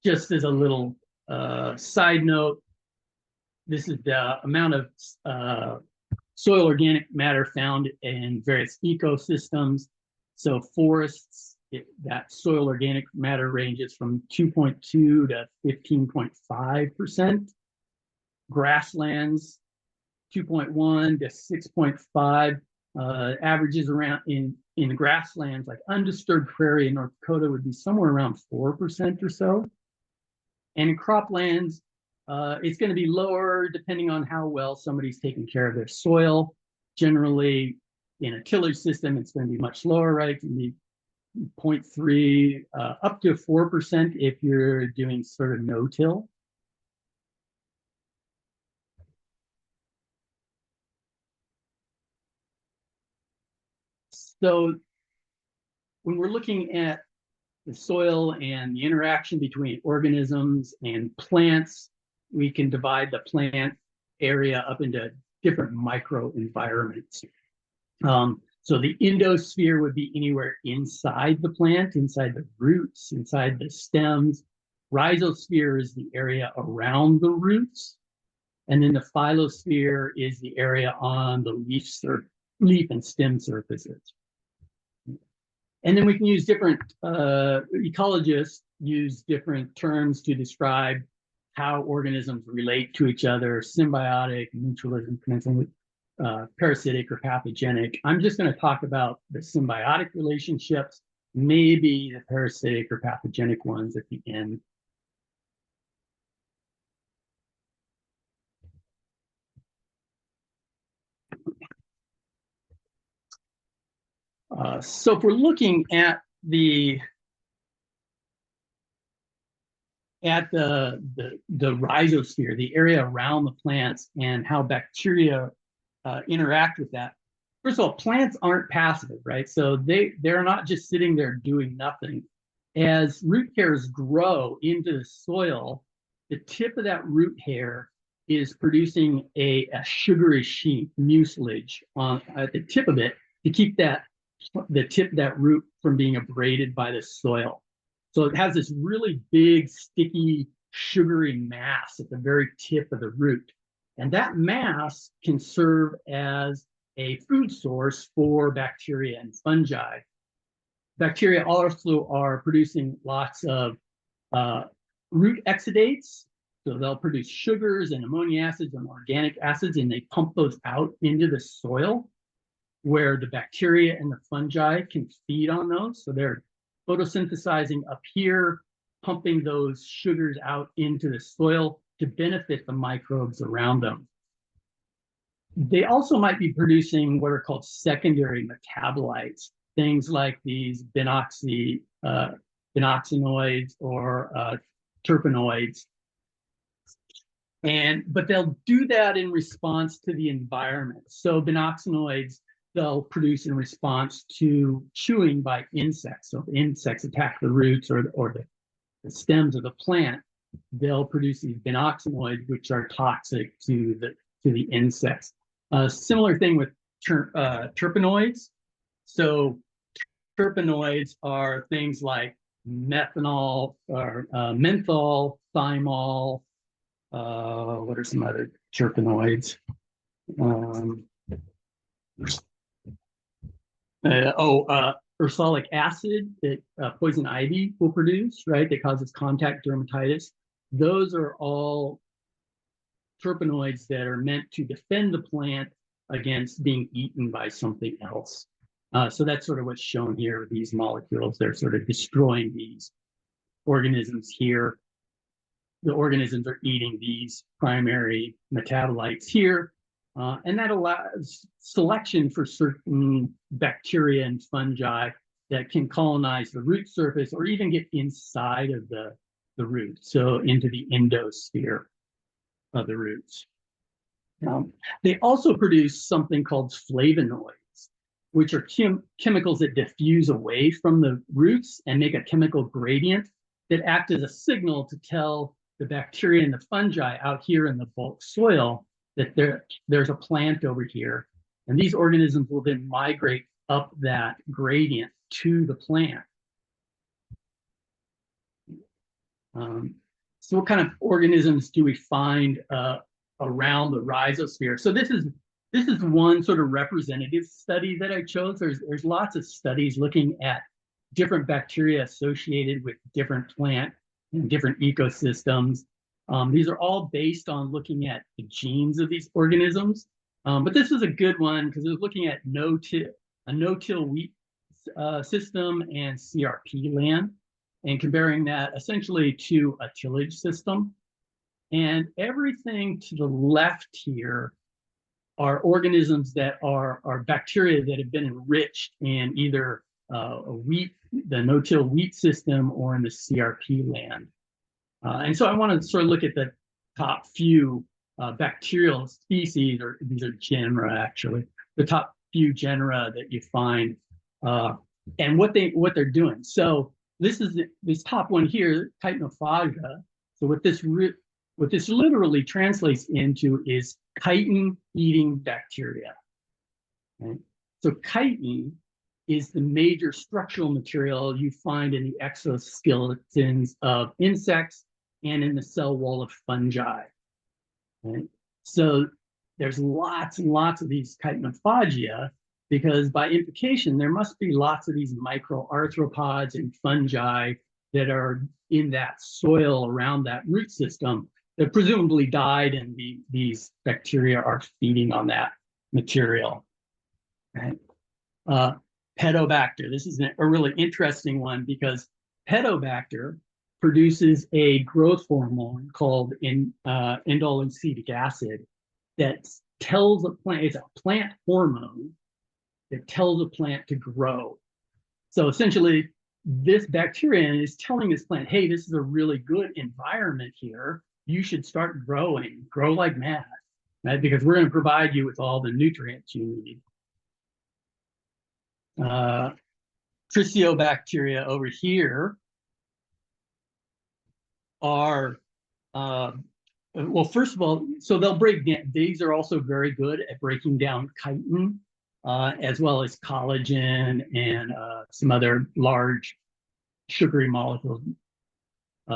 Just as a little side note, this is the amount of soil organic matter found in various ecosystems. So forests, that soil organic matter ranges from 2.2 to 15.5%. Grasslands, 2.1 to 6.5. Averages around in grasslands, like undisturbed prairie in North Dakota, would be somewhere around 4% or so. And in croplands, it's going to be lower depending on how well somebody's taking care of their soil. Generally, in a tillage system, it's going to be much lower, right? It can be 0.3 up to 4% if you're doing sort of no-till. So when we're looking at the soil and the interaction between organisms and plants, we can divide the plant area up into different microenvironments. So the endosphere would be anywhere inside the plant, inside the roots, inside the stems. Rhizosphere is the area around the roots. And then the phyllosphere is the area on the leaf and stem surfaces. And then we can use different, ecologists use different terms to describe how organisms relate to each other: symbiotic, mutualism, parasitic, or pathogenic. I'm just going to talk about the symbiotic relationships, maybe the parasitic or pathogenic ones at the end. So if we're looking at the rhizosphere, the area around the plants, and how bacteria interact with that. First of all, plants aren't passive, right? So they're not just sitting there doing nothing. As root hairs grow into the soil, the tip of that root hair is producing a sugary sheet, mucilage, at the tip of it to keep the tip of that root from being abraded by the soil. So it has this really big, sticky, sugary mass at the very tip of the root. And that mass can serve as a food source for bacteria and fungi. Bacteria also are producing lots of root exudates. So they'll produce sugars and ammonia acids and organic acids, and they pump those out into the soil where the bacteria and the fungi can feed on those. So they're photosynthesizing up here, pumping those sugars out into the soil to benefit the microbes around them. They also might be producing what are called secondary metabolites, things like these binoxinoids or terpenoids. But they'll do that in response to the environment. So binoxinoids, they'll produce in response to chewing by insects. So if insects attack the roots or the stems of the plant, they'll produce these binoxinoids, which are toxic to the insects. Similar thing with terpenoids. So terpenoids are things like methanol or menthol, thymol. What are some other terpenoids? Ursolic acid that poison ivy will produce, right? That causes contact dermatitis. Those are all terpenoids that are meant to defend the plant against being eaten by something else. So that's sort of what's shown here with these molecules. They're sort of destroying these organisms here. The organisms are eating these primary metabolites here, and that allows selection for certain bacteria and fungi that can colonize the root surface or even get inside of the root, so into the endosphere of the roots. They also produce something called flavonoids, which are chemicals that diffuse away from the roots and make a chemical gradient that act as a signal to tell the bacteria and the fungi out here in the bulk soil that there's a plant over here. And these organisms will then migrate up that gradient to the plant. So what kind of organisms do we find around the rhizosphere? So this is one sort of representative study that I chose. There's lots of studies looking at different bacteria associated with different plant and different ecosystems. These are all based on looking at the genes of these organisms. But this was a good one because it was looking at a no-till wheat system and CRP land, and comparing that essentially to a tillage system. And everything to the left here are organisms that are bacteria that have been enriched in either the no-till wheat system or in the CRP land. And so I want to sort of look at the top few bacterial species, or these are genera actually, the top few genera that you find, and what they're doing. So this top one here, Chitinophaga. So what this literally translates into is chitin eating bacteria. Okay? So chitin is the major structural material you find in the exoskeletons of insects and in the cell wall of fungi. Okay? So there's lots and lots of these chitinophagia, because by implication, there must be lots of these microarthropods and fungi that are in that soil around that root system that presumably died, and these bacteria are feeding on that material. Right? Pedobacter, this is a really interesting one, because Pedobacter produces a growth hormone called indole acetic acid that tells a plant, it's a plant hormone that tells a plant to grow. So essentially, this bacteria is telling this plant, hey, this is a really good environment here. You should start growing, grow like mad, right? Because we're going to provide you with all the nutrients you need. Tritiobacteria over here are, well, first of all, so they'll break down. These are also very good at breaking down chitin, as well as collagen and some other large sugary molecules.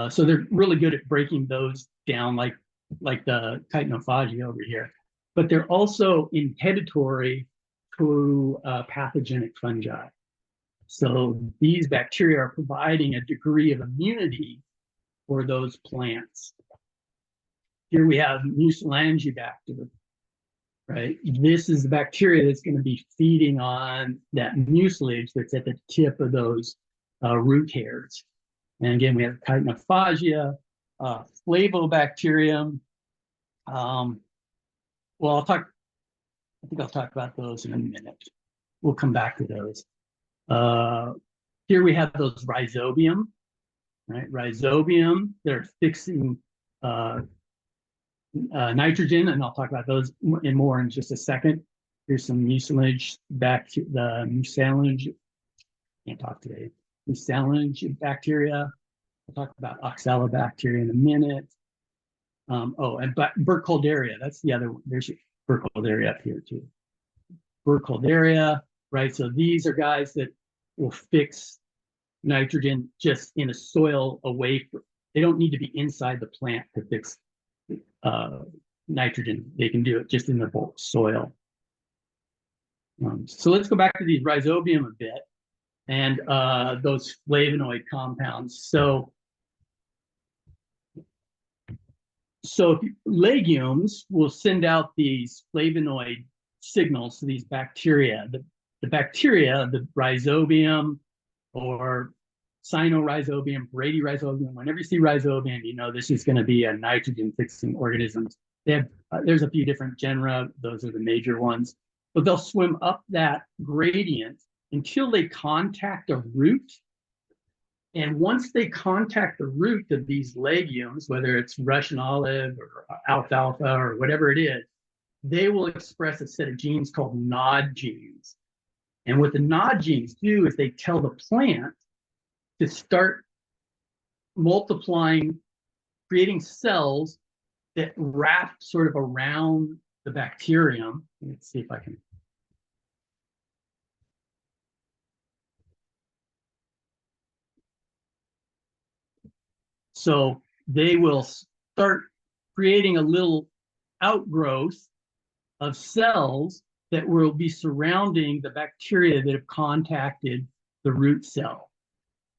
So they're really good at breaking those down, like the chitinophagia over here. But they're also inhibitory to pathogenic fungi. So these bacteria are providing a degree of immunity for those plants. Here we have Mucilagibacter, right? This is the bacteria that's going to be feeding on that mucilage that's at the tip of those root hairs. And again, we have Chitinophagia, Flavobacterium. Well, I think I'll talk about those in a minute. We'll come back to those. Here we have those Rhizobium, right? Rhizobium, they're fixing nitrogen, and I'll talk about those more in just a second. Here's some mucilage the mucilage, can't talk today. Mucilage bacteria. I'll talk about oxalobacteria in a minute. And Burkholderia, that's the other one. There's Burkholderia up here too. Burkholderia, right? So these are guys that will fix nitrogen just in a soil away from, they don't need to be inside the plant to fix nitrogen. They can do it just in the bulk soil. So let's go back to these Rhizobium a bit and those flavonoid compounds. So legumes will send out these flavonoid signals to these bacteria. the bacteria, the rhizobium or cynorhizobium, bradyrhizobium, whenever you see rhizobium, you know this is going to be a nitrogen-fixing organism. They have, there's a few different genera. Those are the major ones. But they'll swim up that gradient until they contact a root. And once they contact the root of these legumes, whether it's Russian olive or alfalfa or whatever it is, they will express a set of genes called nod genes. And what the nod genes do is they tell the plant to start multiplying, creating cells that wrap sort of around the bacterium. Let's see if I can. So they will start creating a little outgrowth of cells that will be surrounding the bacteria that have contacted the root cell.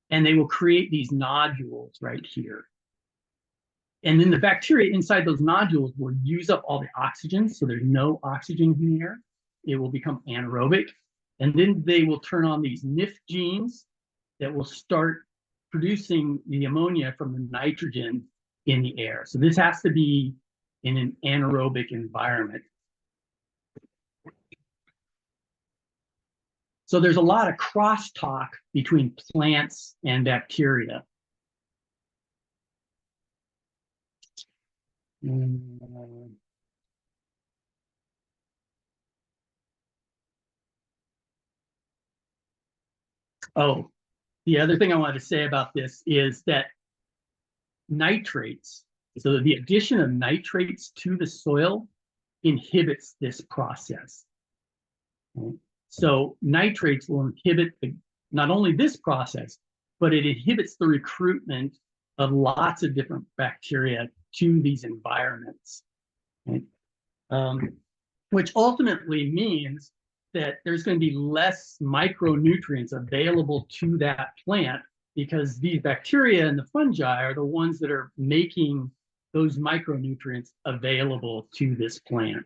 And they will create these nodules right here. And then the bacteria inside those nodules will use up all the oxygen. So there's no oxygen in the air. It will become anaerobic. And then they will turn on these NIF genes that will start producing the ammonia from the nitrogen in the air. So this has to be in an anaerobic environment. So there's a lot of crosstalk between plants and bacteria. Oh, the other thing I wanted to say about this is that nitrates, so the addition of nitrates to the soil inhibits this process. Okay? So nitrates will inhibit not only this process, but it inhibits the recruitment of lots of different bacteria to these environments. Okay? Which ultimately means that there's going to be less micronutrients available to that plant because these bacteria and the fungi are the ones that are making those micronutrients available to this plant.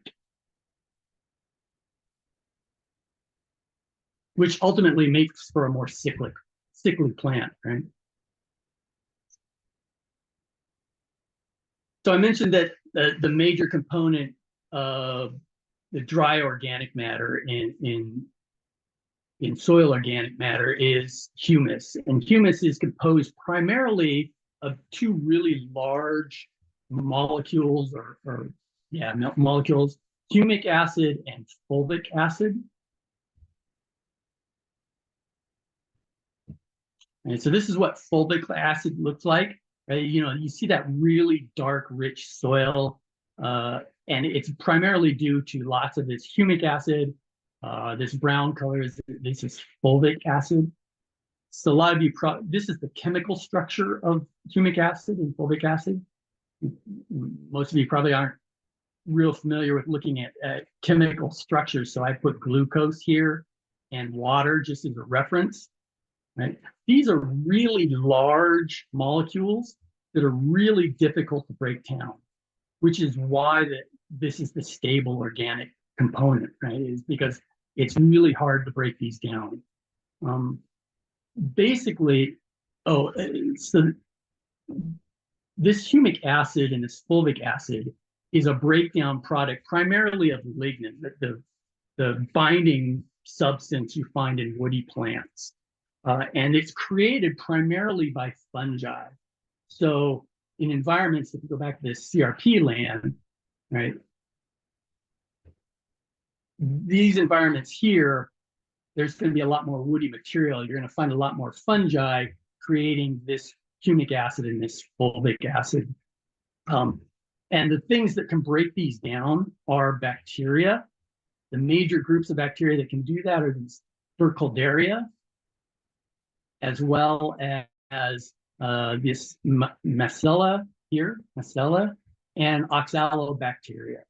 Which ultimately makes for a more sickly plant, right? So I mentioned that the major component of the dry organic matter in soil organic matter is humus. And humus is composed primarily of two really large molecules molecules, humic acid and fulvic acid. And so this is what fulvic acid looks like, right? You know, you see that really dark, rich soil, and it's primarily due to lots of this humic acid. This brown color this is fulvic acid. So a lot of you, this is the chemical structure of humic acid and fulvic acid. Most of you probably aren't real familiar with looking at chemical structures. So I put glucose here and water just as a reference. Right? These are really large molecules that are really difficult to break down, which is why this is the stable organic component, right? Is because it's really hard to break these down. Basically, so this humic acid and this fulvic acid is a breakdown product primarily of lignin, the binding substance you find in woody plants. And it's created primarily by fungi. So in environments, if you go back to this CRP land, right? These environments here, there's going to be a lot more woody material. You're going to find a lot more fungi creating this humic acid and this fulvic acid. And the things that can break these down are bacteria. The major groups of bacteria that can do that are these Burkholderia, as well as this Macella here, and oxalobacteria.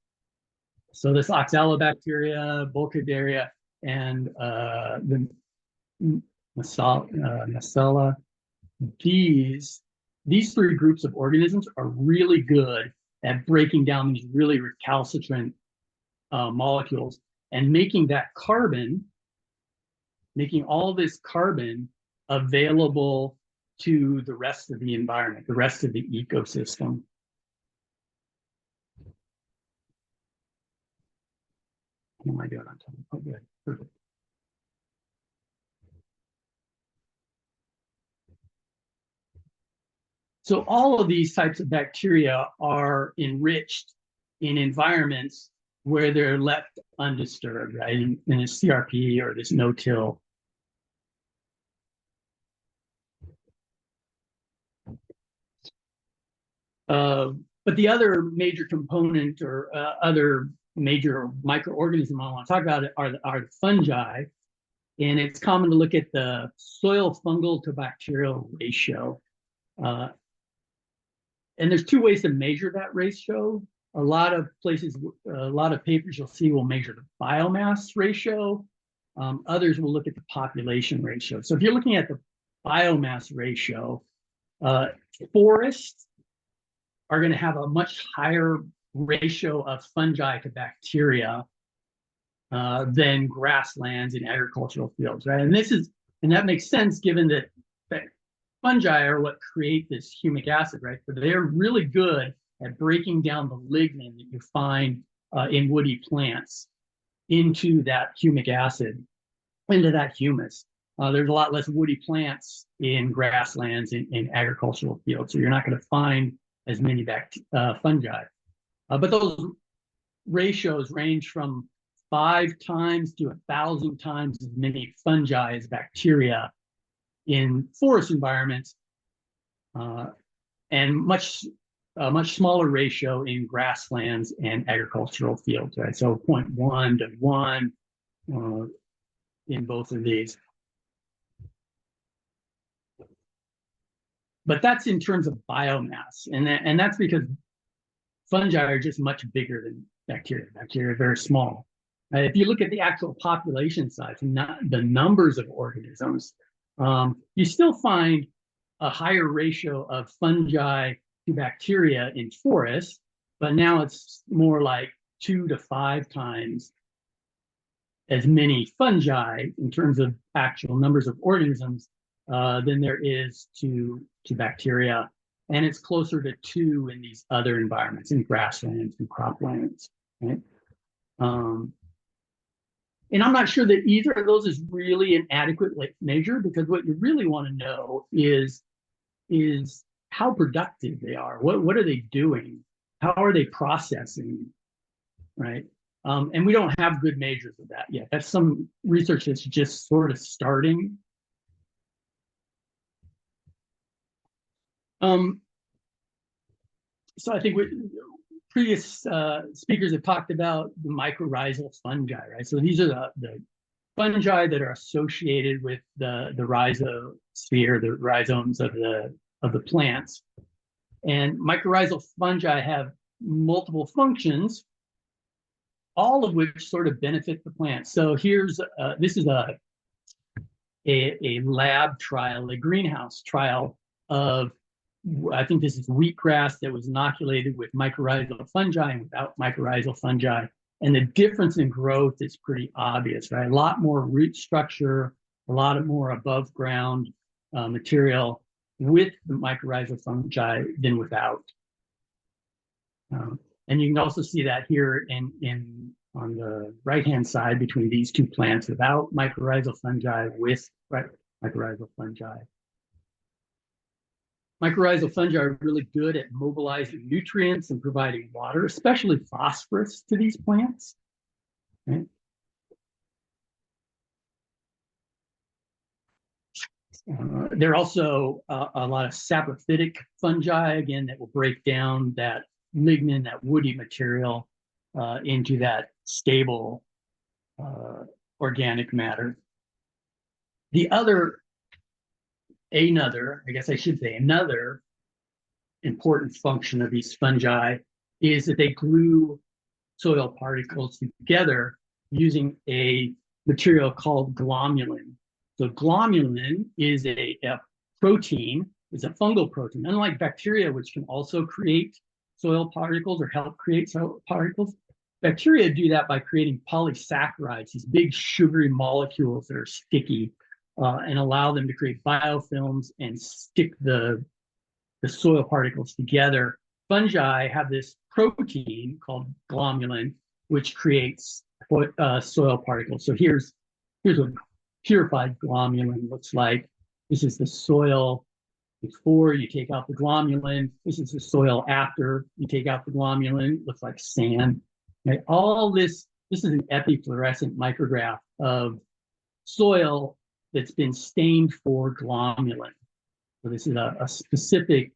So this oxalobacteria, Burkholderia, and the Macella, these three groups of organisms are really good at breaking down these really recalcitrant molecules and making that carbon making all this carbon available to the rest of the environment, the rest of the ecosystem. What am I doing on time? Oh, good. Perfect. So all of these types of bacteria are enriched in environments where they're left undisturbed, right? In this CRP or this no-till. But the other major component or other major microorganism I want to talk about are the fungi. And it's common to look at the soil fungal to bacterial ratio. And there's two ways to measure that ratio. A lot of places, a lot of papers you'll see will measure the biomass ratio. Others will look at the population ratio. So if you're looking at the biomass ratio, forests are going to have a much higher ratio of fungi to bacteria than grasslands and agricultural fields, right? And that makes sense given that fungi are what create this humic acid, right? But they're really good at breaking down the lignin that you find in woody plants into that humic acid, into that humus. There's a lot less woody plants in grasslands in agricultural fields, so you're not going to find as many fungi. But those ratios range from 5 times to 1,000 times as many fungi as bacteria in forest environments, and much smaller ratio in grasslands and agricultural fields, right? So 0.1 to 1 in both of these. But that's in terms of biomass, and that's because fungi are just much bigger than bacteria. Bacteria are very small. If you look at the actual population size, not the numbers of organisms, you still find a higher ratio of fungi to bacteria in forests, but now it's more like 2 to 5 times as many fungi in terms of actual numbers of organisms than there is to bacteria. And it's closer to 2 in these other environments, in grasslands and croplands, right? And I'm not sure that either of those is really an adequate measure, because what you really want to know is how productive they are. What are they doing? How are they processing, right? And we don't have good measures of that yet. That's some research that's just sort of starting. So I think previous speakers have talked about the mycorrhizal fungi, right? So these are the fungi that are associated with the rhizosphere, the rhizomes of the plants. And mycorrhizal fungi have multiple functions, all of which sort of benefit the plant. So this is a lab trial, a greenhouse trial of, I think this is wheatgrass that was inoculated with mycorrhizal fungi and without mycorrhizal fungi. And the difference in growth is pretty obvious, right? A lot more root structure, a lot more above ground material with the mycorrhizal fungi than without. And you can also see that here on the right-hand side between these two plants without mycorrhizal fungi, with mycorrhizal fungi. Mycorrhizal fungi are really good at mobilizing nutrients and providing water, especially phosphorus, to these plants. Right? There are also a lot of saprophytic fungi, again, that will break down that lignin, that woody material, into that stable organic matter. Another important function of these fungi is that they glue soil particles together using a material called glomulin. So glomulin is a protein, is a fungal protein. Unlike bacteria, which can also create soil particles or help create soil particles, bacteria do that by creating polysaccharides, these big sugary molecules that are sticky, and allow them to create biofilms and stick the soil particles together. Fungi have this protein called glomalin, which creates soil particles. So here's what purified glomalin looks like. This is the soil before you take out the glomalin. This is the soil after you take out the glomalin. It looks like sand. Okay? All this is an epifluorescent micrograph of soil that's been stained for glomalin. So this is a specific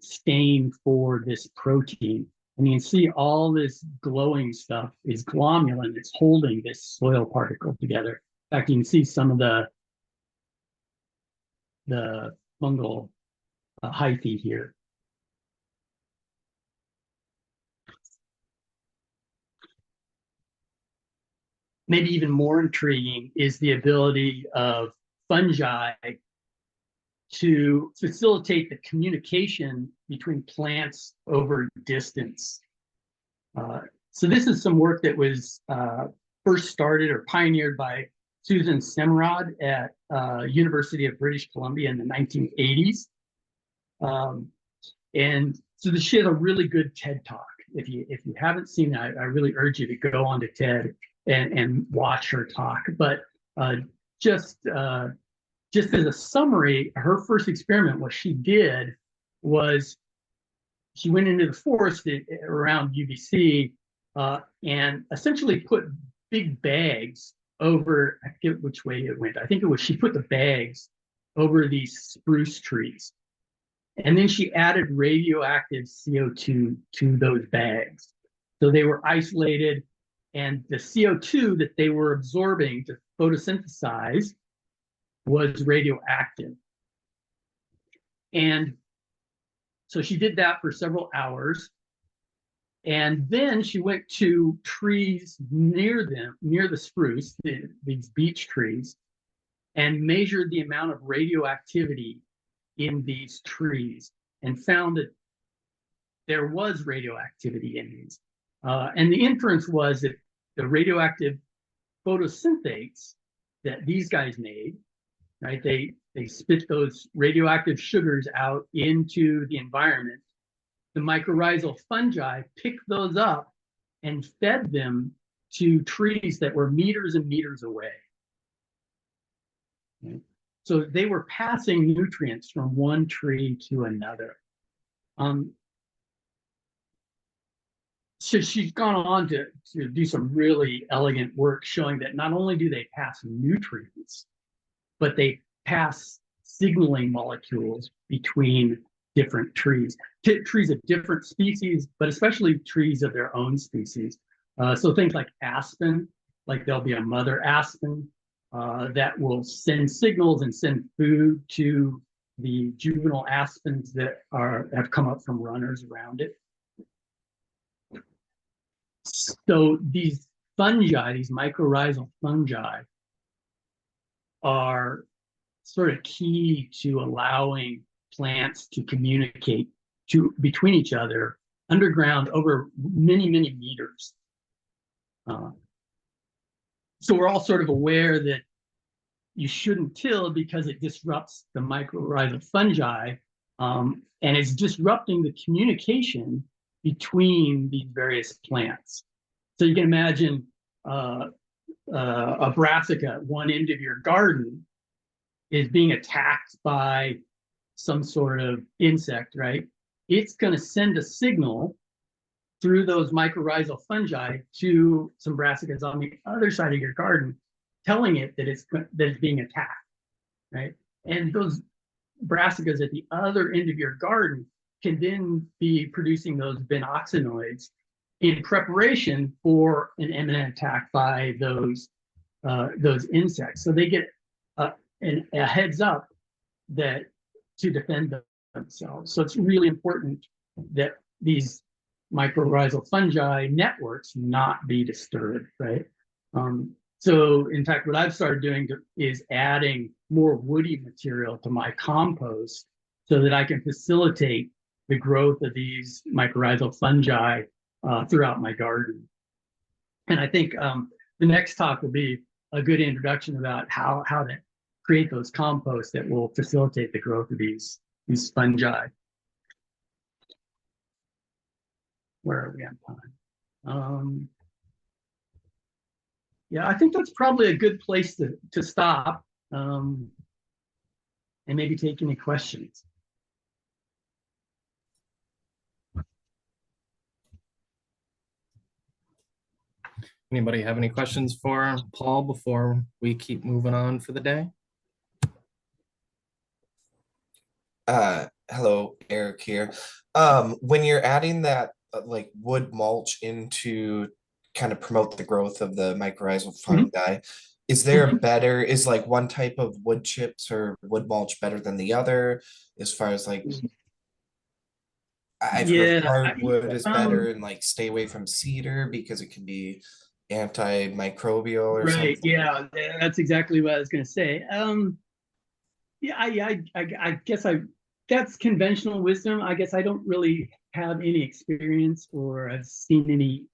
stain for this protein. And you can see all this glowing stuff is glomalin that's holding this soil particle together. In fact, you can see some of the fungal hyphae here. Maybe even more intriguing is the ability of fungi to facilitate the communication between plants over distance. So this is some work that was first started or pioneered by Susan Semrod at University of British Columbia in the 1980s. And so she has a really good TED Talk. If you haven't seen it, I really urge you to go onto TED and watch her talk. But just as a summary, her first experiment, what she did was she went into the forest around UBC and essentially put big bags over, I forget which way it went. I think it was she put the bags over these spruce trees. And then she added radioactive CO2 to those bags. So they were isolated, and the CO2 that they were absorbing to photosynthesize was radioactive. And so she did that for several hours. And then she went to trees near the spruce, these beech trees, and measured the amount of radioactivity in these trees and found that there was radioactivity in these. And the inference was that the radioactive photosynthetates that these guys made, right? They spit those radioactive sugars out into the environment. The mycorrhizal fungi picked those up and fed them to trees that were meters and meters away. Okay? So they were passing nutrients from one tree to another. So she's gone on to do some really elegant work showing that not only do they pass nutrients, but they pass signaling molecules between different trees, trees of different species, but especially trees of their own species. So things like aspen, like there'll be a mother aspen that will send signals and send food to the juvenile aspens that have come up from runners around it. So these fungi, these mycorrhizal fungi, are sort of key to allowing plants to communicate between each other underground over many, many meters. So we're all sort of aware that you shouldn't till because it disrupts the mycorrhizal fungi, and it's disrupting the communication between these various plants. So you can imagine a brassica at one end of your garden is being attacked by some sort of insect, right? It's going to send a signal through those mycorrhizal fungi to some brassicas on the other side of your garden, telling it that it's being attacked, right? And those brassicas at the other end of your garden can then be producing those binoxinoids in preparation for an imminent attack by those insects. So they get a heads up that to defend themselves. So it's really important that these mycorrhizal fungi networks not be disturbed, right? So in fact, what I've started doing is adding more woody material to my compost so that I can facilitate the growth of these mycorrhizal fungi throughout my garden. And I think the next talk will be a good introduction about how to create those composts that will facilitate the growth of these fungi. Where are we on time? Yeah, I think that's probably a good place to stop and maybe take any questions. Anybody have any questions for Paul before we keep moving on for the day? Hello, Eric here. When you're adding that like wood mulch into kind of promote the growth of the mycorrhizal fungi, is there a better, is like one type of wood chips or wood mulch better than the other as far as like I've heard hardwood is better and like stay away from cedar because it can be antimicrobial or Right. something? Yeah, that's exactly what I was going to say. Yeah, I guess that's conventional wisdom. I guess I don't really have any experience or I've seen any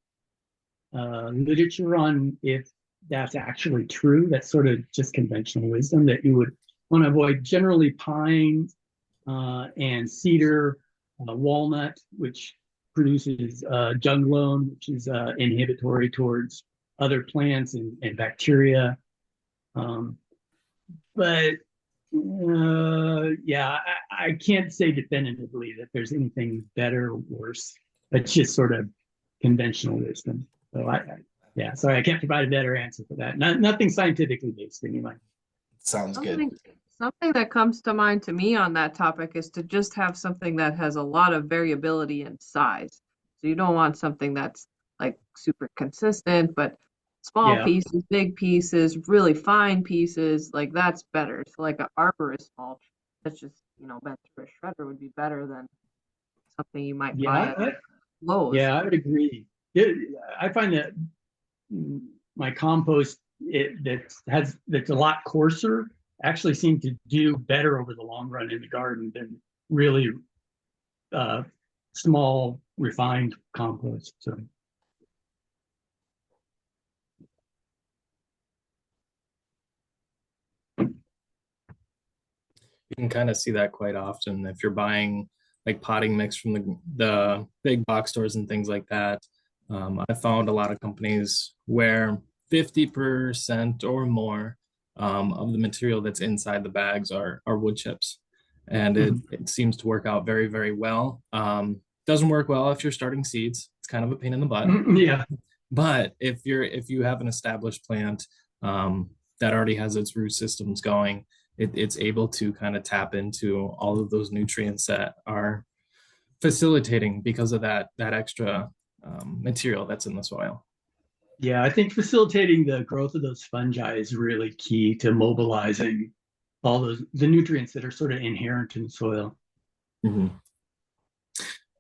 literature on if that's actually true. That's sort of just conventional wisdom that you would want to avoid generally pine and cedar, walnut, which produces junglone, which is inhibitory towards other plants and bacteria. But yeah, I can't say definitively that there's anything better or worse. It's just sort of conventional wisdom. So yeah, sorry, I can't provide a better answer for that. Nothing scientifically based anyway. Sounds good. Something that comes to mind to me on that topic is to just have something that has a lot of variability in size. So you don't want something that's like super consistent, but small pieces, big pieces, really fine pieces, like that's better. So like an arborist mulch that's just, bent through a shredder would be better than something you might buy at Lowe's. Yeah, I would agree. I find that my compost that's a lot coarser actually seem to do better over the long run in the garden than really small refined compost. So You can kind of see that quite often if you're buying like potting mix from the big box stores and things like that. I found a lot of companies where 50% or more of the material that's inside the bags are wood chips. And it seems to work out very, very well. Doesn't work well if you're starting seeds. It's kind of a pain in the butt. Yeah. But if you have an established plant that already has its root systems going, it's able to kind of tap into all of those nutrients that are facilitating because of that extra material that's in the soil. Yeah, I think facilitating the growth of those fungi is really key to mobilizing all the nutrients that are sort of inherent in the soil. Mm-hmm.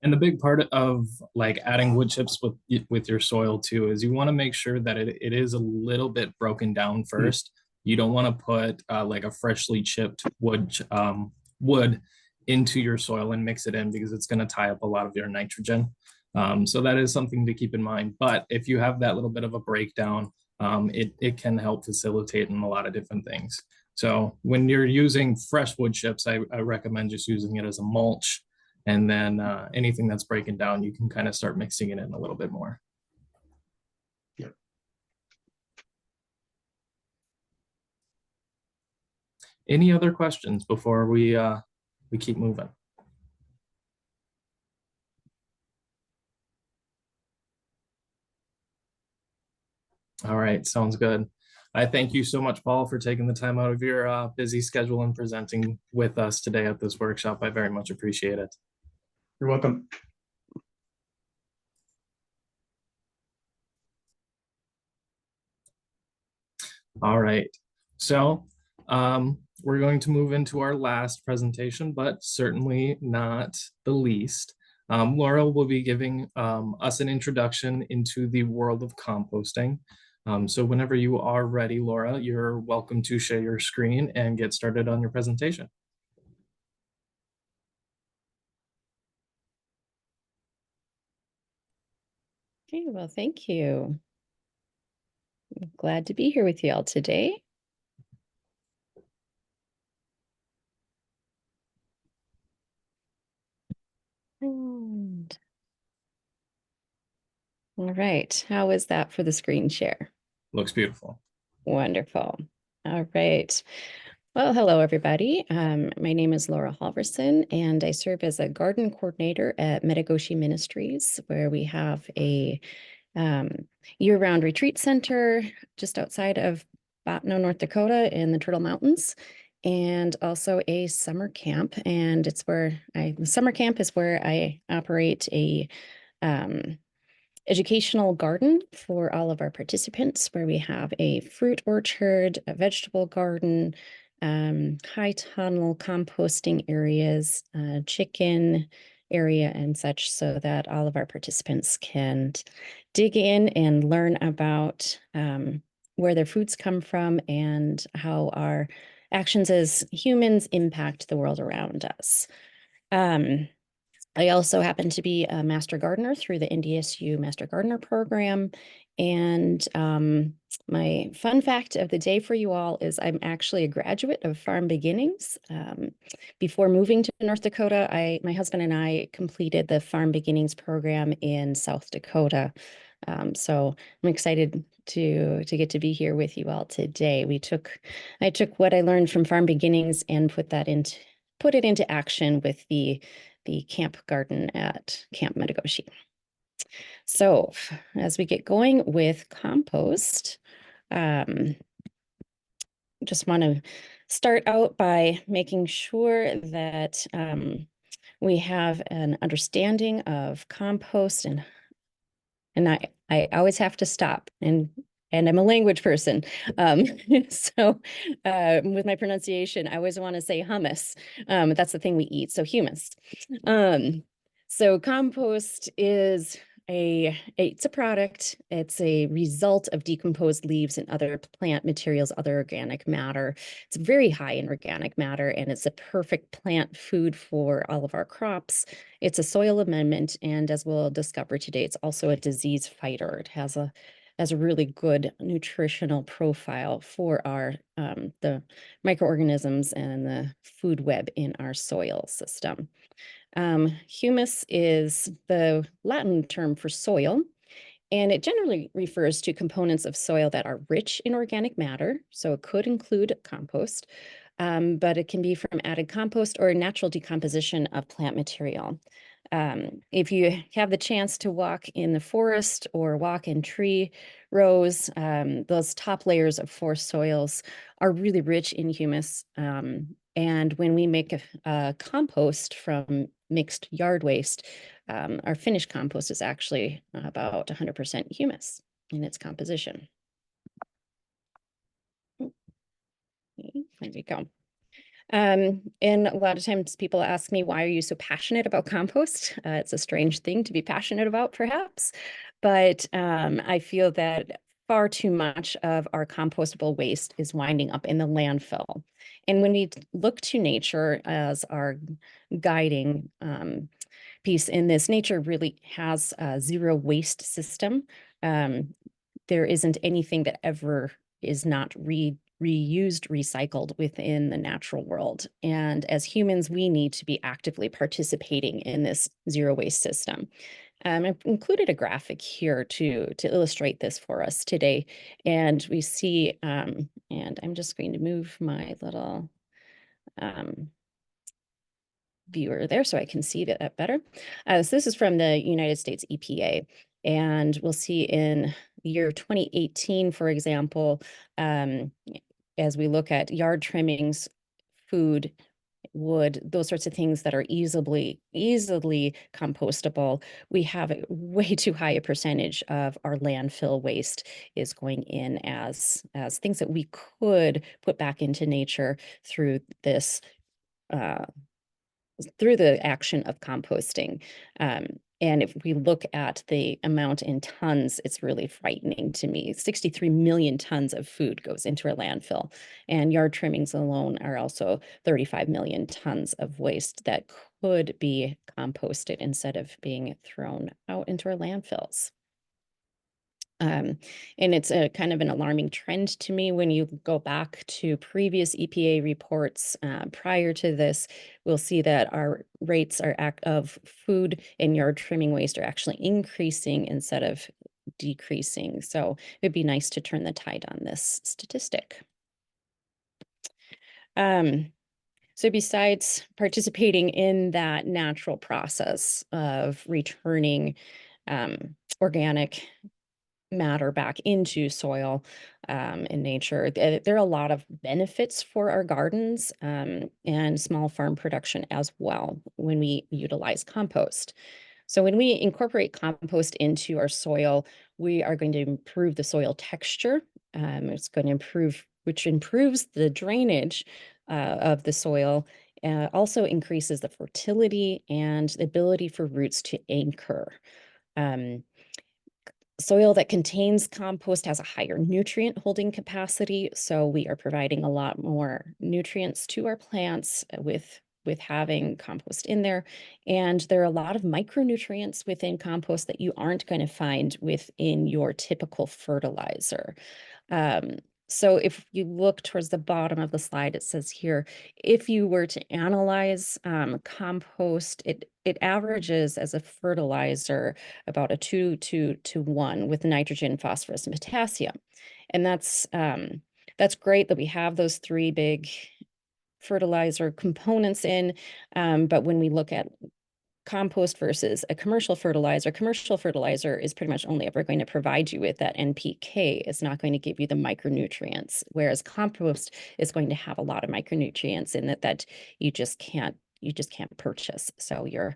And the big part of like adding wood chips with your soil too is you want to make sure that it is a little bit broken down first. You don't want to put like a freshly chipped wood into your soil and mix it in because it's going to tie up a lot of your nitrogen. So that is something to keep in mind. But if you have that little bit of a breakdown, it can help facilitate in a lot of different things. So when you're using fresh wood chips, I recommend just using it as a mulch. And then anything that's breaking down, you can kind of start mixing it in a little bit more. Yep. Any other questions before we keep moving? All right, sounds good. I thank you so much, Paul, for taking the time out of your busy schedule and presenting with us today at this workshop. I very much appreciate it. You're welcome. All right, so we're going to move into our last presentation, but certainly not the least. Laura will be giving us an introduction into the world of composting. So whenever you are ready, Laura, you're welcome to share your screen and get started on your presentation. Okay, well, thank you. I'm glad to be here with you all today. And all right, how is that for the screen share? Looks beautiful. Wonderful. All right. Well, hello, everybody. My name is Laura Halverson, and I serve as a garden coordinator at Metagoshi Ministries, where we have a year-round retreat center just outside of Botno, North Dakota in the Turtle Mountains, and also a summer camp. And it's where the summer camp is where I operate a educational garden for all of our participants, where we have a fruit orchard, a vegetable garden, high tunnel composting areas, chicken area and such, so that all of our participants can dig in and learn about where their foods come from and how our actions as humans impact the world around us. I also happen to be a master gardener through the NDSU Master Gardener Program. And my fun fact of the day for you all is I'm actually a graduate of Farm Beginnings. Before moving to North Dakota, my husband and I completed the Farm Beginnings program in South Dakota. So I'm excited to get to be here with you all today. I took what I learned from Farm Beginnings and put it into action with the camp garden at Camp Metagoshi. So as we get going with compost, just want to start out by making sure that we have an understanding of compost, and I always have to stop, and I'm a language person. So with my pronunciation, I always want to say hummus. That's the thing we eat, so humus. So compost is it's a product. It's a result of decomposed leaves and other plant materials, other organic matter. It's very high in organic matter, and it's a perfect plant food for all of our crops. It's a soil amendment, and as we'll discover today, it's also a disease fighter. It has a really good nutritional profile for our the microorganisms and the food web in our soil system. Humus is the Latin term for soil, and it generally refers to components of soil that are rich in organic matter. So it could include compost, but it can be from added compost or natural decomposition of plant material. If you have the chance to walk in the forest or walk in tree rows, those top layers of forest soils are really rich in humus. And when we make a compost from mixed yard waste, our finished compost is actually about 100% humus in its composition. Okay, there we go. And a lot of times people ask me, why are you so passionate about compost? It's a strange thing to be passionate about, perhaps, but I feel that far too much of our compostable waste is winding up in the landfill. And when we look to nature as our guiding piece in this, nature really has a zero waste system. There isn't anything that ever is not reused, recycled within the natural world. And as humans, we need to be actively participating in this zero waste system. I've included a graphic here to illustrate this for us today. And we see, and I'm just going to move my little viewer there so I can see that better. So this is from the United States EPA. And we'll see in the year 2018, for example, as we look at yard trimmings, food, wood, those sorts of things that are easily compostable, we have a way too high a percentage of our landfill waste is going in as things that we could put back into nature through this through the action of composting. And if we look at the amount in tons, it's really frightening to me. 63 million tons of food goes into a landfill, and yard trimmings alone are also 35 million tons of waste that could be composted instead of being thrown out into our landfills. And it's a kind of an alarming trend to me when you go back to previous EPA reports prior to this. We'll see that our rates of food and yard trimming waste are actually increasing instead of decreasing. So it'd be nice to turn the tide on this statistic. So besides participating in that natural process of returning organic matter back into soil in nature, there are a lot of benefits for our gardens and small farm production as well when we utilize compost. So when we incorporate compost into our soil, we are going to improve the soil texture. It's going to improve, which improves the drainage of the soil, also increases the fertility and the ability for roots to anchor. Soil that contains compost has a higher nutrient holding capacity, so we are providing a lot more nutrients to our plants with having compost in there. And there are a lot of micronutrients within compost that you aren't going to find within your typical fertilizer. So if you look towards the bottom of the slide, it says here, if you were to analyze compost, it averages as a fertilizer about a 2:1 with nitrogen, phosphorus, and potassium. And that's great that we have those three big fertilizer components in. But when we look at compost versus a commercial fertilizer is pretty much only ever going to provide you with that NPK. It's not going to give you the micronutrients, whereas compost is going to have a lot of micronutrients in it that you just can't purchase. So you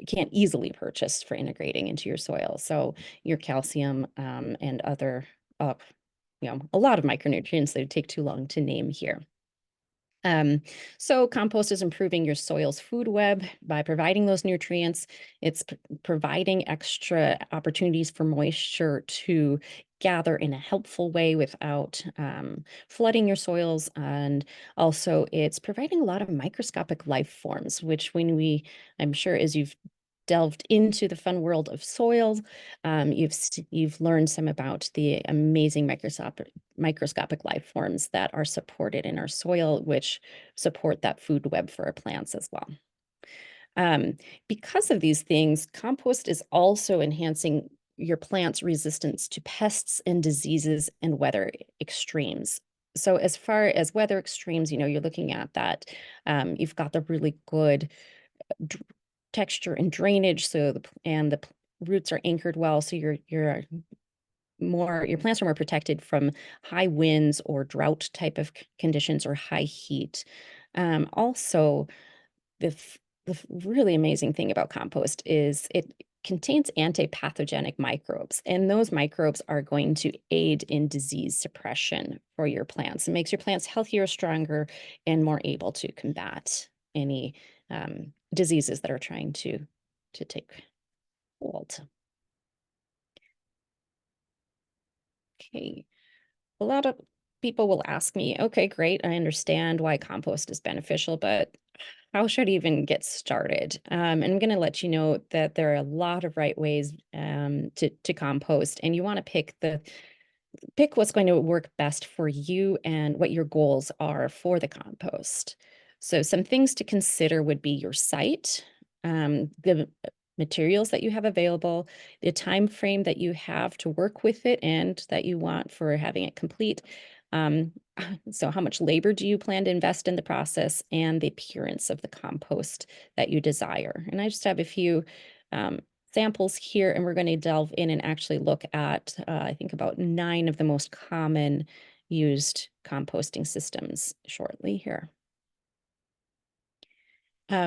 can't easily purchase for integrating into your soil. So your calcium and other a lot of micronutrients that would take too long to name here. So compost is improving your soil's food web by providing those nutrients. It's providing extra opportunities for moisture to gather in a helpful way without flooding your soils. And also it's providing a lot of microscopic life forms, which I'm sure as you've delved into the fun world of soils, you've learned some about the amazing microscopic life forms that are supported in our soil, which support that food web for our plants as well. Because of these things, compost is also enhancing your plant's resistance to pests and diseases and weather extremes. So as far as weather extremes, you're looking at that. You've got the really good texture and drainage, so the roots are anchored well, so your plants are more protected from high winds or drought type of conditions or high heat. Also, the really amazing thing about compost is it contains anti-pathogenic microbes, and those microbes are going to aid in disease suppression for your plants. It makes your plants healthier, stronger, and more able to combat any diseases that are trying to take hold. Okay, a lot of people will ask me, okay, great, I understand why compost is beneficial, but how should I even get started? And I'm going to let you know that there are a lot of right ways to compost, and you want to pick what's going to work best for you and what your goals are for the compost. So some things to consider would be your site, the materials that you have available, the time frame that you have to work with it and that you want for having it complete. So how much labor do you plan to invest in the process, and the appearance of the compost that you desire. And I just have a few samples here, and we're going to delve in and actually look at, I think, about 9 of the most common used composting systems shortly here.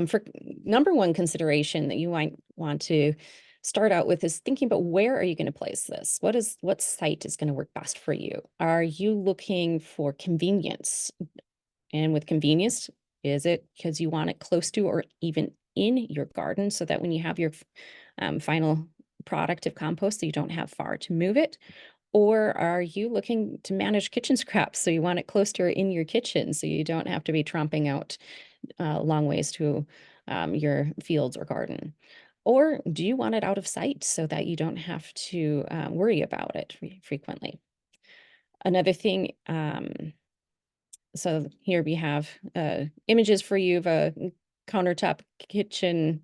For number one consideration that you might want to start out with is thinking about, where are you going to place this? What site is going to work best for you? Are you looking for convenience? And with convenience, is it because you want it close to or even in your garden, so that when you have your final product of compost, so you don't have far to move it? Or are you looking to manage kitchen scraps, so you want it close to or in your kitchen, so you don't have to be tromping out long ways to your fields or garden? Or do you want it out of sight so that you don't have to worry about it frequently? Another thing, so here we have images for you of a countertop kitchen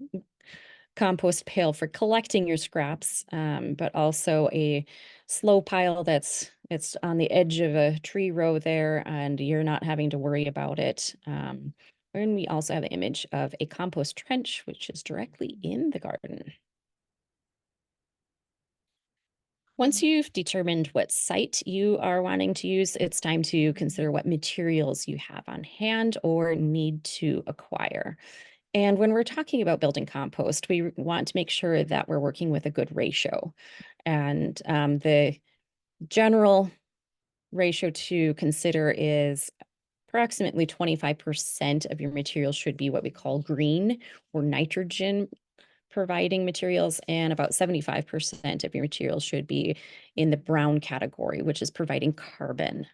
compost pail for collecting your scraps, but also a slow pile it's on the edge of a tree row there, and you're not having to worry about it. And we also have an image of a compost trench, which is directly in the garden. Once you've determined what site you are wanting to use, it's time to consider what materials you have on hand or need to acquire. And when we're talking about building compost, we want to make sure that we're working with a good ratio. And the general ratio to consider is approximately 25% of your materials should be what we call green or nitrogen providing materials, and about 75% of your materials should be in the brown category, which is providing carbon.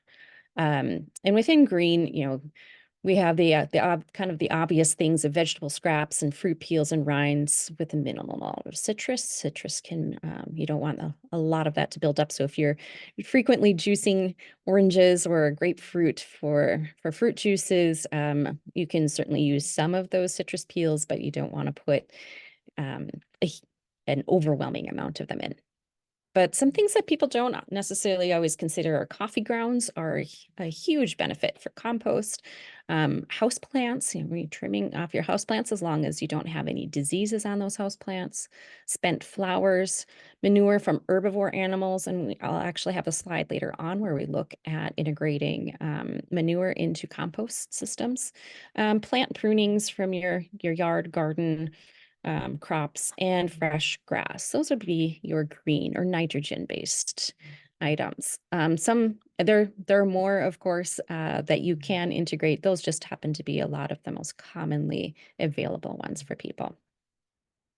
And within green, we have the kind of the obvious things of vegetable scraps and fruit peels and rinds with a minimal amount of citrus. Citrus can, you don't want a lot of that to build up. So if you're frequently juicing oranges or grapefruit for fruit juices, you can certainly use some of those citrus peels, but you don't want to put an overwhelming amount of them in. But some things that people don't necessarily always consider are coffee grounds are a huge benefit for compost. House plants, when you're trimming off your house plants, as long as you don't have any diseases on those house plants, spent flowers, manure from herbivore animals, and I'll actually have a slide later on where we look at integrating manure into compost systems, plant prunings from your yard, garden, crops, and fresh grass. Those would be your green or nitrogen-based items. There are more, of course, that you can integrate. Those just happen to be a lot of the most commonly available ones for people.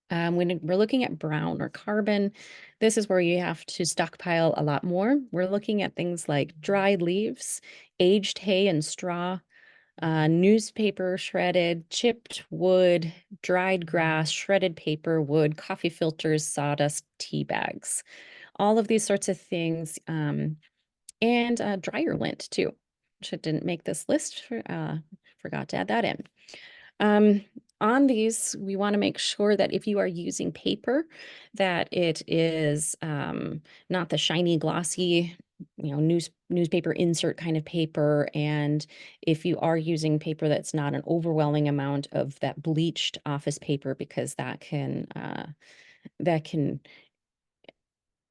When we're looking at brown or carbon, this is where you have to stockpile a lot more. We're looking at things like dried leaves, aged hay and straw, newspaper shredded, chipped wood, dried grass, shredded paper, wood, coffee filters, sawdust, tea bags, all of these sorts of things, and dryer lint too, which I didn't make this list, forgot to add that in. On these, we want to make sure that if you are using paper, that it is not the shiny, glossy, newspaper insert kind of paper. And if you are using paper, that's not an overwhelming amount of that bleached office paper, because that can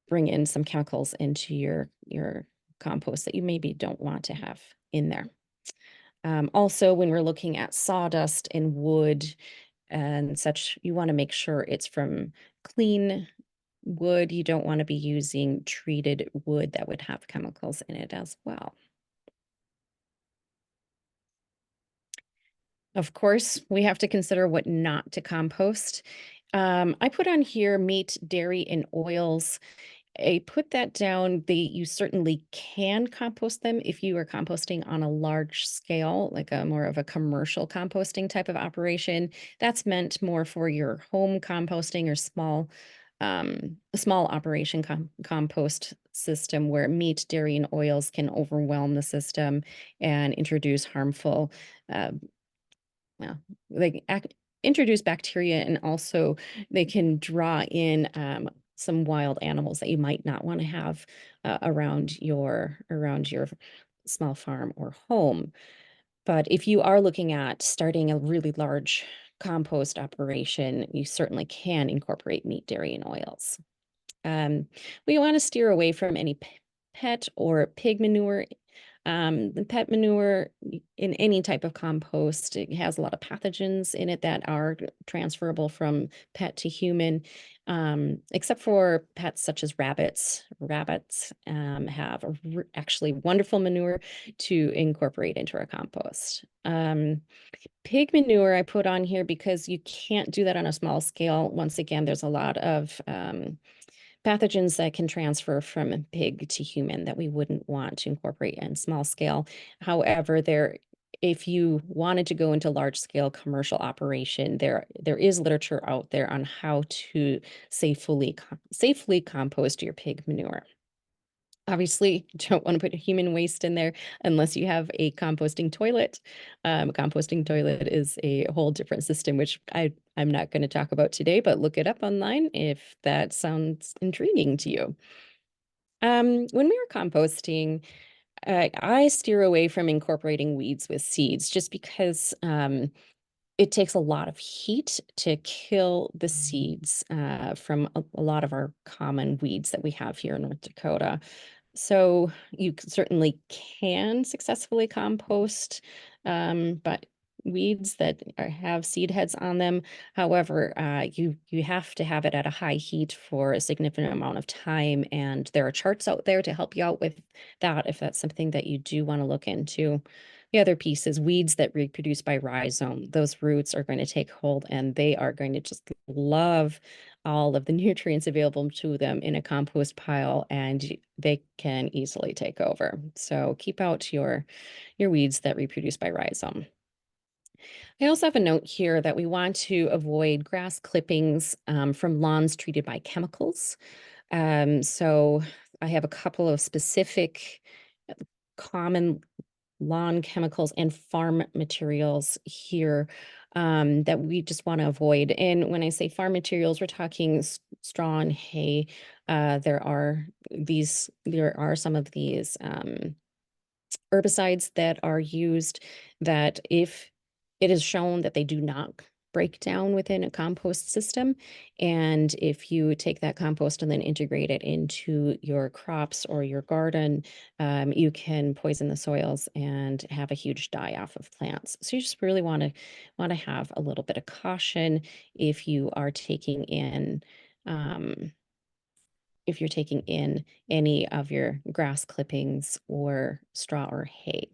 bring in some chemicals into your compost that you maybe don't want to have in there. Also, when we're looking at sawdust and wood and such, you want to make sure it's from clean wood. You don't want to be using treated wood that would have chemicals in it as well. Of course, we have to consider what not to compost. I put on here meat, dairy, and oils. I put that down. You certainly can compost them if you are composting on a large scale, like a more of a commercial composting type of operation. That's meant more for your home composting or small operation compost system, where meat, dairy, and oils can overwhelm the system and introduce harmful, they introduce bacteria, and also they can draw in some wild animals that you might not want to have around your small farm or home. But if you are looking at starting a really large compost operation, you certainly can incorporate meat, dairy, and oils. We want to steer away from any pet or pig manure. The pet manure in any type of compost, it has a lot of pathogens in it that are transferable from pet to human, except for pets such as rabbits. Rabbits have actually wonderful manure to incorporate into our compost. Pig manure I put on here because you can't do that on a small scale. Once again, there's a lot of pathogens that can transfer from pig to human that we wouldn't want to incorporate in small scale. However, there if you wanted to go into large scale commercial operation, there is literature out there on how to safely compost your pig manure. Obviously, you don't want to put human waste in there unless you have a composting toilet. A composting toilet is a whole different system, which I'm not going to talk about today, but look it up online if that sounds intriguing to you. When we were composting, I steer away from incorporating weeds with seeds just because it takes a lot of heat to kill the seeds from a lot of our common weeds that we have here in North Dakota. So you certainly can successfully compost, but weeds that have seed heads on them. However, you have to have it at a high heat for a significant amount of time, and there are charts out there to help you out with that if that's something that you do want to look into. The other piece is weeds that reproduce by rhizome. Those roots are going to take hold and they are going to just love all of the nutrients available to them in a compost pile, and they can easily take over. So keep out your weeds that reproduce by rhizome. I also have a note here that we want to avoid grass clippings from lawns treated by chemicals. So I have a couple of specific common lawn chemicals and farm materials here that we just want to avoid. And when I say farm materials, we're talking straw and hay. There are some of these herbicides that are used that, if it is shown that they do not break down within a compost system, and if you take that compost and then integrate it into your crops or your garden, you can poison the soils and have a huge die-off of plants. So you just really want to have a little bit of caution if you are taking in any of your grass clippings or straw or hay.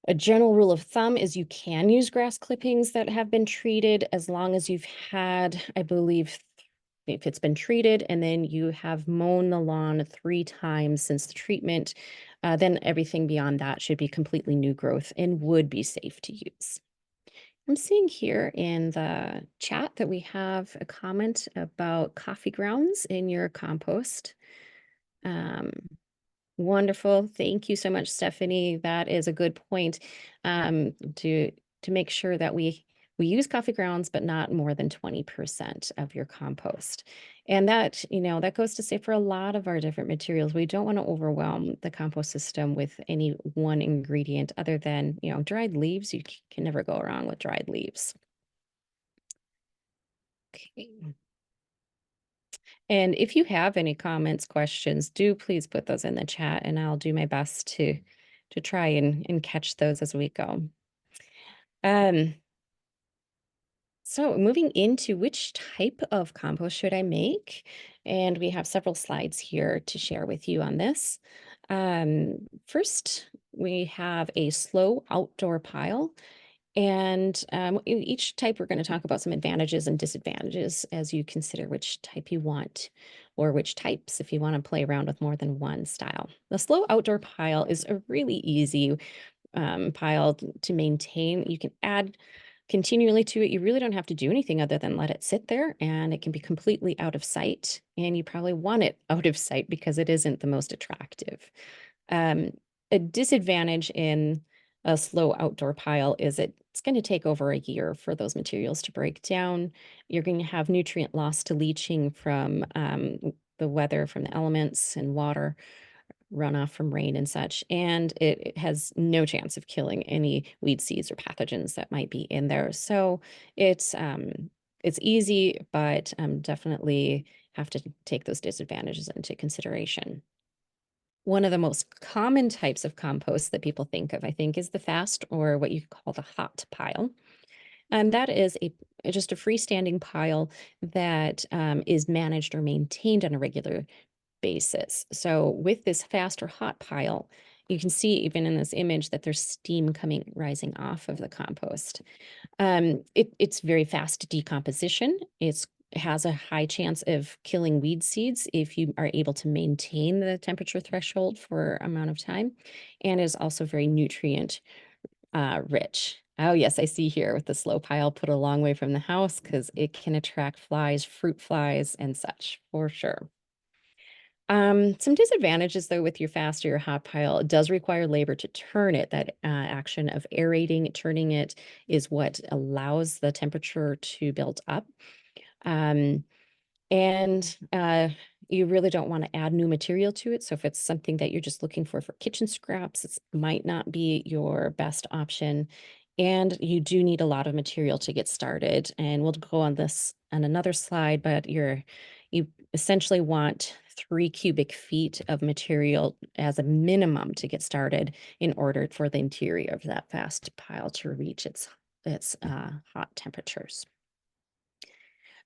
A general rule of thumb is you can use grass clippings that have been treated as long as you've had, I believe, if it's been treated and then you have mown the lawn 3 times since the treatment, then everything beyond that should be completely new growth and would be safe to use. I'm seeing here in the chat that we have a comment about coffee grounds in your compost. Wonderful. Thank you so much, Stephanie. That is a good point, to make sure that we use coffee grounds, but not more than 20% of your compost. And that, that goes to say for a lot of our different materials, we don't want to overwhelm the compost system with any one ingredient other than, dried leaves. You can never go wrong with dried leaves. Okay. And if you have any comments, questions, do please put those in the chat and I'll do my best to try and catch those as we go. So moving into which type of compost should I make? And we have several slides here to share with you on this. First, we have a slow outdoor pile. And in each type, we're going to talk about some advantages and disadvantages as you consider which type you want, or which types if you want to play around with more than one style. The slow outdoor pile is a really easy pile to maintain. You can add continually to it. You really don't have to do anything other than let it sit there, and it can be completely out of sight. And you probably want it out of sight because it isn't the most attractive. A disadvantage in a slow outdoor pile is it's going to take over a year for those materials to break down. You're going to have nutrient loss to leaching from the weather, from the elements and water runoff from rain and such, and it has no chance of killing any weed seeds or pathogens that might be in there. So it's easy, but definitely have to take those disadvantages into consideration. One of the most common types of compost that people think of, I think, is the fast, or what you call the hot pile. And that is just a freestanding pile that is managed or maintained on a regular basis. So with this fast or hot pile, you can see even in this image that there's steam rising off of the compost. It's very fast decomposition. It's has a high chance of killing weed seeds if you are able to maintain the temperature threshold for amount of time, and is also very nutrient rich. Oh yes, I see here with the slow pile put a long way from the house because it can attract flies, fruit flies, and such for sure. Some disadvantages though with your fast or your hot pile, it does require labor to turn it. That action of aerating, turning it is what allows the temperature to build up. Um, and you really don't want to add new material to it. So if it's something that you're just looking for kitchen scraps, it might not be your best option. And you do need a lot of material to get started. And we'll go on this on another slide, but you essentially want 3 cubic feet of material as a minimum to get started in order for the interior of that fast pile to reach its hot temperatures.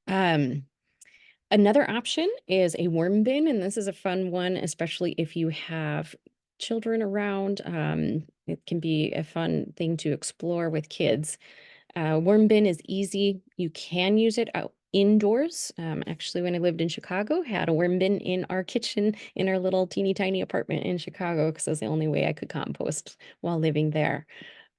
Another option is a worm bin, and this is a fun one, especially if you have children around. It can be a fun thing to explore with kids. Worm bin is easy. You can use it out indoors. Actually, when I lived in Chicago, had a worm bin in our kitchen in our little teeny tiny apartment in Chicago because it was the only way I could compost while living there.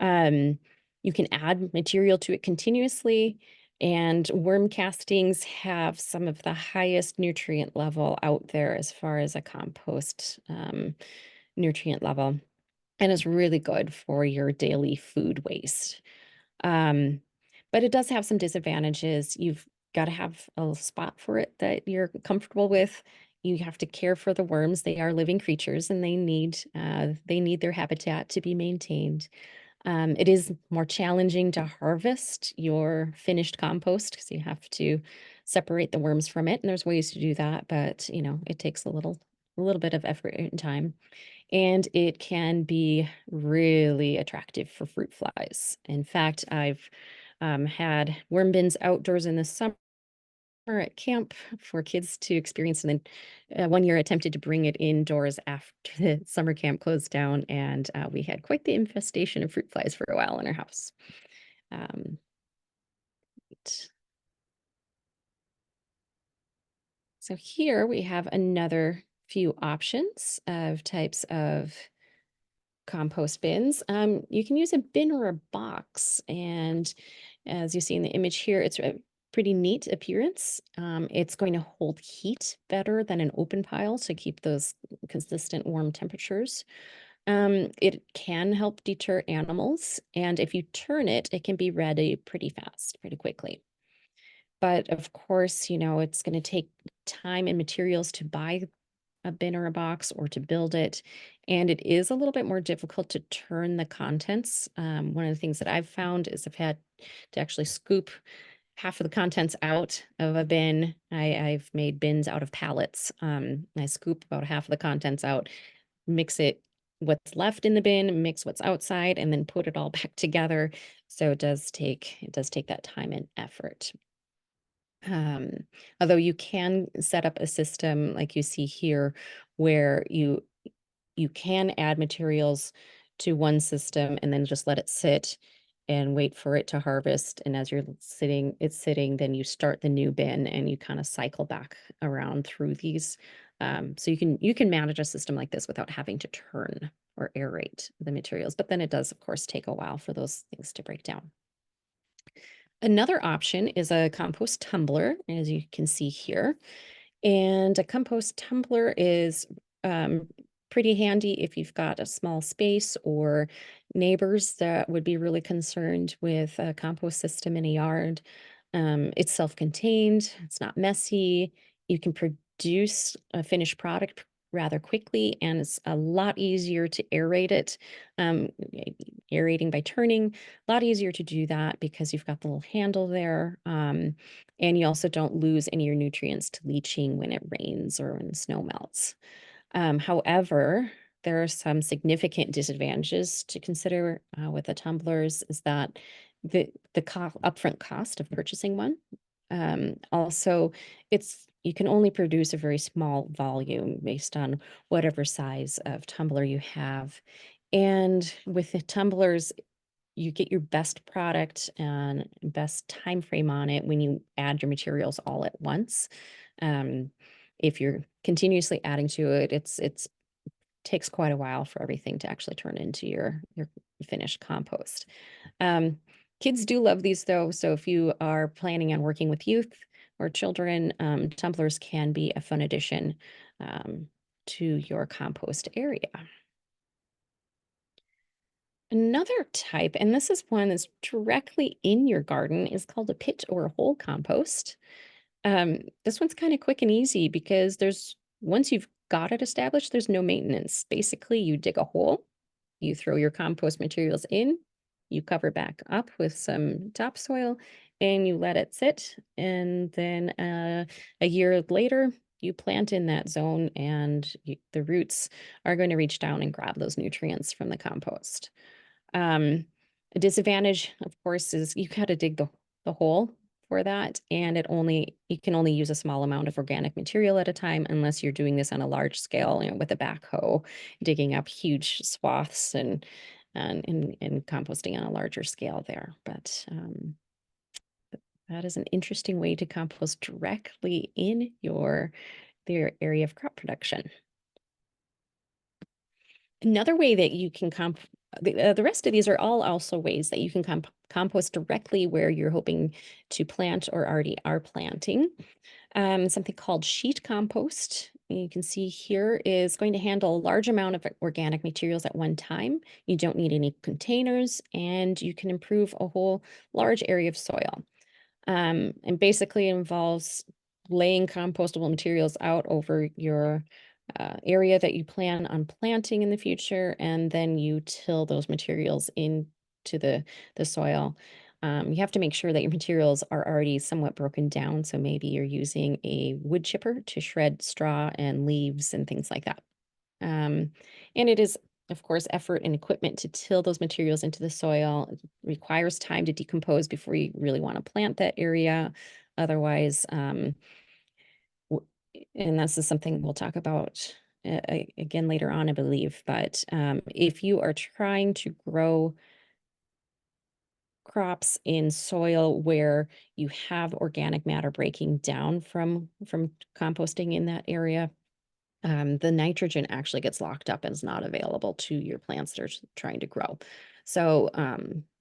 You can add material to it continuously. And worm castings have some of the highest nutrient level out there as far as a compost nutrient level. And is really good for your daily food waste. But it does have some disadvantages. You've got to have a spot for it that you're comfortable with. You have to care for the worms. They are living creatures and they need their habitat to be maintained. It is more challenging to harvest your finished compost because you have to separate the worms from it. And there's ways to do that, but it takes a little bit of effort and time. And it can be really attractive for fruit flies. In fact, I've had worm bins outdoors in the summer at camp for kids to experience. And then one year attempted to bring it indoors after the summer camp closed down. And we had quite the infestation of fruit flies for a while in our house. So here we have another few options of types of compost bins. You can use a bin or a box. And as you see in the image here, it's a pretty neat appearance. It's going to hold heat better than an open pile to keep those consistent warm temperatures. It can help deter animals. And if you turn it, it can be ready pretty fast, pretty quickly. But of course, it's going to take time and materials to buy a bin or a box or to build it. And it is a little bit more difficult to turn the contents. One of the things that I've found is I've had to actually scoop half of the contents out of a bin. I've made bins out of pallets. I scoop about half of the contents out, mix what's left in the bin, mix what's outside, and then put it all back together. So it does take that time and effort. Although you can set up a system like you see here where you can add materials to one system and then just let it sit and wait for it to harvest. And as it's sitting, then you start the new bin and you kind of cycle back around through these. So you can manage a system like this without having to turn or aerate the materials. But then it does, of course, take a while for those things to break down. Another option is a compost tumbler, as you can see here. And a compost tumbler is pretty handy if you've got a small space or neighbors that would be really concerned with a compost system in a yard. It's self-contained, it's not messy. You can produce a finished product rather quickly, and it's a lot easier to aerate it. Aerating by turning, a lot easier to do that because you've got the little handle there. And you also don't lose any of your nutrients to leaching when it rains or when snow melts. However, there are some significant disadvantages to consider with the tumblers is that the upfront cost of purchasing one. Also, you can only produce a very small volume based on whatever size of tumbler you have. And with the tumblers, you get your best product and best time frame on it when you add your materials all at once. If you're continuously adding to it, it's takes quite a while for everything to actually turn into your finished compost. Kids do love these though, so if you are planning on working with youth or children, tumblers can be a fun addition to your compost area. Another type, and this is one that's directly in your garden, is called a pit or a hole compost. This one's kind of quick and easy because once you've got it established, there's no maintenance. Basically, you dig a hole, you throw your compost materials in, you cover back up with some topsoil, and you let it sit. And then a year later, you plant in that zone, and the roots are going to reach down and grab those nutrients from the compost. A disadvantage, of course, is you got to dig the hole for that, and you can only use a small amount of organic material at a time unless you're doing this on a large scale, with a backhoe, digging up huge swaths and composting on a larger scale there. But that is an interesting way to compost directly in their area of crop production. Another way that you can the rest of these are all also ways that you can compost directly where you're hoping to plant or already are planting. Something called sheet compost, you can see here, is going to handle a large amount of organic materials at one time. You don't need any containers, and you can improve a whole large area of soil. And basically involves laying compostable materials out over your area that you plan on planting in the future, and then you till those materials into the soil. You have to make sure that your materials are already somewhat broken down. So maybe you're using a wood chipper to shred straw and leaves and things like that. And it is, of course, effort and equipment to till those materials into the soil. It requires time to decompose before you really want to plant that area. Otherwise, and this is something we'll talk about again later on, I believe. But if you are trying to grow crops in soil where you have organic matter breaking down from composting in that area, the nitrogen actually gets locked up and is not available to your plants that are trying to grow. So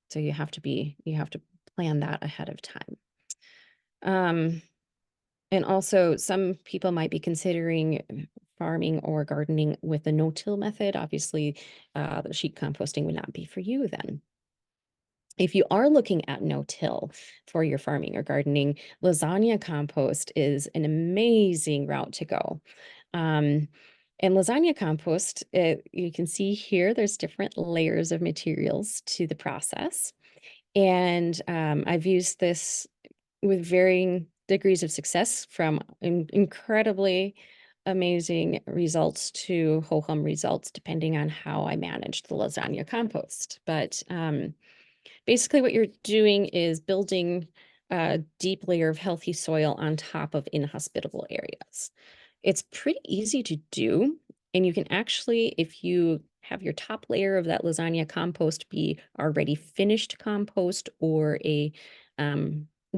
so you have to plan that ahead of time. And also, some people might be considering farming or gardening with the no-till method. Obviously, the sheet composting would not be for you then. If you are looking at no-till for your farming or gardening, lasagna compost is an amazing route to go. And lasagna compost, you can see here, there's different layers of materials to the process. And I've used this with varying degrees of success, from incredibly amazing results to ho-hum results, depending on how I manage the lasagna compost. But basically what you're doing is building a deep layer of healthy soil on top of inhospitable areas. It's pretty easy to do, and you can actually, if you have your top layer of that lasagna compost be already finished compost or a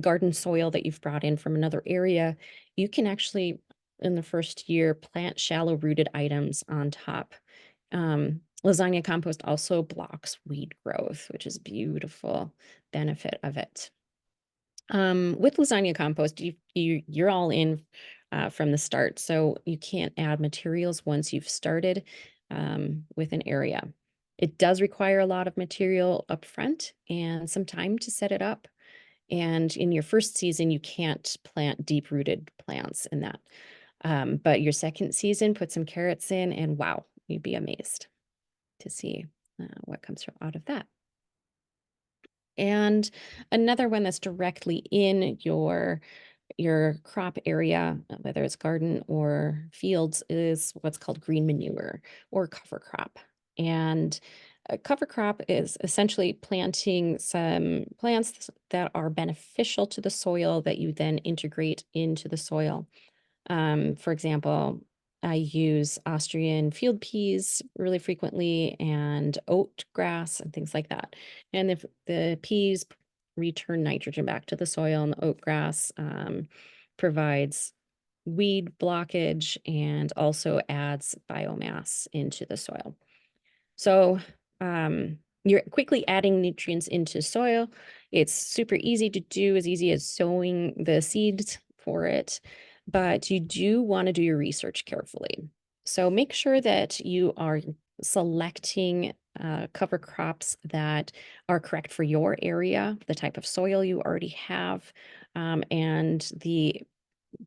garden soil that you've brought in from another area, you can actually, in the first year, plant shallow rooted items on top. Lasagna compost also blocks weed growth, which is a beautiful benefit of it. With lasagna compost, you're all in from the start, so you can't add materials once you've started with an area. It does require a lot of material up front and some time to set it up. And in your first season, you can't plant deep-rooted plants in that. But your second season, put some carrots in, and wow, you'd be amazed to see what comes out of that. And another one that's directly in your crop area, whether it's garden or fields, is what's called green manure or cover crop. And a cover crop is essentially planting some plants that are beneficial to the soil that you then integrate into the soil. For example, I use Austrian field peas really frequently and oat grass and things like that. And if the peas return nitrogen back to the soil, and the oat grass provides weed blockage and also adds biomass into the soil. So you're quickly adding nutrients into soil. It's super easy to do, as easy as sowing the seeds for it, but you do want to do your research carefully. So make sure that you are selecting cover crops that are correct for your area, the type of soil you already have, and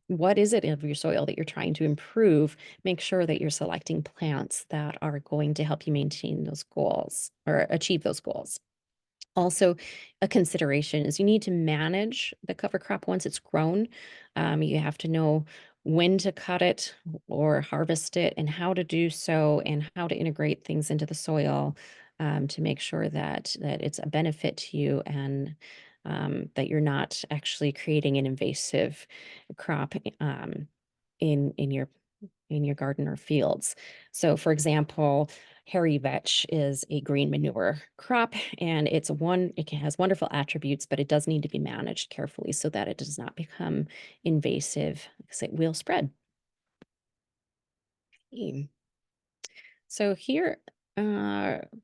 what is it of your soil that you're trying to improve. Make sure that you're selecting plants that are going to help you maintain those goals or achieve those goals. Also, a consideration is you need to manage the cover crop once it's grown. You have to know when to cut it or harvest it and how to do so, and how to integrate things into the soil to make sure that it's a benefit to you, and that you're not actually creating an invasive crop in your garden or fields. So, for example, hairy vetch is a green manure crop, and it has wonderful attributes, but it does need to be managed carefully so that it does not become invasive, because it will spread. So here,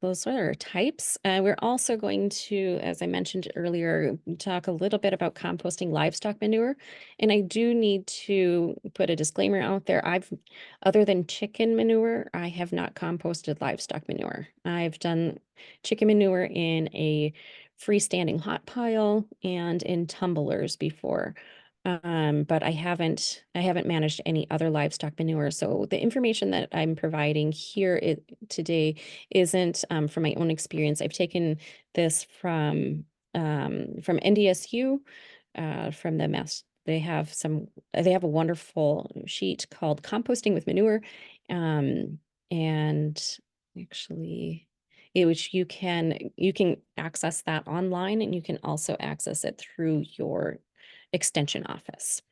those are types. We're also going to, as I mentioned earlier, talk a little bit about composting livestock manure. And I do need to put a disclaimer out there. Other than chicken manure, I have not composted livestock manure. I've done chicken manure in a freestanding hot pile and in tumblers before. But I haven't managed any other livestock manure. So the information that I'm providing here today isn't from my own experience. I've taken this from NDSU, from the mass. They have a wonderful sheet called Composting with Manure, and actually, which you can access that online, and you can also access it through your extension office.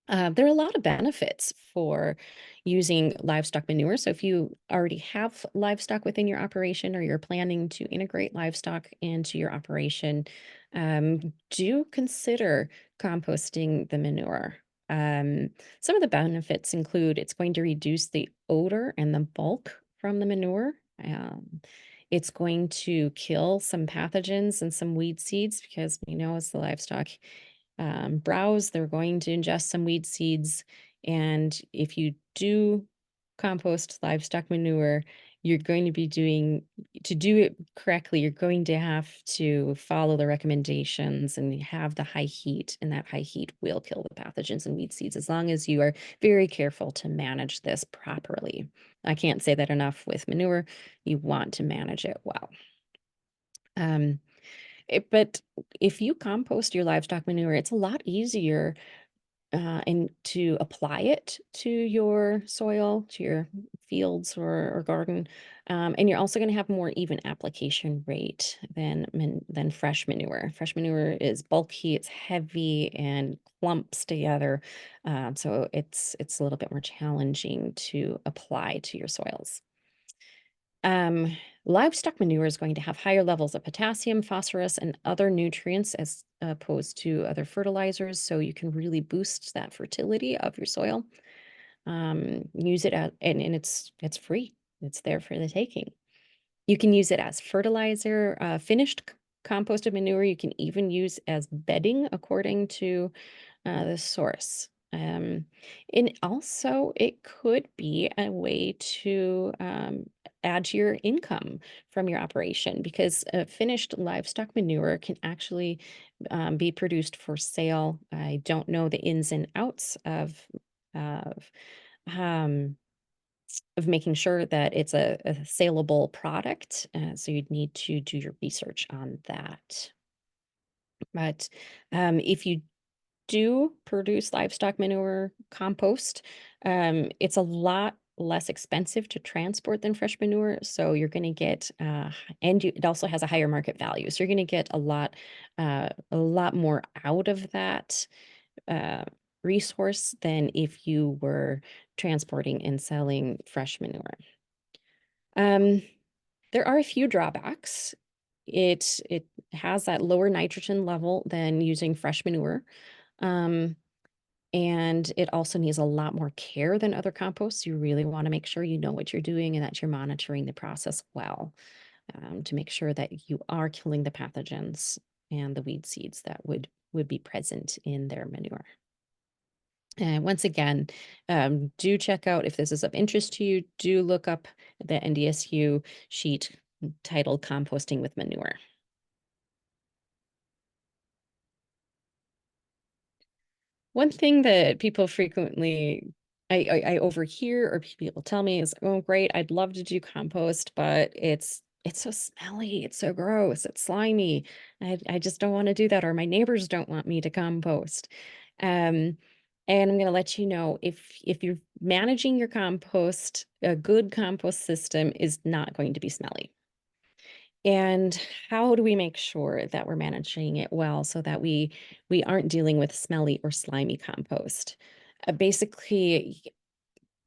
There are a lot of benefits for using livestock manure. So if you already have livestock within your operation, or you're planning to integrate livestock into your operation, do consider composting the manure. Some of the benefits include it's going to reduce the odor and the bulk from the manure. It's going to kill some pathogens and some weed seeds, because we know as the livestock browse, they're going to ingest some weed seeds. And if you do compost livestock manure, you're going to be to do it correctly, you're going to have to follow the recommendations and have the high heat, and that high heat will kill the pathogens and weed seeds, as long as you are very careful to manage this properly. I can't say that enough with manure. You want to manage it well. But if you compost your livestock manure, it's a lot easier and to apply it to your soil, to your fields or garden. And you're also going to have more even application rate than fresh manure. Fresh manure is bulky, it's heavy, and clumps together. So it's a little bit more challenging to apply to your soils. Livestock manure is going to have higher levels of potassium, phosphorus, and other nutrients as opposed to other fertilizers. So you can really boost that fertility of your soil. Use it and it's free. It's there for the taking. You can use it as fertilizer, finished composted manure. You can even use as bedding according to the source. And also it could be a way to add to your income from your operation, because finished livestock manure can actually be produced for sale. I don't know the ins and outs of making sure that it's a saleable product. So you'd need to do your research on that. But if you do produce livestock manure compost, it's a lot less expensive to transport than fresh manure. So you're going to get, it also has a higher market value. So you're going to get a lot more out of that resource than if you were transporting and selling fresh manure. There are a few drawbacks. It has that lower nitrogen level than using fresh manure. And it also needs a lot more care than other composts. You really want to make sure you know what you're doing and that you're monitoring the process well, to make sure that you are killing the pathogens and the weed seeds that would be present in their manure. And once again, do check out if this is of interest to you. Do look up the NDSU sheet titled Composting with Manure. One thing that people frequently I overhear or people tell me is, oh, great, I'd love to do compost, but it's so smelly, it's so gross, it's slimy. I just don't want to do that, or my neighbors don't want me to compost. And I'm going to let you know, if you're managing your compost, a good compost system is not going to be smelly. And how do we make sure that we're managing it well so that we aren't dealing with smelly or slimy compost? Basically,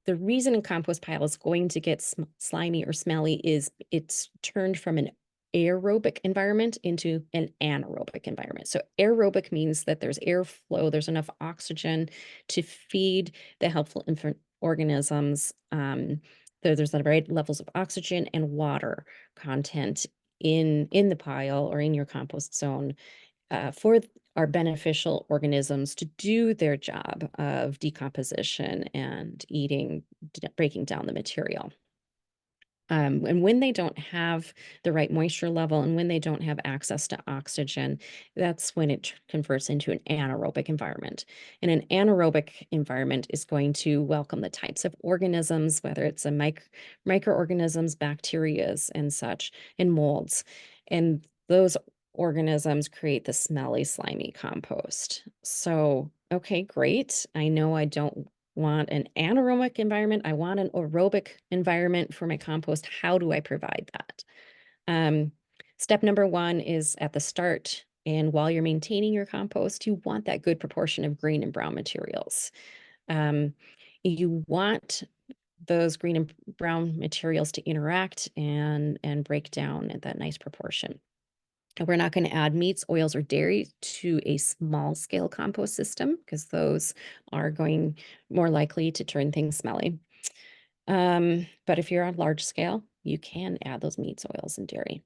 the reason a compost pile is going to get slimy or smelly is it's turned from an aerobic environment into an anaerobic environment. So aerobic means that there's airflow, there's enough oxygen to feed the helpful organisms. There's the right levels of oxygen and water content in the pile or in your compost zone for our beneficial organisms to do their job of decomposition and breaking down the material. And when they don't have the right moisture level and when they don't have access to oxygen, that's when it converts into an anaerobic environment. And an anaerobic environment is going to welcome the types of organisms, whether it's microorganisms, bacteria, and such, and molds. And those organisms create the smelly, slimy compost. So, okay, great. I know I don't want an anaerobic environment. I want an aerobic environment for my compost. How do I provide that? Step number one is at the start. And while you're maintaining your compost, you want that good proportion of green and brown materials. You want those green and brown materials to interact and break down at that nice proportion. We're not going to add meats, oils, or dairy to a small scale compost system because those are going more likely to turn things smelly. But if you're on large scale, you can add those meats, oils, and dairy.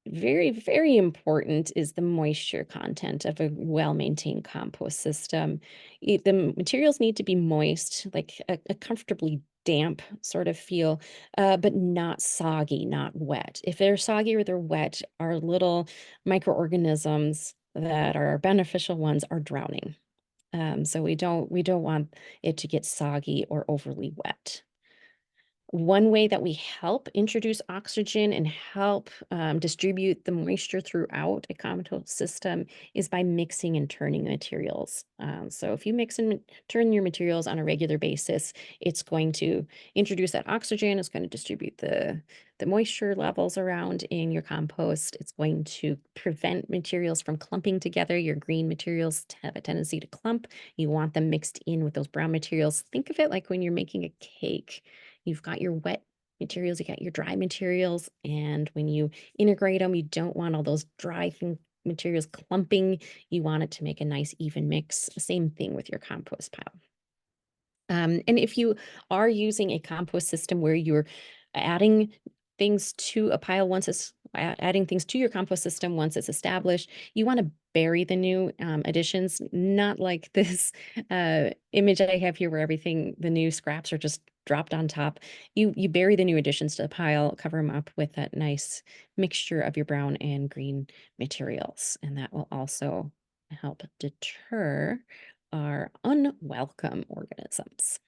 Very, very important is the moisture content of a well-maintained compost system. The materials need to be moist, like a comfortably damp sort of feel, but not soggy, not wet. If they're soggy or they're wet, our little microorganisms that are beneficial ones are drowning. So we don't want it to get soggy or overly wet. One way that we help introduce oxygen and help distribute the moisture throughout a compost system is by mixing and turning materials. So if you mix and turn your materials on a regular basis, it's going to introduce that oxygen, it's going to distribute the moisture levels around in your compost. It's going to prevent materials from clumping together. Your green materials have a tendency to clump. You want them mixed in with those brown materials. Think of it like when you're making a cake. You've got your wet materials, you got your dry materials, and when you integrate them, you don't want all those dry materials clumping. You want it to make a nice even mix. Same thing with your compost pile. And if you are using a compost system where you're adding things to a pile adding things to your compost system once it's established, you want to bury the new additions, not like this image that I have here where the new scraps are just dropped on top. You bury the new additions to the pile, cover them up with that nice mixture of your brown and green materials, and that will also help deter are unwelcome organisms.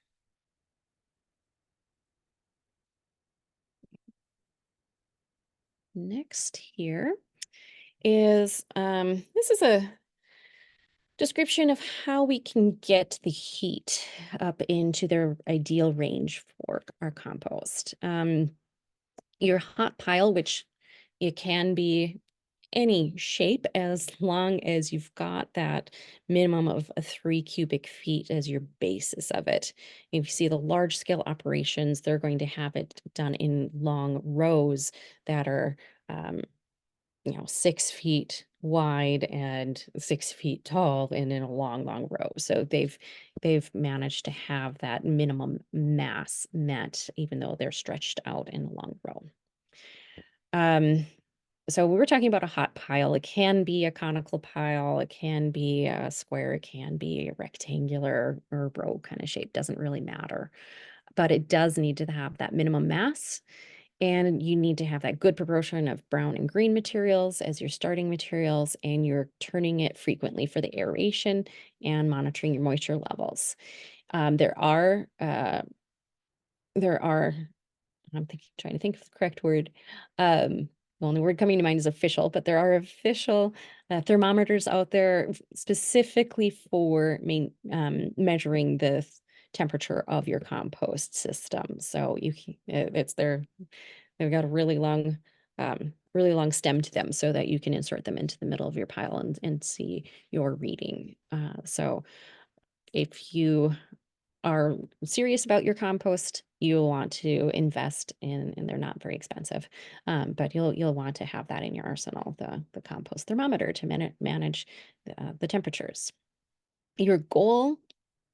Next here is, this is a description of how we can get the heat up into their ideal range for our compost. Your hot pile, which it can be any shape as long as you've got that minimum of 3 cubic feet as your basis of it. If you see the large scale operations, they're going to have it done in long rows that are 6 feet wide and 6 feet tall and in a long, long row. So they've managed to have that minimum mass met, even though they're stretched out in a long row. So we were talking about a hot pile. It can be a conical pile, it can be a square, it can be a rectangular or row kind of shape, doesn't really matter. But it does need to have that minimum mass. And you need to have that good proportion of brown and green materials as your starting materials, and you're turning it frequently for the aeration and monitoring your moisture levels. There are trying to think of the correct word. The only word coming to mind is official, but there are official thermometers out there specifically for measuring the temperature of your compost system. So they've got a really long stem to them so that you can insert them into the middle of your pile and see your reading. So if you are serious about your compost, you'll want to invest in, and they're not very expensive, but you'll want to have that in your arsenal, the compost thermometer to manage the temperatures. Your goal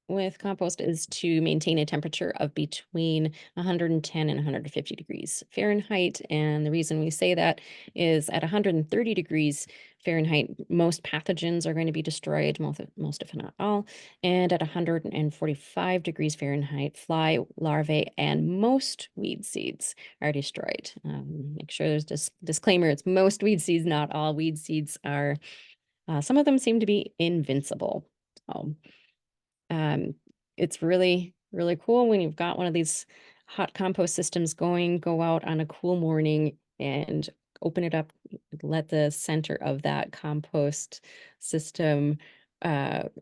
with compost is to maintain a temperature of between 110 and 150 degrees Fahrenheit. And the reason we say that is at 130 degrees Fahrenheit, most pathogens are going to be destroyed, most if not all. And at 145 degrees Fahrenheit, fly, larvae, and most weed seeds are destroyed. Make sure there's this disclaimer, it's most weed seeds, not all weed seeds are. Some of them seem to be invincible. It's really, really cool when you've got one of these hot compost systems going, go out on a cool morning and open it up, let the center of that compost system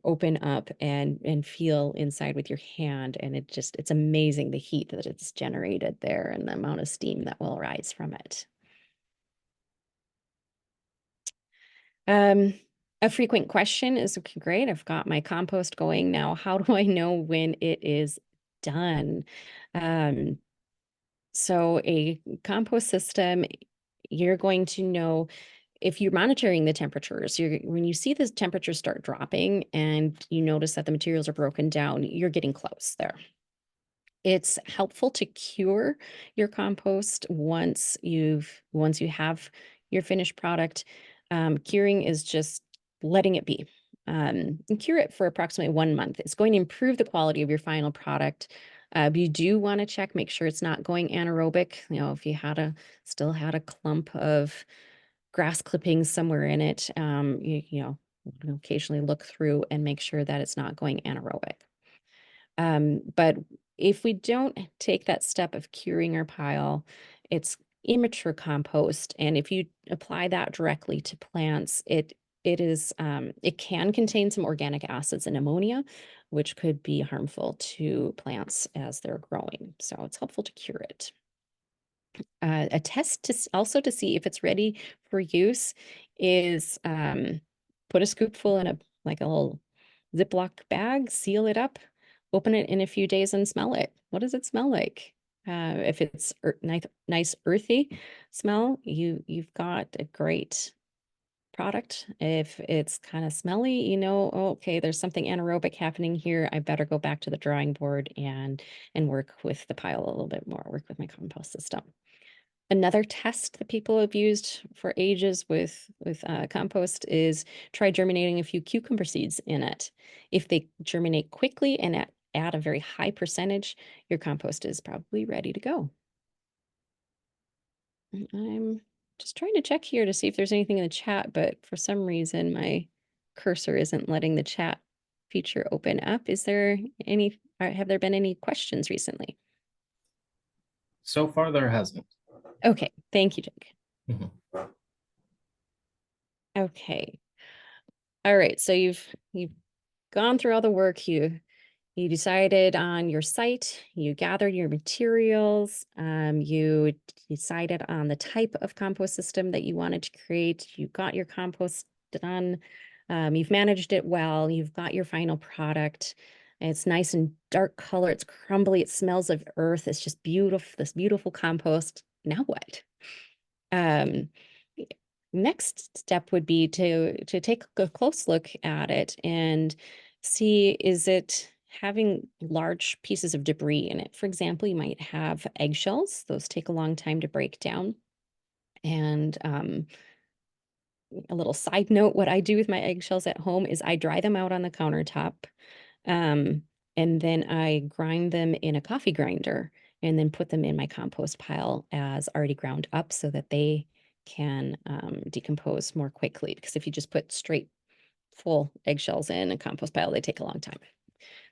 open up and feel inside with your hand. And it's amazing the heat that it's generated there and the amount of steam that will rise from it. A frequent question is, okay, great, I've got my compost going now. How do I know when it is done? So a compost system, you're going to know if you're monitoring the temperatures. When you see the temperatures start dropping and you notice that the materials are broken down, you're getting close there. It's helpful to cure your compost once you have your finished product. Curing is just letting it be. And cure it for approximately 1 month. It's going to improve the quality of your final product. You do want to check, make sure it's not going anaerobic. If you still had a clump of grass clippings somewhere in it, you occasionally look through and make sure that it's not going anaerobic. But if we don't take that step of curing our pile, it's immature compost. And if you apply that directly to plants, it can contain some organic acids and ammonia, which could be harmful to plants as they're growing. So it's helpful to cure it. A test to see if it's ready for use is put a scoopful in a little Ziploc bag, seal it up, open it in a few days and smell it. What does it smell like? If it's nice earthy smell, you've got a great product. If it's kind of smelly, okay, there's something anaerobic happening here. I better go back to the drawing board and work with the pile a little bit more, work with my compost system. Another test that people have used for ages with compost is try germinating a few cucumber seeds in it. If they germinate quickly and at a very high percentage, your compost is probably ready to go. I'm just trying to check here to see if there's anything in the chat, but for some reason my cursor isn't letting the chat feature open up. Have there been any questions recently? So far, there hasn't. Okay, thank you, Jake. Mhm. Okay. All right, so you've gone through all the work, you You decided on your site, you gathered your materials, you decided on the type of compost system that you wanted to create, you got your compost done, you've managed it well, you've got your final product. It's nice and dark color, it's crumbly, it smells of earth, it's just beautiful, this beautiful compost. Now what? Um, Next step would be to take a close look at it and see, is it having large pieces of debris in it? For example, you might have eggshells. Those take a long time to break down. And a little side note, what I do with my eggshells at home is I dry them out on the countertop. Um, and then I grind them in a coffee grinder and then put them in my compost pile as already ground up so that they can decompose more quickly. Because if you just put straight full eggshells in a compost pile, they take a long time.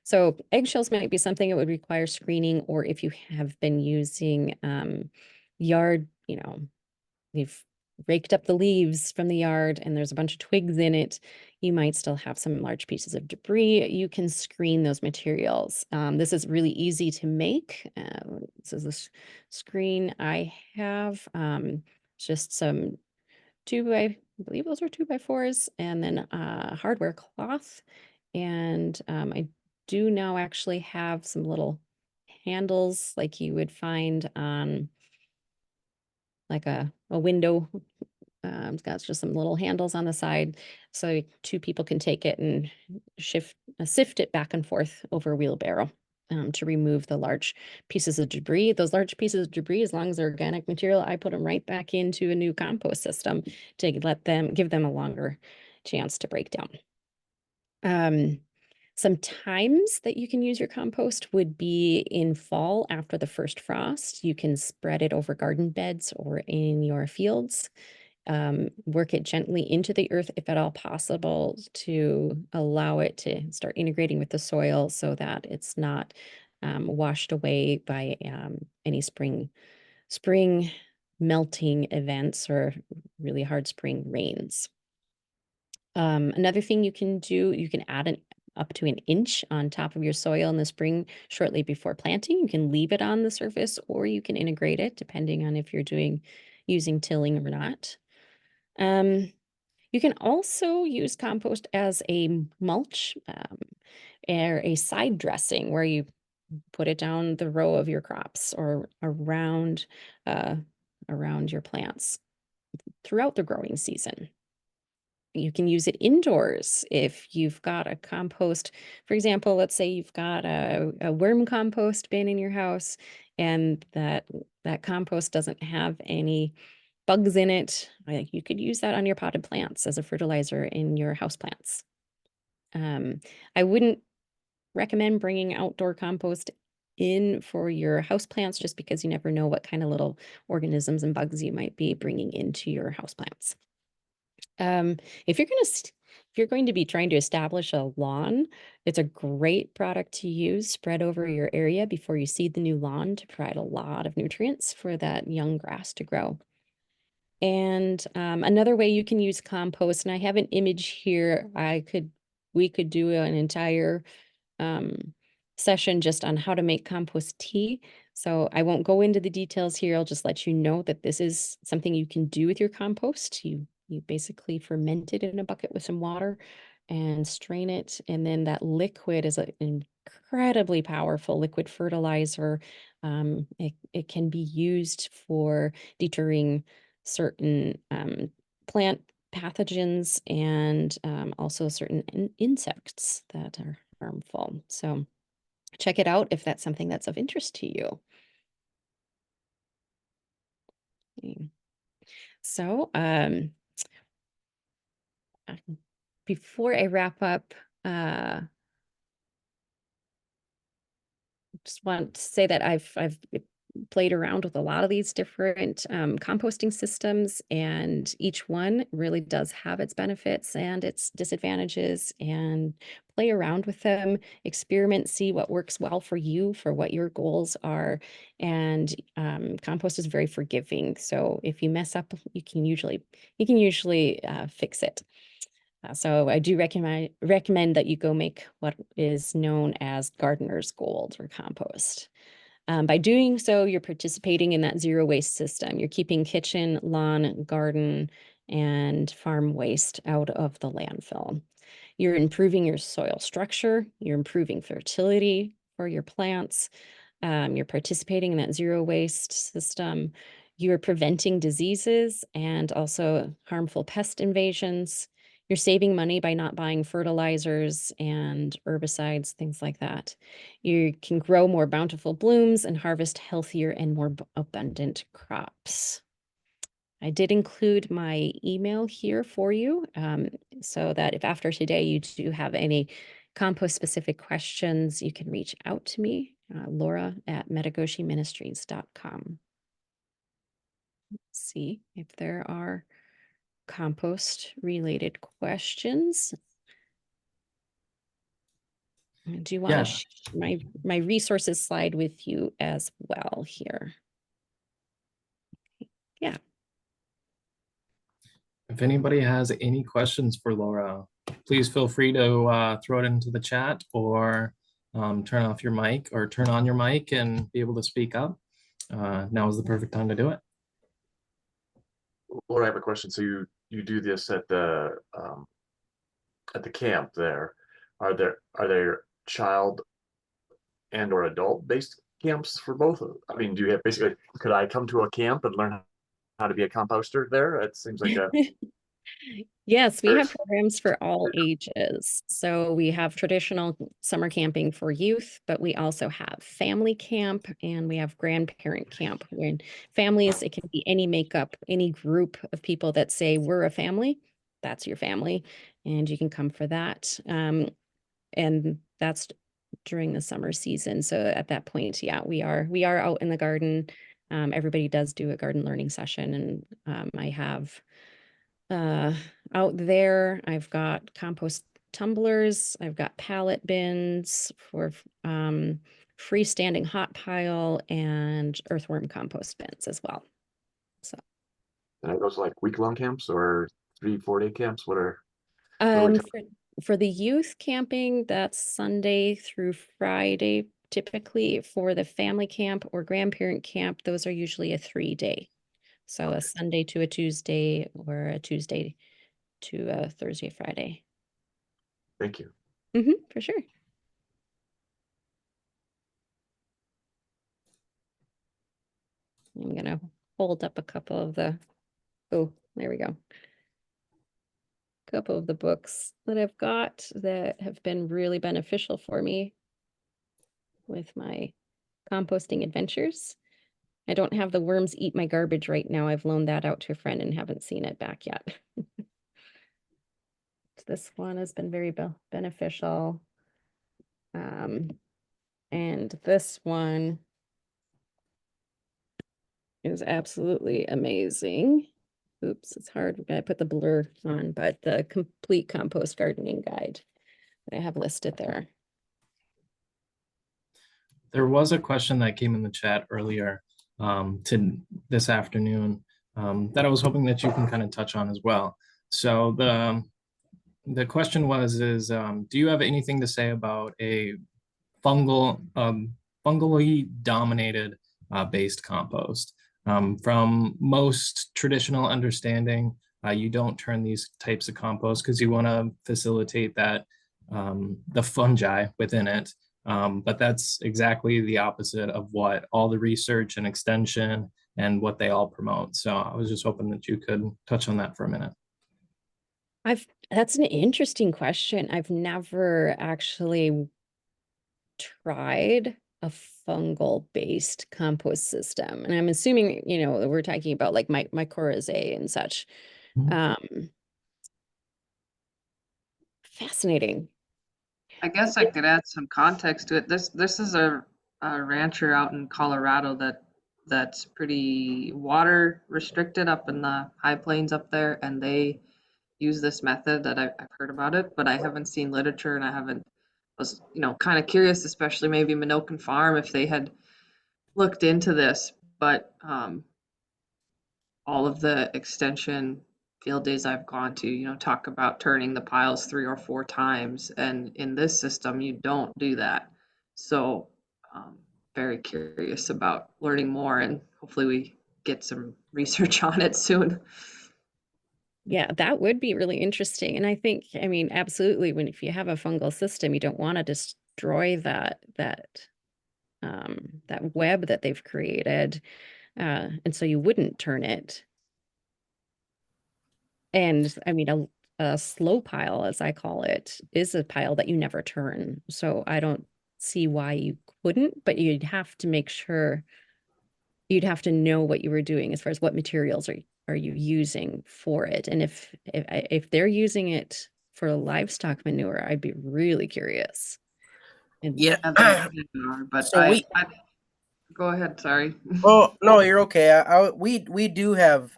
So eggshells might be something that would require screening, or if you have been using yard, you've raked up the leaves from the yard and there's a bunch of twigs in it, you might still have some large pieces of debris. You can screen those materials. This is really easy to make. This is the screen I have. Just some I believe those are 2x4s, and then hardware cloth. And I do now actually have some little handles like you would find on like a window. It's got just some little handles on the side, so two people can take it and sift it back and forth over a wheelbarrow to remove the large pieces of debris. Those large pieces of debris, as long as they're organic material, I put them right back into a new compost system to give them a longer chance to break down. Some times that you can use your compost would be in fall after the first frost. You can spread it over garden beds or in your fields. Work it gently into the earth if at all possible to allow it to start integrating with the soil so that it's not washed away by any spring melting events or really hard spring rains. Another thing you can do, you can add up to an inch on top of your soil in the spring shortly before planting. You can leave it on the surface or you can integrate it depending on if you're using tilling or not. You can also use compost as a mulch or a side dressing where you put it down the row of your crops or around your plants throughout the growing season. You can use it indoors if you've got a compost. For example, let's say you've got a worm compost bin in your house and that compost doesn't have any bugs in it. You could use that on your potted plants as a fertilizer in your houseplants. I wouldn't recommend bringing outdoor compost in for your houseplants just because you never know what kind of little organisms and bugs you might be bringing into your houseplants. If you're going to be trying to establish a lawn, it's a great product to use, spread over your area before you seed the new lawn to provide a lot of nutrients for that young grass to grow. And another way you can use compost, and I have an image here, we could do an entire session just on how to make compost tea. So I won't go into the details here. I'll just let you know that this is something you can do with your compost. You basically ferment it in a bucket with some water and strain it. And then that liquid is an incredibly powerful liquid fertilizer. It can be used for deterring certain plant pathogens and also certain insects that are harmful. So check it out if that's something that's of interest to you. Okay. So before I wrap up, just want to say that I've played around with a lot of these different composting systems, and each one really does have its benefits and its disadvantages, and play around with them, experiment, see what works well for you, for what your goals are. And compost is very forgiving. So if you mess up, you can usually fix it. So I do recommend that you go make what is known as gardener's gold or compost. By doing so, you're participating in that zero waste system. You're keeping kitchen, lawn, garden, and farm waste out of the landfill. You're improving your soil structure. You're improving fertility for your plants. You're participating in that zero waste system. You're preventing diseases and also harmful pest invasions. You're saving money by not buying fertilizers and herbicides, things like that. You can grow more bountiful blooms and harvest healthier and more abundant crops. I did include my email here for you, so that if after today you do have any compost specific questions, you can reach out to me, Laura@metagoshi-ministries.com. Let's see if there are compost related questions. I do want to Yeah. share my resources slide with you as well here. Yeah. If anybody has any questions for Laura, please feel free to throw it into the chat or turn off your mic or turn on your mic and be able to speak up. Now is the perfect time to do it. Laura, I have a question. So you do this at the camp there. Are there child and or adult based camps for both? I mean, do you have basically, could I come to a camp and learn how to be a composter there? It seems like a Yes, we have programs for all ages. So we have traditional summer camping for youth, but we also have family camp and we have grandparent camp. When families, it can be any makeup, any group of people that say we're a family, that's your family, and you can come for that. And that's during the summer season. So at that point, yeah, we are out in the garden. Everybody does do a garden learning session, and I have out there, I've got compost tumblers, I've got pallet bins for freestanding hot pile and earthworm compost bins as well. So are those like week-long camps or 3-4 day camps? What are we for the youth camping, that's Sunday through Friday. Typically for the family camp or grandparent camp, those are usually a 3-day. So a Sunday to a Tuesday or a Tuesday to a Thursday, Friday. Thank you. For sure. I'm gonna hold up a couple of the, oh, there we go. Couple of the books that I've got that have been really beneficial for me with my composting adventures. I don't have the Worms Eat My Garbage right now. I've loaned that out to a friend and haven't seen it back yet. This one has been very beneficial. And this one is absolutely amazing. Oops, it's hard. I put the blur on, but the complete compost gardening guide that I have listed there. There was a question that came in the chat earlier to this afternoon that I was hoping that you can kind of touch on as well. So the question was, do you have anything to say about a fungally dominated based compost? From most traditional understanding, you don't turn these types of compost because you want to facilitate that the fungi within it. But that's exactly the opposite of what all the research and extension and what they all promote. So I was just hoping that you could touch on that for a minute. That's an interesting question. I've never actually tried a fungal based compost system. And I'm assuming, we're talking about like mycorrhizae and such. Fascinating. I guess I could add some context to it. This is a rancher out in Colorado that's pretty water restricted up in the high plains up there, and they use this method that I've heard about it, but I haven't seen literature, and I was kind of curious, especially maybe Menoken Farm, if they had looked into this, but all of the extension field days I've gone to, talk about turning the piles 3 or 4 times. And in this system, you don't do that. So very curious about learning more, and hopefully we get some research on it soon. Yeah, that would be really interesting. And I think, I mean, absolutely, if you have a fungal system, you don't want to destroy that web that they've created. And so you wouldn't turn it. And I mean, a slow pile, as I call it, is a pile that you never turn. So I don't see why you couldn't, but you'd have to make sure, you'd have to know what you were doing as far as what materials are you using for it. And if they're using it for livestock manure, I'd be really curious. And Yeah. But So go ahead. Sorry. Oh no, you're okay. We do have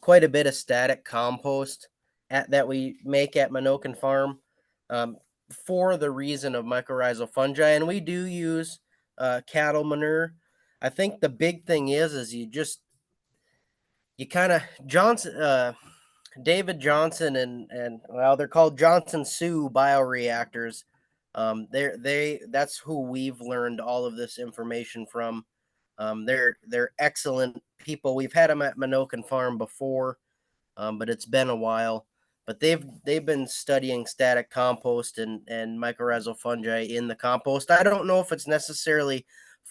quite a bit of static compost that we make at Menoken Farm, for the reason of mycorrhizal fungi, and we do use cattle manure. I think the big thing is you kind of David Johnson and well, they're called Johnson Sioux bioreactors. That's who we've learned all of this information from. They're excellent people. We've had them at Menoken Farm before, but it's been a while. But they've been studying static compost and mycorrhizal fungi in the compost. I don't know if it's necessarily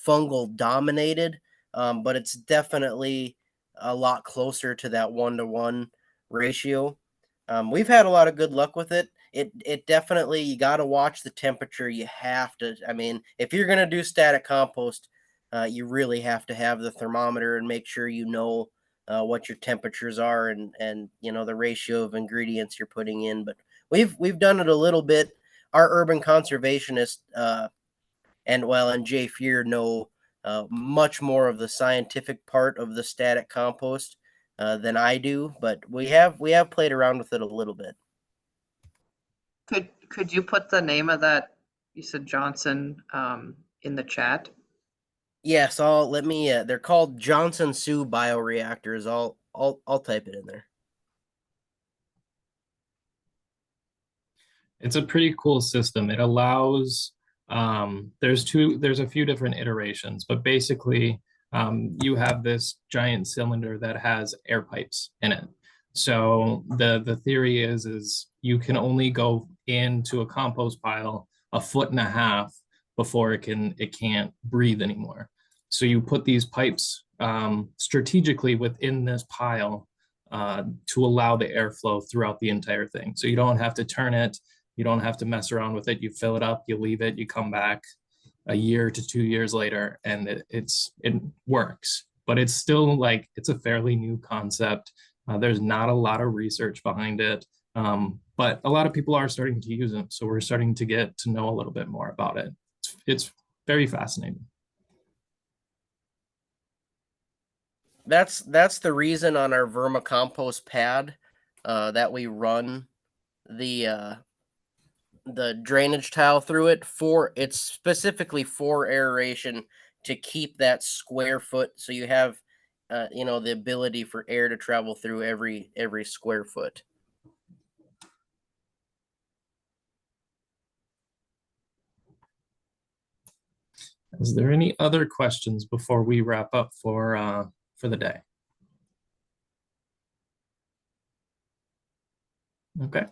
fungal dominated, but it's definitely a lot closer to that 1-to-1 ratio. We've had a lot of good luck with it. It definitely, you got to watch the temperature. You have to. I mean, if you're gonna do static compost, you really have to have the thermometer and make sure you know what your temperatures are and the ratio of ingredients you're putting in. But we've done it a little bit. Our urban conservationist and Jay Fear know much more of the scientific part of the static compost than I do, but we have played around with it a little bit. Could you put the name of that, you said Johnson, in the chat? Yes, let me. They're called Johnson Sioux bioreactors. I'll type it in there. It's a pretty cool system. It allows there's a few different iterations, but basically you have this giant cylinder that has air pipes in it. So the theory is you can only go into a compost pile 1.5 feet before it can't breathe anymore. So you put these pipes strategically within this pile to allow the airflow throughout the entire thing. So you don't have to turn it, you don't have to mess around with it. You fill it up, you leave it, you come back a year to 2 years later, and it works. But it's still it's a fairly new concept. There's not a lot of research behind it, but a lot of people are starting to use them. So we're starting to get to know a little bit more about it. It's very fascinating. That's the reason on our vermicompost pad that we run the drainage tile through it. It's specifically for aeration to keep that square foot, so you have the ability for air to travel through every square foot. Is there any other questions before we wrap up for the day? Okay.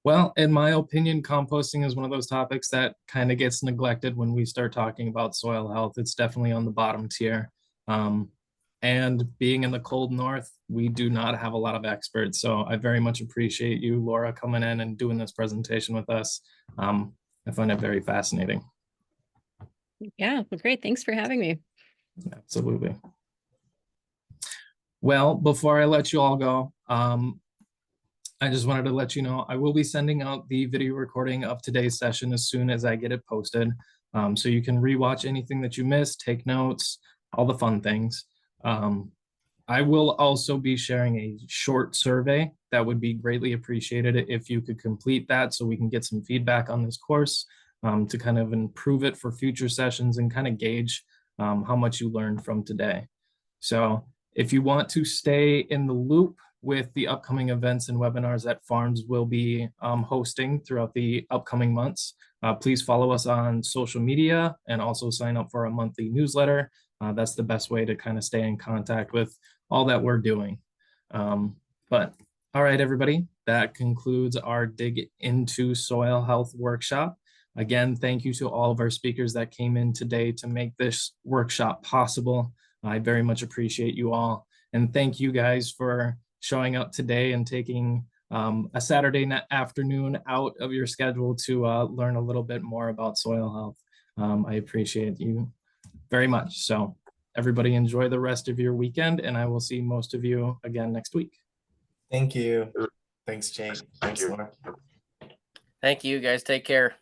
Well, in my opinion, composting is one of those topics that kind of gets neglected when we start talking about soil health. It's definitely on the bottom tier. And being in the cold north, we do not have a lot of experts. So I very much appreciate you, Laura, coming in and doing this presentation with us. I find it very fascinating. Yeah, well, great. Thanks for having me. Absolutely. Well, before I let you all go, I just wanted to let you know I will be sending out the video recording of today's session as soon as I get it posted. So you can rewatch anything that you missed, take notes, all the fun things. I will also be sharing a short survey that would be greatly appreciated if you could complete that so we can get some feedback on this course to kind of improve it for future sessions and kind of gauge how much you learned from today. So if you want to stay in the loop with the upcoming events and webinars that farms will be hosting throughout the upcoming months. Please follow us on social media and also sign up for a monthly newsletter. That's the best way to kind of stay in contact with all that we're doing. But all right, everybody, that concludes our Dig into Soil Health workshop. Again, thank you to all of our speakers that came in today to make this workshop possible. I very much appreciate you all. And thank you guys for showing up today and taking a Saturday afternoon out of your schedule to learn a little bit more about soil health. I appreciate you very much. So everybody enjoy the rest of your weekend, and I will see most of you again next week. Thank you. Thanks, Jake. Thank Thanks, you. Laura. Thank you guys. Take care.